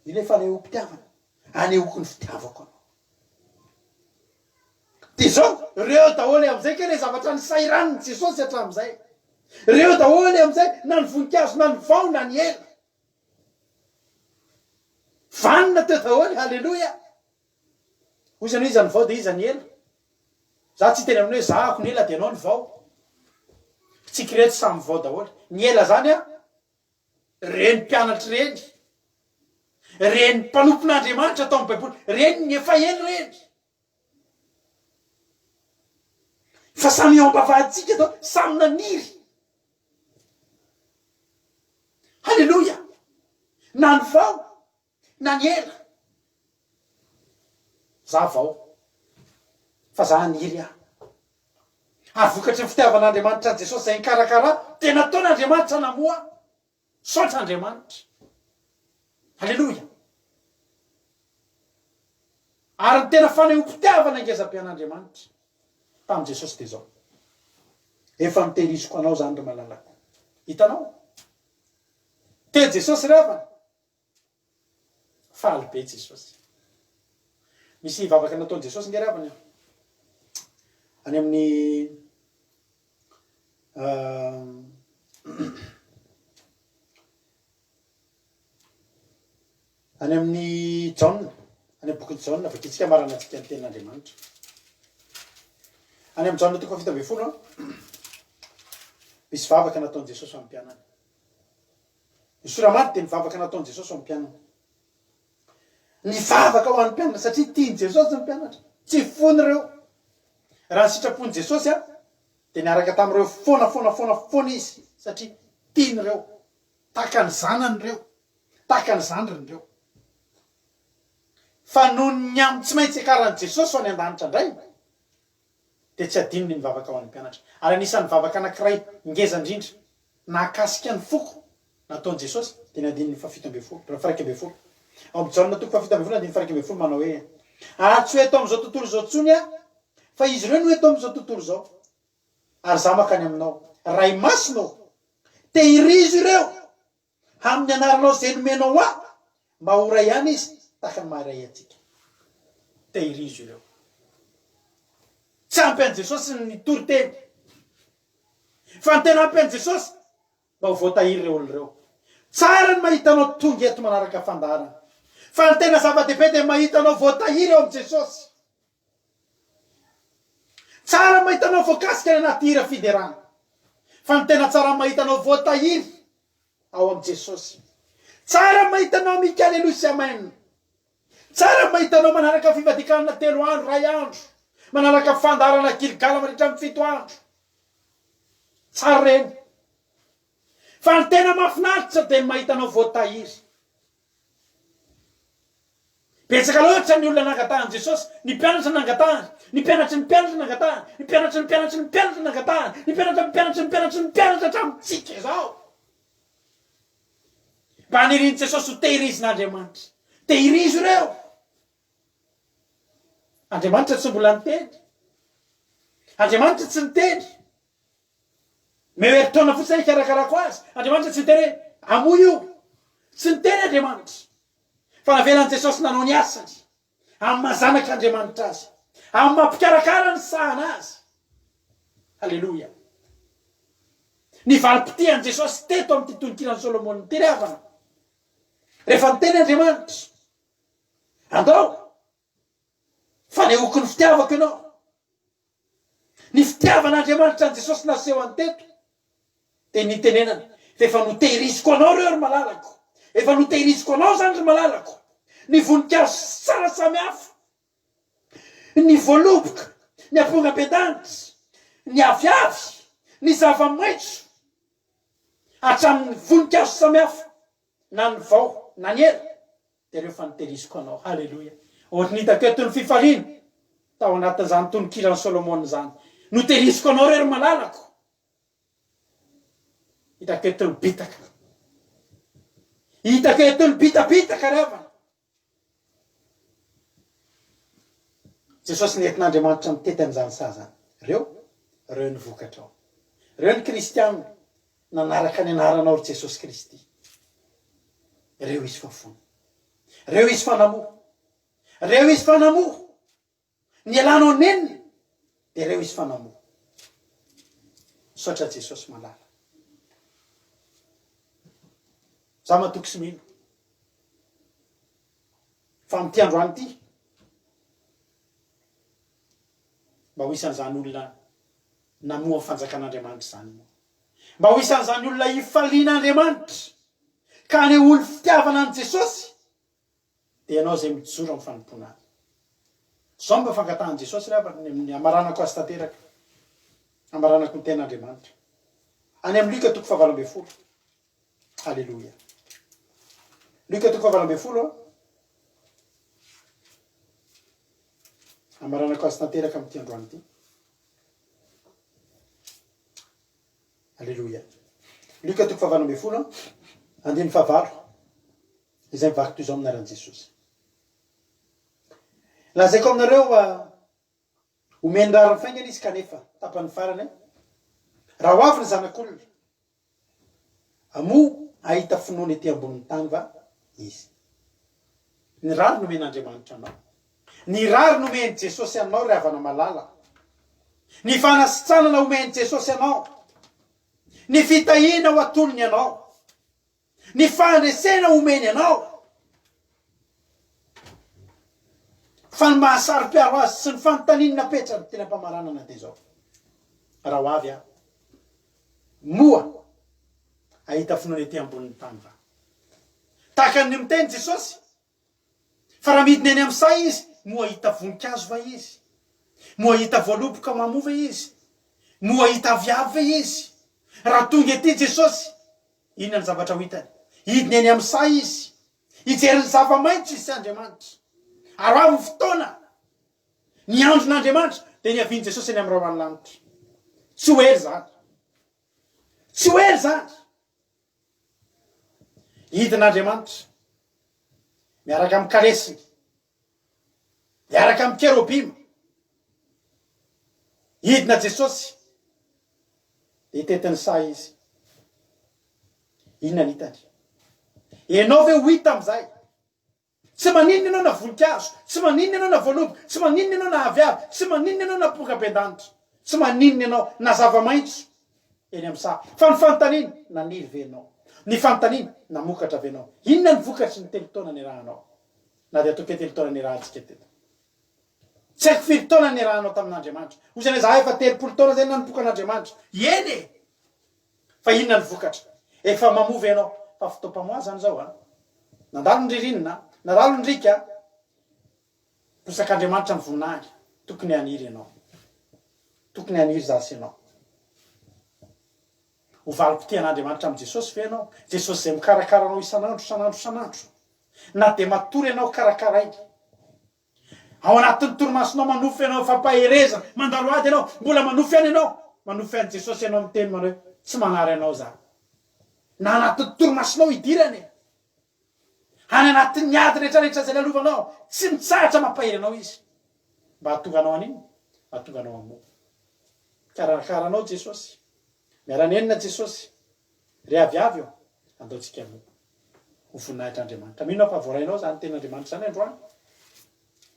iny efa aneho mpitiavana anehoko ny fitiavako anao de zao reo daholy am'izay ke le zavatra ny sahiraniny jesosy hatramin'izay reo daholy am'izay na ny voninkazo na ny vao na ny ela vanina teo daholy. Halleloja. Ozy iza ny vao de iza ny ela. Za tsy teny amin'ny hoe zahako ny ela de anao ny vao. Tsika reto samy vao daholy. Ny ela zany reny mpianatry reny reny mpanompon'andriamanitra atao amin'ny baiboly reny ny efa ely reny fa samy eo ambavahitsika atao samy naniry. Halleloja. Na ny vao na ny ela za vao fa za niry ary vokatry ny fitiavan'andriamanitra ny jesosy zay nikarakara tena ataon'andriamanitra namoa saotra andriamanitra. Halleloja. Ary ny tena fanehoam-pitiavana ngezam-pian'andriamanitra tamin'i jesosy de zao efa mitehiriziko anao zany ry malalako. Hitanao te jesosy reavana faly be jesosy. Misy vavaka nataon'i jesosy nge reavany any amin'ny any amin'ny Jaona any amin'ny boky Jaona vakitsika marana antsika ny tenin'andriamanitra any amin'ny Jaona toko 7 misy vavaka nataon'i jesosy amin'ny mpianany. Ny soramady de ny vavaka nataon'i jesosy amin'ny mpianany. Ny vavaka ho an'ny mpianana satria tiany jesosy ny mpianatra tsy fony reo raha ny sitrapon'i jesosy de niaraka tamin'ireo foana izy satria tiany reo tahaka ny zanany reo tahaka ny zandriny reo. Fa noho ny amin'ny tsy maintsy akaran'i jesosy ho any an-danitra indray de tsy adinony ny vavaka ho an'ny mpianatra. Ary anisan'ny vavaka anankiray ngeza indrindra nakasika ny foko nataon'i jesosy de ny adininy 7 ao amin'ny Jaona toko 7 adiny 1 manao hoe tsy hoe eto amin'izao tontolo zao tsony fa izy ireo no eto amin'izao tontolo zao. Ary za makany aminao ray masonao tehirizo ireo amin'ny anaranao zay nomenao mba ho ray ihany izy tahaka ny maharay atsika. Tehirizo ireo. Tsy ampy an'i jesosy ny toriteny fa ny tena ampy an'i jesosy mba ho voatahiry reo olo reo. Tsara ny mahitanao tonga eto manaraka fandarana fa ny tena zava-dehibe de mahitanao voatahiry eo amin'i jesosy. Tsara mahitanao voakasika ny anaty hira fiderana fa ny tena tsara mahitanao voatahiry ao amin'i jesosy. Tsara mahitanao mika aleluia sy amen. Tsara mahitanao manaraka fivadikanana 3 andro 2 andro manaraka fandarana Gilgala mandritra amin'ny 7 andro. Tsara reny. Fa ny tena mahafinaritra de mahitanao voatahiry. Betsaka loatra ny olona nangatahany jesosy, ny mpianatra nangatahany, ny mpianatry nangatahany, ny mpianatra nangatahany, ny mpianatra hatramintsika zao. Mba haniriny jesosy ho tehirizin'andriamanitra. Tehirizo ireo. Andriamanitra tsy mbola niteny. Andriamanitra tsy niteny. Meheritaona fotsiny ikarakarako azy. Andriamanitra tsy niteny amoy io. Tsy niteny Andriamanitra. Fa navelan'i jesosy nanao ny asany amin'ny mahazanak'Andriamanitra azy, amin'ny mampikarakara ny sahana azy. Halleloja. Ny valim-potian'i jesosy teto amin'ny tononkirany Solomona ty reavana. Rehefa niteny Andriamanitra andao fanehoko ny fitiavako ianao. Ny fitiavan'Andriamanitra ny jesosy naseho anteto de nitenenany fa efa notehiriziko anao reo ry malalako. Efa notehiriziko anao zany ry malalako. Ny voninkazo tsara samy hafa, ny voaloboka, ny apongabedanitsy ny aviavy ny zava-maitso hatramin'ny voninkazo samihafa na ny vao na ny ela de reo faniteriziko anao. Halleloia. Ohatra nitako eto ny fifaliana tao anatin'izany tononkilany Solomona zany, no teriziko anao rery malalako. Hitako eto ny bitaka, hitako eto ny bitabitaka revana. Jesosy nentin'Andriamanitra mitety amin'izany sazany. Reo ny vokatrao. Reo ny kristianina nanaraka ny anaranao ry Jesosy Kristy. Reo izy fafony. Reo izy fanamoa. Reo izy fanamoa. Ny alanao neniny de reo izy fanamoa. Saotra Jesosy malala. Za matoky sy mino. Fa amin'ity androany ity mba ho isan'izany olona namoa ny fanjakan'Andriamanitra zany moa. Mba ho isan'izany olona ifalian'Andriamanitra ka ane olo fitiavana an' Jesosy de ianao zay mijoro amin'ny fanompoana. Zao mba fangatahan' Jesosy rehefa ny amaranako azy tanteraka, amaranako ny ten'Andriamanitra any amin'ny Luka 7:12. Halleluia. Luka 7:12 amaranako azy tanteraka amin'ity androany ity. Halleluia. Luka 7:12 andiny 7 izay mivaky toy zao aminaran'i Jesosy. Lazaiko aminareo omeny rariny faingana izy kanefa tapany farany raha ho avy ny zanak'olona amo ahita finoana ety ambonin'ny tany va izy. Ny rary nomen'Andriamanitra anao, ny rary nomeny Jesosy anao ry havana malala, ny fanasitranana omeny Jesosy anao, ny fitahina ho atolony anao, ny fandresena omeny anao, fa ny mahasaro-piaro azy sy ny fanontaniana petra ny tena mpamaranana de zao. Raha ho avy moa ahita finoana ety ambonin'ny tany va. Tahaka ny miteny Jesosy fa raha midiny any amin'ny say izy moa hita voninkazo va izy, moa hita voaloboka mamova izy, moa hita viavy va izy. Raha tonga ety Jesosy, inona ny zavatra ho hitany? Hidiny any amin'ny say izy, hijery ny zava-maitso izy sy Andriamanitra. Ary avy fotoana ny andron'Andriamanitra de ny aviany Jesosy any amin'ny rao lanitra. Tsy ho hery zany, tsy ho hery zany. Hidin'Andriamanitra miaraka amin'ny kalesiny, miaraka amin'ny kerobima, hidina Jesosy de hitetiny say izy. Inona ny hitany? Ianao ve ho hita am'izay? Tsy maninona ianao na voninkazo, tsy maninona ianao na voaloboka, tsy maninona ianao na aviavy, tsy maninona ianao na pongabendanitra, tsy maninona ianao na zava-maitso eny amin'ny sa. Fa ny fanontaniana naniry venao, ny fanontaniana namokatra venao. Inona ny vokatry ny telo taona niarahanao? Na de ataoko telo taona niarahantsika teto. Tsy haiko firy taona niarahanao tamin'Andriamanitra. Hoy za efa 30 taona zay nanomboka an'Andriamanitra. Eny! Fa inona ny vokatra? Efa mamova ianao. Fa fotoam-pamoaha zany zao nandalo ny ririnina, nandalo ny rika. Posak'Andriamanitra ny voninahitra. Tokony haniry ianao. Tokony haniry zasy ianao. Ho valim-potia an'Andriamanitra amin'ny Jesosy ve ianao? Jesosy zay mikarakara anao isan'andro. Na de matory ianao karakaray. Ao anatin'ny torimasonao manofy ianao fampaherezana, mandalo ady ianao, mbola manofy any ianao. Manofy any Jesosy ianao miteny manao hoe tsy manary ianao za. Na anatin'ny torimasonao idirany. Any anatin'ny ady rehetrarehetra zay lalovanao, tsy mitsahatra mampahery anao izy. Mba hatonga anao an'iny, hatonga anao amoa. Karakaranao Jesosy. Miara-nenina Jesosy. Re aviavy eo, andaotsika amoa. Ho voninahitra Andriamanitra. Mino fa voarainao zany ten'Andriamanitra zany androany.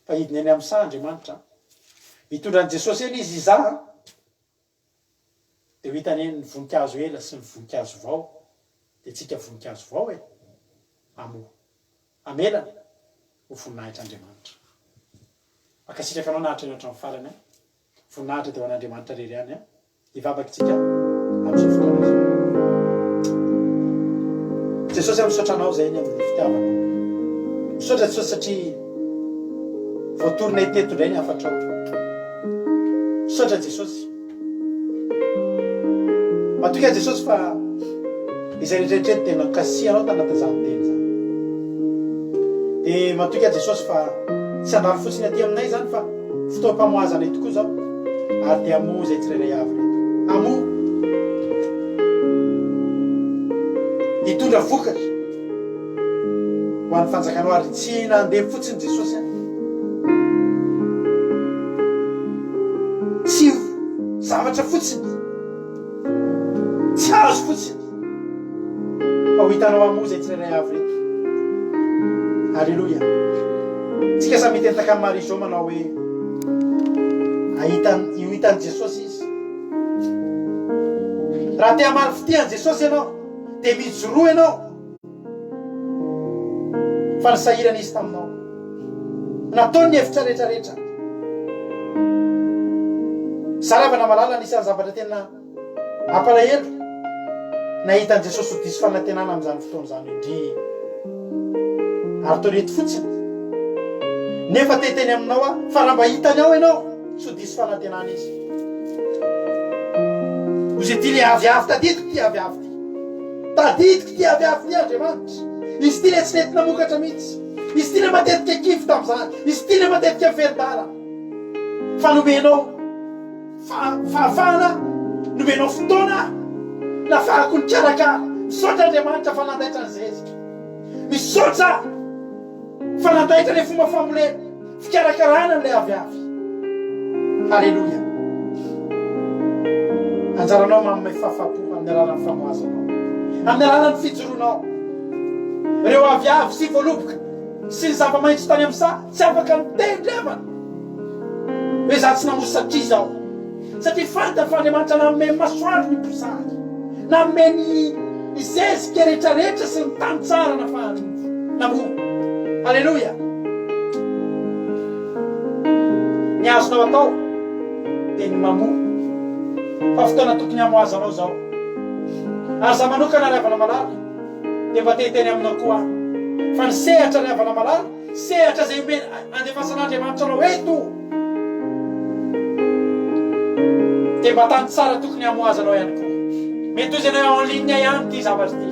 Fa hidiny any amin'ny sa Andriamanitra. Mitondran'i Jesosy eny izy izaha. De ho hitany eny ny voninkazo ela sy ny voninkazo vao. De tsika voninkazo vao amoa. Amelana ho voninahitra Andriamanitra. Makasitraka anao nahatra ny hatramin'ny farany. Voninahitra de ho an'Andriamanitra rery any. Hivavaka tsika amin'izao fotoana izao. Jesosy misaotra anao zay eny amin'ny fitiavanao. Misaotra Jesosy satria voatorona iteto indray ny hafatrao. misaotra Jesosy matoka Jesosy fa izay rehetrarehetra tena kasianao tanatin'izany teny zany dia matoka Jesosy fa tsy andalo fotsiny aty aminay zany fa fotoam-pamoazana tokoa zao ary dia amo zay tsirairay avy reto amo hitondra vokatra ho an'ny fanjakanao ary tsy nandeha fotsiny Jesosy tsy zavatra fotsiny tsy azo fotsiny fa ho hitanao amo zay tsirairay avy reto. Alléluia. Tsika samy mitentaka amin'ny mari zao manao hoe io hitan'i Jesosy izy raha te hamaly fitian'i Jesosy ianao dia mijoroa ianao fa ny sahirana izy taminao nataony ny hevitra rehetrarehetra zaravana malala nisany zavatra tena ampalahelo nahitan'i Jesosy ho diso fanantenana amin'izany fotoana izany indry ary torety fotsiny nefa teteny aminao fa raha mba hitany ao ianao so diso fanantenana izy ozy ty le aviavy tadidiko ty aviavy ty tadidiko ty aviavy ty Andriamanitra izy ty le tsy nety namokatra mihitsy izy ty le matetika kivy tamin'izany izy ty le matetika veridara fa nomenao fahafahana nomenao fotoana nafahako ny karakara misaotra Andriamanitra fa nandaitra ny zezika misaotra fa nandaitra le fomba famolena fikarakarana n'ilay aviavy. Alléluia. Anjaranao manome fahafapo amin'ny alalan'ny famoazanao amin'ny alalan'ny fijoroanao ireo aviavy sy voaloboka sy ny zava-maitso tany amin'sa tsy afaka mitendrevana hoe za tsy namozy satria zao satria fantany fa Andriamanitra nanome masoandro ny mposary nanome ny zezika rehetrarehetra sy ny tany tsara nafahany namo. Alléluia. Ny azonao atao dia ny mamoa fa fotoana tokony hamoazanao zao ary za manokana ry havana malala dia mba teteny aminao koa fa ny sehatra ry havana malala sehatra zay andefasan'Andriamanitra anao eto dia mba tany tsara tokony hamoazanao ihany koa mety ozy anao en ligne ihany ty zavatra ty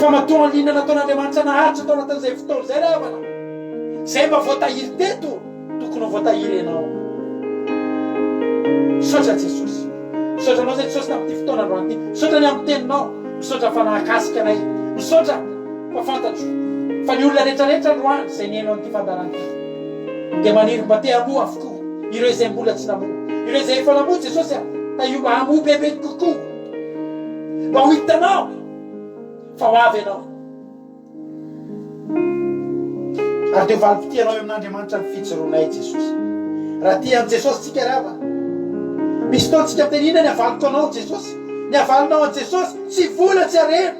fa matoa en ligne nataon'Andriamanitra naharitra tao anatin'izay fotoana zay ry havana zay mba voatahiry teto tokony ho voatahiry ianao. Misaotra Jesosy misaotra anao zay Jesosy tamin'ity fotoana androany ty misaotra ny amin'ny teninao misaotra fa nahakasika anay misaotra fa fantatro fa ny olona rehetrarehetra androany zay nihainao an'ity fandarana ty dia maniry mba te hamoa avokoa ireo izay mbola tsy namoa ireo izay efa namoa Jesosy ta io mba hamoa bebe kokoa mba ho hitanao fa ho avy ianao ary dia valim-potianao eo amin'Andriamanitra ny fijoroanay Jesosy raha tian'i Jesosy tsika rava misy taontsika mitenina ny avaliko anao Jesosy ny avalinao an Jesosy tsy vola tsy arena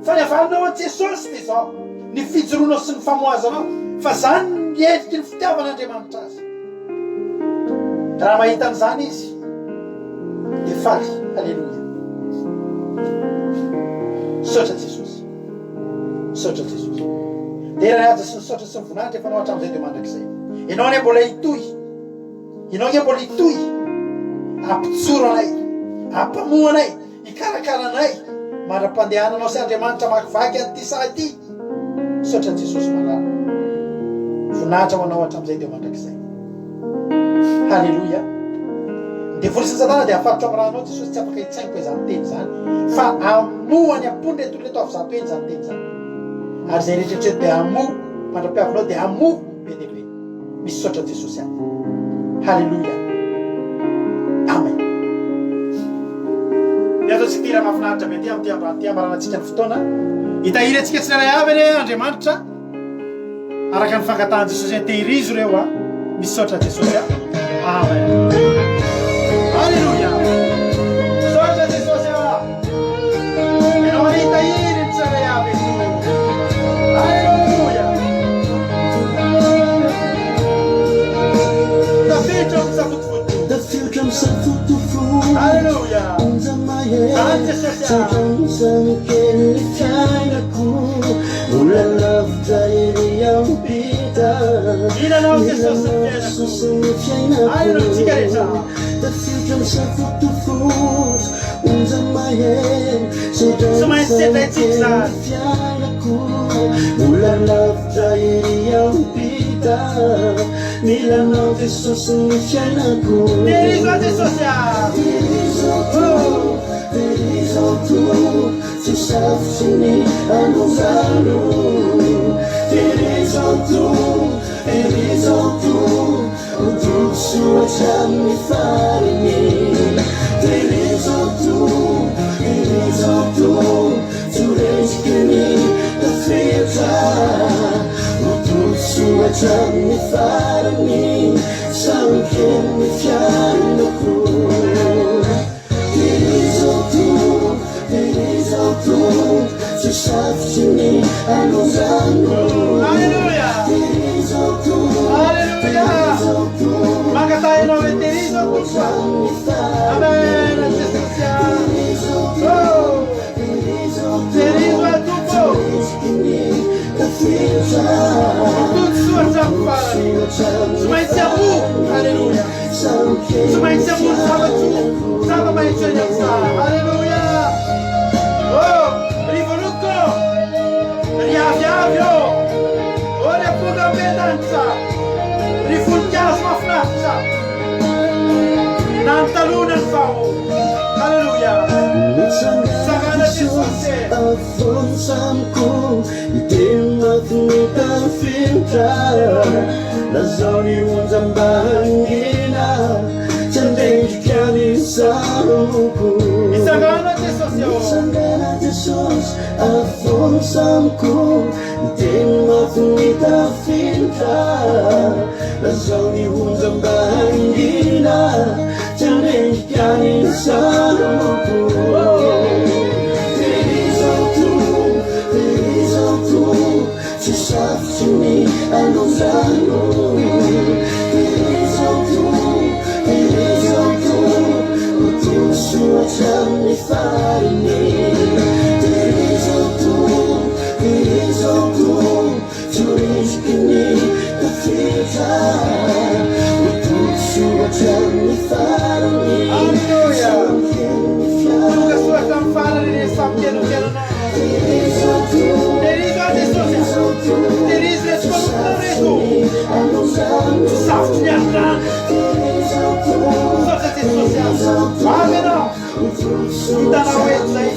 fa ny avalinao an Jesosy dia zao ny fijoroanao sy ny famoazanao fa zany ny endriky ny fitiavan'Andriamanitra azy raha mahita an'izany izy dia faly. Alléluia. Misaotra Jesosy misaotra Jesosy dia raha aza sy misaotra sy mivoninahitra efa nao hatramin'izay dia mandrakizay ianao ane mbola hitohy ianao ane mbola hitohy ampitsoro anay ampamoa anay hikarakara anay mandra-pandehananao sy Andriamanitra makivaky an'ity saha ity misaotra Jesosy malala voninahitra ho anao hatramin'izay dia mandrakizay. Alléluia. dia volisany Satana dia afaritro amin'ny rahanao Jesosy tsy afaka hitsainiko hoe zany teny zany fa amoany ampony reto reto avy zato eny zany teny zany ary zay rehetrarehetra dia amoa mandra-piavinao dia amoa be dia be misaotra Jesosy any. Alléluia. Amen. Dia atao tsy tira mahafinaritra be ty amin'ity ambarany ty amaranantsika ny fotoana hitahiry antsika tsirairay avy ane Andriamanitra araka ny fankatahan'i Jesosy tehirizo reo misaotra Jesosy. Amen. Alléluia. Misaotra Jesosy ianao hitahiry ny tsirairay avy eto. Alléluia. Tafiditra amin'ny safotofoto. Tafiditra amin'ny safotofoto. Alléluia. Zany Jesosy Samkely fiainako Mula lavitra ery ampita Inanao Jesosy ny fiainako. Aino tsika rehetra. Tafiotra misafotofoto onja mahay Tsy maintsy sedraitsika zany. fiainako mbola lavitra ery ampita milanao Jesosy ny fiainako. Tehirizo azy Jesosy a. Terizao tsy safotsy ny anozano. Terizao otosoatra amin'ny fariny. Terizao tsoreziky ny tafetra otosoatra amin'ny fariny samikeny fiainako. Terizao tsy safotsy ny anozano. Alleluia. Alleluia. Magatayanao hoe terizao Amen Jesosy a. Terizo a Tompo. Otosoatra amin'ny fariny. Tsy maintsy amo. Alleluia. Tsy maintsy amo zava-maitso eny amin'ny sara. Alleluia. Rivoloko, riaviavy ô, ry aponga ambendanitra, ry voninkazo mahafinaritra, na nitalonany fa ô. Alleluia. Tsangana Jesosy. Afonsamko itematiny tafetra lazao ny onjam-bahangina tsy andendrika ny saroko. Mitsangana Jesosy ô. Mitsangana Jesosy afonsamko itematiny tafetra lazao ny onjam-bahangina tsy andendrika ny saroko. Tsy safotsy ny anozano. Terizao otosoatra amin'ny fariny. Terizao tsoreziky ny tafetra otosoatra amin'ny fariny. Alleluia. Otosoatra amin'ny fariny ny samikenokenanao. Terizo a Jesosy. Terizo le tsy manokana reto. Safotsy ny andrano. Sotra Jesosy azy. Avy anao. Hitanao eto zay.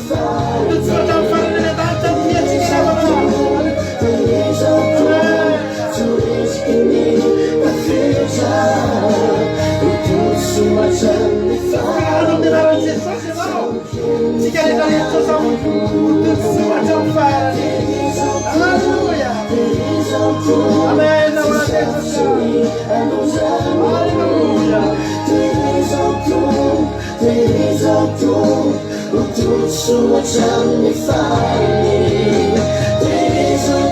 Otosoatra amin'ny fariny ny an-danitra ny fiatsika ravanao. Ano amin'ny anaran'i Jesosy ianao. Tsika rehetrarehetra samy otosoatra amin'ny fariny. Alleluia. Amen. Alleluia. Terizao otosoatra amin'ny fariny. Terizao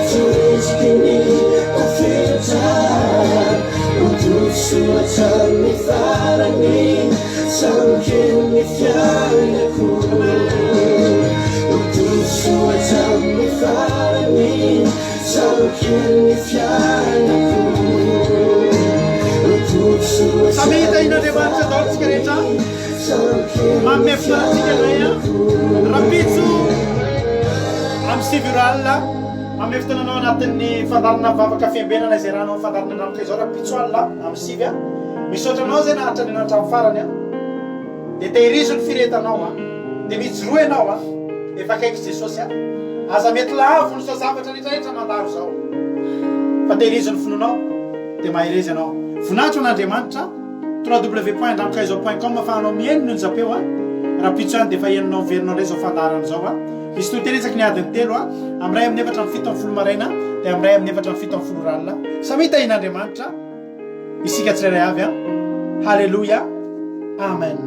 tsoreziky ny tafetra otosoatra amin'ny fariny samikeny fiainako. Otosoatra amin'ny fariny samikeny fiainako. Samita in'Andriamanitra daholo tsika rehetra. Manome fitorantsika anay a. Rapitso amin'ny siviralina. Manome fotoananao anatin'ny fandarana vavaka fiambenana izay ranao amin'ny fandarana andramika izao rapitso alina amin'ny sivy a. Misaotra anao zay nahatra ny anatra amin'ny farany a. Dia tehirizo ny firetanao a. Dia mijoroa ianao a. Efa akaiky Jesosy a. Aza mety lavo ny zavatra rehetrarehetra mandalo zao. Fa tehirizo ny finoanao dia maherezy ianao. Voninahitro an'Andriamanitra www.andramikaizao.com afahanao mihaino ny onjam-peo a. Raha pitso ihany dia efa henonao miverinao indray zao fandarana zao a. Misy toteretsaky ny adiny telo a. Amin'ny ray amin'ny efatra amin'ny fito amin'ny folo maraina dia amin'ny ray amin'ny efatra amin'ny fito amin'ny folo ralina. Samy tahin'Andriamanitra isika tsirairay avy a. Halleluia. Amen.